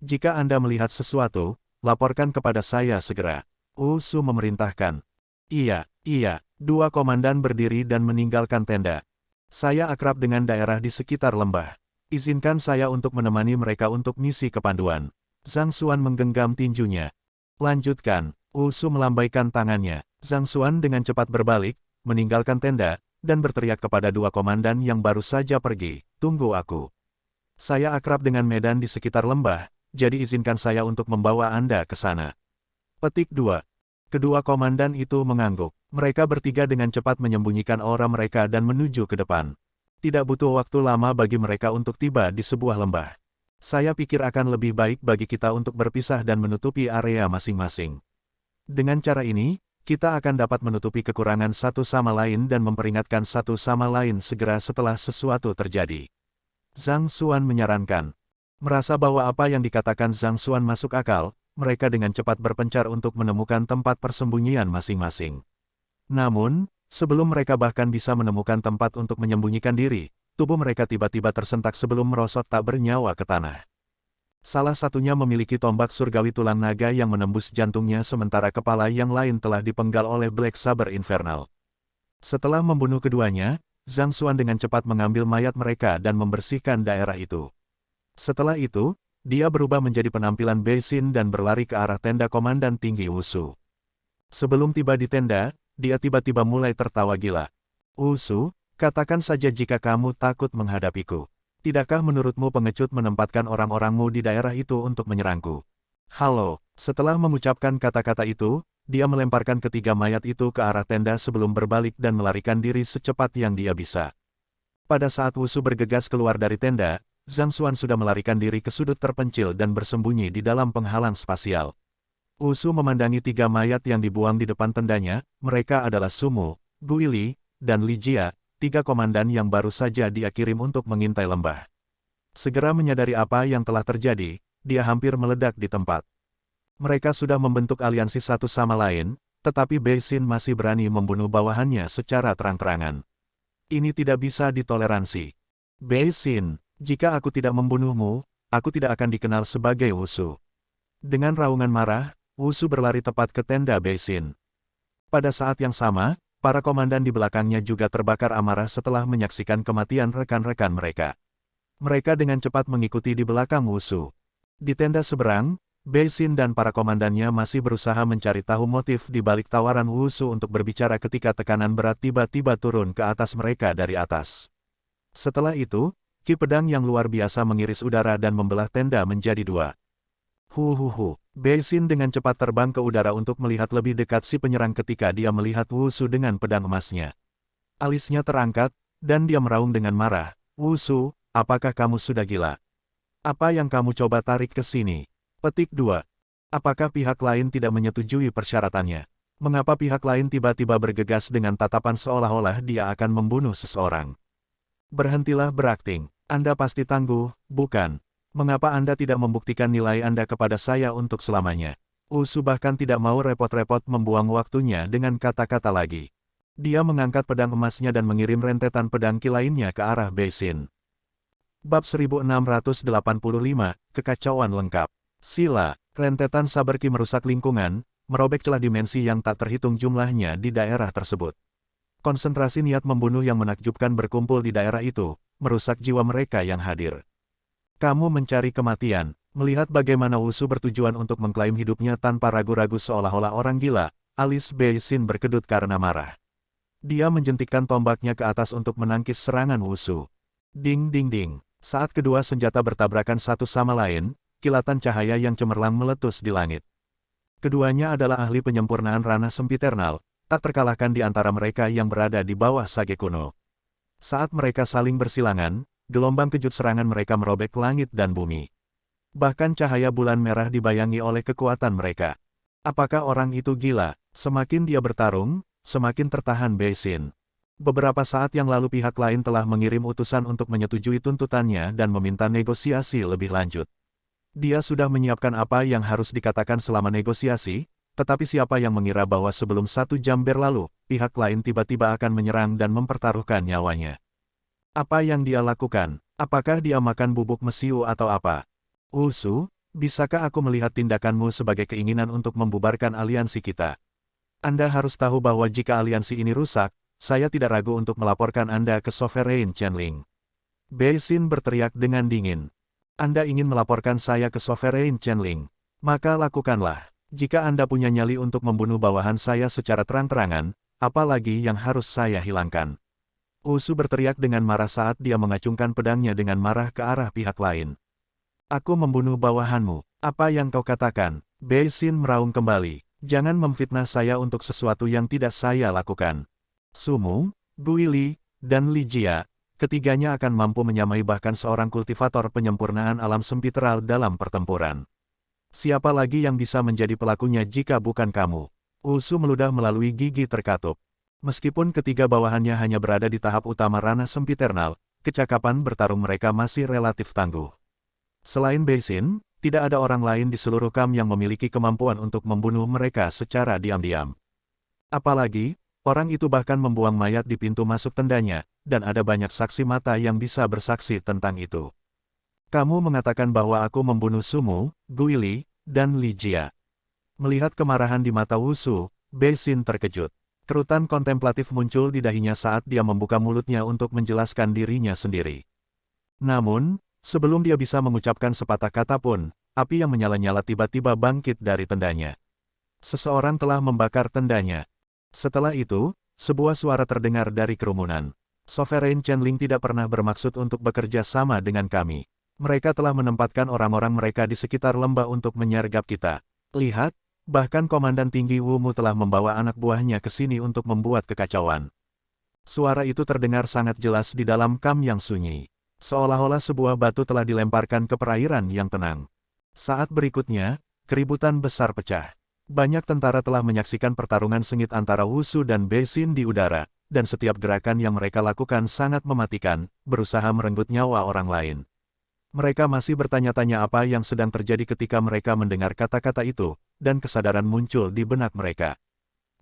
Speaker 2: Jika Anda melihat sesuatu, laporkan kepada saya segera. Wu Su memerintahkan. Iya. Dua komandan berdiri dan meninggalkan tenda. Saya akrab dengan daerah di sekitar lembah. Izinkan saya untuk menemani mereka untuk misi kepanduan. Zhang Xuan menggenggam tinjunya. Lanjutkan, Wu Su melambaikan tangannya. Zhang Xuan dengan cepat berbalik, meninggalkan tenda, dan berteriak kepada dua komandan yang baru saja pergi, tunggu aku. Saya akrab dengan medan di sekitar lembah, jadi izinkan saya untuk membawa Anda ke sana. Petik 2. Kedua komandan itu mengangguk. Mereka bertiga dengan cepat menyembunyikan aura mereka dan menuju ke depan. Tidak butuh waktu lama bagi mereka untuk tiba di sebuah lembah. Saya pikir akan lebih baik bagi kita untuk berpisah dan menutupi area masing-masing. Dengan cara ini, kita akan dapat menutupi kekurangan satu sama lain dan memperingatkan satu sama lain segera setelah sesuatu terjadi. Zhang Xuan menyarankan. Merasa bahwa apa yang dikatakan Zhang Xuan masuk akal, mereka dengan cepat berpencar untuk menemukan tempat persembunyian masing-masing. Namun, sebelum mereka bahkan bisa menemukan tempat untuk menyembunyikan diri, tubuh mereka tiba-tiba tersentak sebelum merosot tak bernyawa ke tanah. Salah satunya memiliki tombak surgawi tulang naga yang menembus jantungnya sementara kepala yang lain telah dipenggal oleh Black Saber Infernal. Setelah membunuh keduanya, Zhang Xuan dengan cepat mengambil mayat mereka dan membersihkan daerah itu. Setelah itu, dia berubah menjadi penampilan Bei Xin dan berlari ke arah tenda Komandan Tinggi Wushu. Sebelum tiba di tenda, dia tiba-tiba mulai tertawa gila. Wushu, katakan saja jika kamu takut menghadapiku. Tidakkah menurutmu pengecut menempatkan orang-orangmu di daerah itu untuk menyerangku? Halo, setelah mengucapkan kata-kata itu, dia melemparkan ketiga mayat itu ke arah tenda sebelum berbalik dan melarikan diri secepat yang dia bisa. Pada saat Wushu bergegas keluar dari tenda, Zhang Xuan sudah melarikan diri ke sudut terpencil dan bersembunyi di dalam penghalang spasial. Wushu memandangi tiga mayat yang dibuang di depan tendanya, mereka adalah Sumu, Guili, dan Li Jia, tiga komandan yang baru saja dia kirim untuk mengintai lembah. Segera menyadari apa yang telah terjadi, dia hampir meledak di tempat. Mereka sudah membentuk aliansi satu sama lain, tetapi Bei Xin masih berani membunuh bawahannya secara terang-terangan. Ini tidak bisa ditoleransi. Bei Xin, jika aku tidak membunuhmu, aku tidak akan dikenal sebagai Wushu. Dengan raungan marah, Wushu berlari tepat ke tenda Bei Xin. Pada saat yang sama, para komandan di belakangnya juga terbakar amarah setelah menyaksikan kematian rekan-rekan mereka. Mereka dengan cepat mengikuti di belakang Wushu. Di tenda seberang, Bei Xin dan para komandannya masih berusaha mencari tahu motif di balik tawaran Wushu untuk berbicara ketika tekanan berat tiba-tiba turun ke atas mereka dari atas. Setelah itu, ki pedang yang luar biasa mengiris udara dan membelah tenda menjadi dua. Bei Xin dengan cepat terbang ke udara untuk melihat lebih dekat si penyerang ketika dia melihat Wushu dengan pedang emasnya. Alisnya terangkat, dan dia meraung dengan marah. Wushu, apakah kamu sudah gila? Apa yang kamu coba tarik ke sini? Petik 2. Apakah pihak lain tidak menyetujui persyaratannya? Mengapa pihak lain tiba-tiba bergegas dengan tatapan seolah-olah dia akan membunuh seseorang? Berhentilah berakting. Anda pasti tangguh, bukan? Mengapa Anda tidak membuktikan nilai Anda kepada saya untuk selamanya? Wushu bahkan tidak mau repot-repot membuang waktunya dengan kata-kata lagi. Dia mengangkat pedang emasnya dan mengirim rentetan pedang ki lainnya ke arah Bei Xin. Bab 1685, Kekacauan Lengkap. Sila, rentetan saber ki merusak lingkungan, merobek celah dimensi yang tak terhitung jumlahnya di daerah tersebut. Konsentrasi niat membunuh yang menakjubkan berkumpul di daerah itu, merusak jiwa mereka yang hadir. Kamu mencari kematian, melihat bagaimana Wushu bertujuan untuk mengklaim hidupnya tanpa ragu-ragu seolah-olah orang gila, alis Bei Xin berkedut karena marah. Dia menjentikkan tombaknya ke atas untuk menangkis serangan Wushu. Ding ding ding, saat kedua senjata bertabrakan satu sama lain, kilatan cahaya yang cemerlang meletus di langit. Keduanya adalah ahli penyempurnaan ranah sempiternal, tak terkalahkan di antara mereka yang berada di bawah Sage kuno. Saat mereka saling bersilangan, gelombang kejut serangan mereka merobek langit dan bumi. Bahkan cahaya bulan merah dibayangi oleh kekuatan mereka. Apakah orang itu gila? Semakin dia bertarung, semakin tertahan Bei Xin. Beberapa saat yang lalu pihak lain telah mengirim utusan untuk menyetujui tuntutannya dan meminta negosiasi lebih lanjut. Dia sudah menyiapkan apa yang harus dikatakan selama negosiasi, tetapi siapa yang mengira bahwa sebelum 1 jam berlalu, pihak lain tiba-tiba akan menyerang dan mempertaruhkan nyawanya. Apa yang dia lakukan? Apakah dia makan bubuk mesiu atau apa? Wushu, bisakah aku melihat tindakanmu sebagai keinginan untuk membubarkan aliansi kita? Anda harus tahu bahwa jika aliansi ini rusak, saya tidak ragu untuk melaporkan Anda ke Sovereign Chenling. Bei Xin berteriak dengan dingin. Anda ingin melaporkan saya ke Sovereign Chenling? Maka lakukanlah. Jika Anda punya nyali untuk membunuh bawahan saya secara terang-terangan, apalagi yang harus saya hilangkan? Wushu berteriak dengan marah saat dia mengacungkan pedangnya dengan marah ke arah pihak lain. Aku membunuh bawahanmu. Apa yang kau katakan? Bei Xin meraung kembali. Jangan memfitnah saya untuk sesuatu yang tidak saya lakukan. Sumu, Guili, dan Ligia, ketiganya akan mampu menyamai bahkan seorang kultivator penyempurnaan alam sempitral dalam pertempuran. Siapa lagi yang bisa menjadi pelakunya jika bukan kamu? Ulsu meludah melalui gigi terkatup. Meskipun ketiga bawahannya hanya berada di tahap utama ranah sempiternal, kecakapan bertarung mereka masih relatif tangguh. Selain Beisin, tidak ada orang lain di seluruh Kam yang memiliki kemampuan untuk membunuh mereka secara diam-diam. Apalagi, orang itu bahkan membuang mayat di pintu masuk tendanya, dan ada banyak saksi mata yang bisa bersaksi tentang itu. Kamu mengatakan bahwa aku membunuh Sumu, Guili, dan Ligia. Melihat kemarahan di mata Wusu, Beisin terkejut. Kerutan kontemplatif muncul di dahinya saat dia membuka mulutnya untuk menjelaskan dirinya sendiri. Namun, sebelum dia bisa mengucapkan sepatah kata pun, api yang menyala-nyala tiba-tiba bangkit dari tendanya. Seseorang telah membakar tendanya. Setelah itu, sebuah suara terdengar dari kerumunan. Sovereign Chenling tidak pernah bermaksud untuk bekerja sama dengan kami. Mereka telah menempatkan orang-orang mereka di sekitar lembah untuk menyergap kita. Lihat, bahkan Komandan Tinggi Wumu telah membawa anak buahnya ke sini untuk membuat kekacauan. Suara itu terdengar sangat jelas di dalam Kam yang sunyi. Seolah-olah sebuah batu telah dilemparkan ke perairan yang tenang. Saat berikutnya, keributan besar pecah. Banyak tentara telah menyaksikan pertarungan sengit antara Wusu dan Beisin di udara, dan setiap gerakan yang mereka lakukan sangat mematikan, berusaha merenggut nyawa orang lain. Mereka masih bertanya-tanya apa yang sedang terjadi ketika mereka mendengar kata-kata itu, dan kesadaran muncul di benak mereka.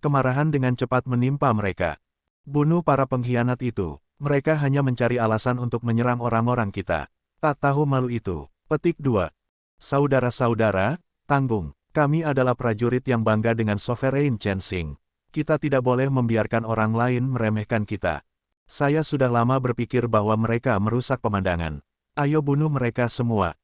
Speaker 2: Kemarahan dengan cepat menimpa mereka. Bunuh para pengkhianat itu. Mereka hanya mencari alasan untuk menyerang orang-orang kita. Tak tahu malu itu. Petik 2. Saudara-saudara, tanggung. Kami adalah prajurit yang bangga dengan Sovereign Chensing. Kita tidak boleh membiarkan orang lain meremehkan kita. Saya sudah lama berpikir bahwa mereka merusak pemandangan. Ayo bunuh mereka semua.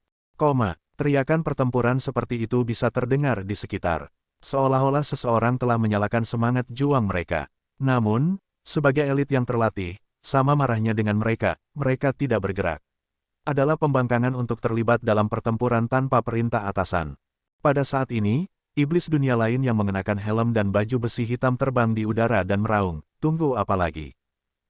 Speaker 2: Teriakan pertempuran seperti itu bisa terdengar di sekitar. Seolah-olah seseorang telah menyalakan semangat juang mereka. Namun, sebagai elit yang terlatih, sama marahnya dengan mereka tidak bergerak. Adalah pembangkangan untuk terlibat dalam pertempuran tanpa perintah atasan. Pada saat ini, iblis dunia lain yang mengenakan helm dan baju besi hitam terbang di udara dan meraung, tunggu apa lagi?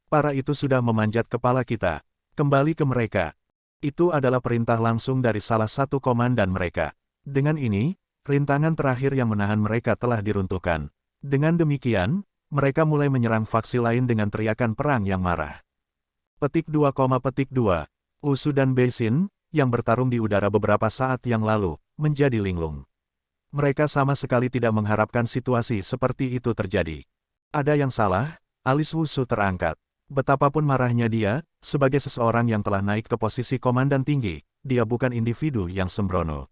Speaker 2: Para itu sudah memanjat kepala kita. Kembali ke mereka. Itu adalah perintah langsung dari salah satu komandan mereka. Dengan ini, rintangan terakhir yang menahan mereka telah diruntuhkan. Dengan demikian, mereka mulai menyerang faksi lain dengan teriakan perang yang marah. Petik 2, Usu dan Beisin, yang bertarung di udara beberapa saat yang lalu, menjadi linglung. Mereka sama sekali tidak mengharapkan situasi seperti itu terjadi. Ada yang salah, alis Wusu terangkat. Betapapun marahnya dia, sebagai seseorang yang telah naik ke posisi komandan tinggi, dia bukan individu yang sembrono.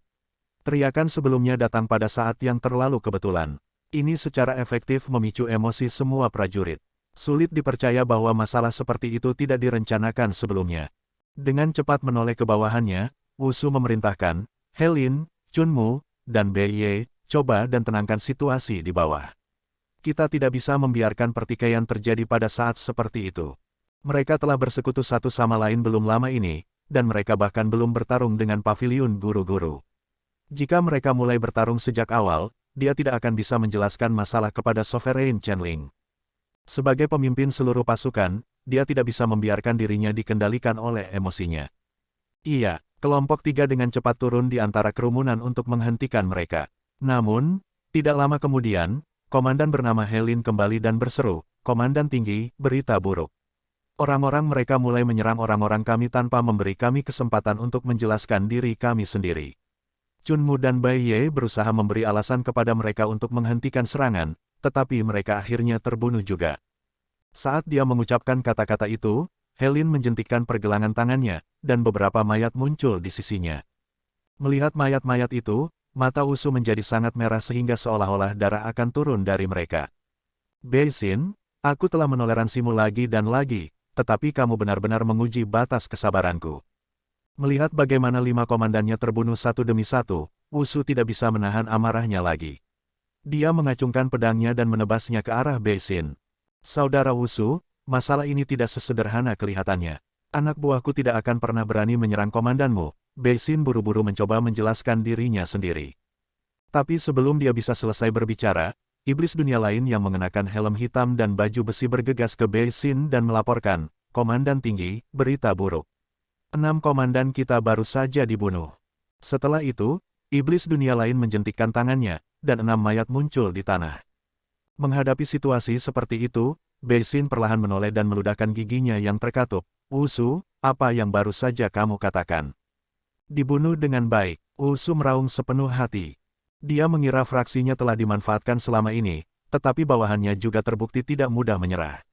Speaker 2: Teriakan sebelumnya datang pada saat yang terlalu kebetulan. Ini secara efektif memicu emosi semua prajurit. Sulit dipercaya bahwa masalah seperti itu tidak direncanakan sebelumnya. Dengan cepat menoleh ke bawahannya, Wusu memerintahkan, Helin, Chunmu, dan Beiye, coba dan tenangkan situasi di bawah. Kita tidak bisa membiarkan pertikaian terjadi pada saat seperti itu. Mereka telah bersekutu satu sama lain belum lama ini, dan mereka bahkan belum bertarung dengan paviliun guru-guru. Jika mereka mulai bertarung sejak awal, dia tidak akan bisa menjelaskan masalah kepada Sovereign Chenling. Sebagai pemimpin seluruh pasukan, dia tidak bisa membiarkan dirinya dikendalikan oleh emosinya. Iya, kelompok 3 dengan cepat turun di antara kerumunan untuk menghentikan mereka. Namun, tidak lama kemudian, komandan bernama Helin kembali dan berseru, "Komandan tinggi, berita buruk. Orang-orang mereka mulai menyerang orang-orang kami tanpa memberi kami kesempatan untuk menjelaskan diri kami sendiri." Chunmu dan Beiye berusaha memberi alasan kepada mereka untuk menghentikan serangan, tetapi mereka akhirnya terbunuh juga. Saat dia mengucapkan kata-kata itu, Helin menjentikkan pergelangan tangannya, dan beberapa mayat muncul di sisinya. Melihat mayat-mayat itu, mata Usu menjadi sangat merah sehingga seolah-olah darah akan turun dari mereka. Beisin, aku telah menoleransimu lagi dan lagi, tetapi kamu benar-benar menguji batas kesabaranku. Melihat bagaimana 5 komandannya terbunuh satu demi satu, Usu tidak bisa menahan amarahnya lagi. Dia mengacungkan pedangnya dan menebasnya ke arah Beisin. Saudara Usu, masalah ini tidak sesederhana kelihatannya. Anak buahku tidak akan pernah berani menyerang komandanmu. Beisin buru-buru mencoba menjelaskan dirinya sendiri. Tapi sebelum dia bisa selesai berbicara, iblis dunia lain yang mengenakan helm hitam dan baju besi bergegas ke Bei Xin dan melaporkan, "Komandan tinggi, berita buruk. 6 komandan kita baru saja dibunuh." Setelah itu, iblis dunia lain menjentikkan tangannya, dan 6 mayat muncul di tanah. Menghadapi situasi seperti itu, Bei Xin perlahan menoleh dan meludahkan giginya yang terkatup. "Wusu, apa yang baru saja kamu katakan?" "Dibunuh dengan baik," Wusu meraung sepenuh hati. Dia mengira fraksinya telah dimanfaatkan selama ini, tetapi bawahannya juga terbukti tidak mudah menyerah.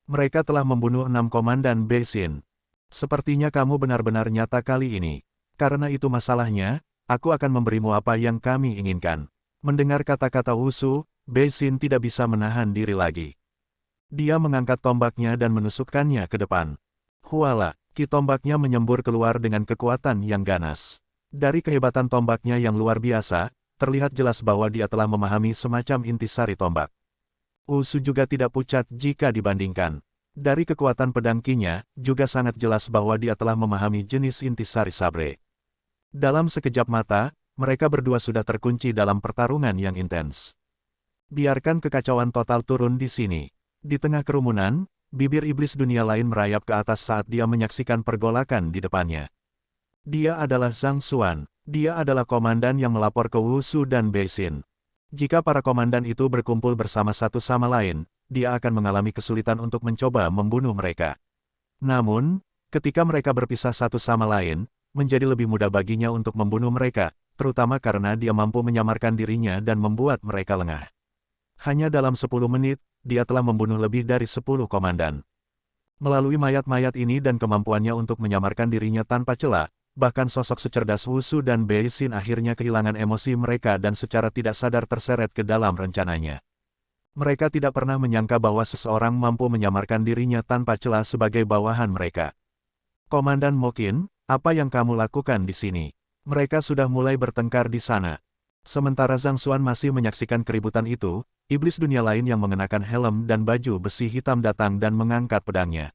Speaker 2: Mereka telah membunuh 6 komandan Bei Xin. "Sepertinya kamu benar-benar nyata kali ini. Karena itu masalahnya, aku akan memberimu apa yang kami inginkan." Mendengar kata-kata Wusu, Bei Xin tidak bisa menahan diri lagi. Dia mengangkat tombaknya dan menusukkannya ke depan. Huala, ki tombaknya menyembur keluar dengan kekuatan yang ganas. Dari kehebatan tombaknya yang luar biasa, terlihat jelas bahwa dia telah memahami semacam intisari tombak. Wusu juga tidak pucat jika dibandingkan. Dari kekuatan pedang kinya, juga sangat jelas bahwa dia telah memahami jenis intisari sabre. Dalam sekejap mata, mereka berdua sudah terkunci dalam pertarungan yang intens. Biarkan kekacauan total turun di sini. Di tengah kerumunan, bibir iblis dunia lain merayap ke atas saat dia menyaksikan pergolakan di depannya. Dia adalah Zhang Xuan. Dia adalah komandan yang melapor ke Wusu dan Bei Xin. Jika para komandan itu berkumpul bersama satu sama lain, dia akan mengalami kesulitan untuk mencoba membunuh mereka. Namun, ketika mereka berpisah satu sama lain, menjadi lebih mudah baginya untuk membunuh mereka, terutama karena dia mampu menyamarkan dirinya dan membuat mereka lengah. Hanya dalam 10 menit, dia telah membunuh lebih dari 10 komandan. Melalui mayat-mayat ini dan kemampuannya untuk menyamarkan dirinya tanpa celah, bahkan sosok secerdas Wusu dan Bei Xin akhirnya kehilangan emosi mereka dan secara tidak sadar terseret ke dalam rencananya. Mereka tidak pernah menyangka bahwa seseorang mampu menyamarkan dirinya tanpa celah sebagai bawahan mereka. "Komandan Mokin, apa yang kamu lakukan di sini?" Mereka sudah mulai bertengkar di sana. Sementara Zhang Xuan masih menyaksikan keributan itu, iblis dunia lain yang mengenakan helm dan baju besi hitam datang dan mengangkat pedangnya.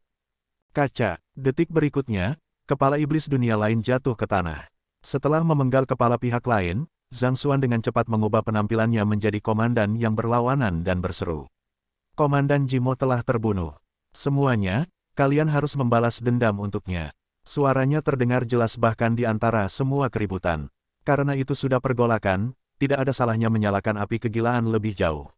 Speaker 2: Kaca, detik berikutnya, kepala iblis dunia lain jatuh ke tanah. Setelah memenggal kepala pihak lain, Zhang Xuan dengan cepat mengubah penampilannya menjadi komandan yang berlawanan dan berseru. "Komandan Jimo telah terbunuh. Semuanya, kalian harus membalas dendam untuknya." Suaranya terdengar jelas bahkan di antara semua keributan. Karena itu sudah pergolakan, tidak ada salahnya menyalakan api kegilaan lebih jauh.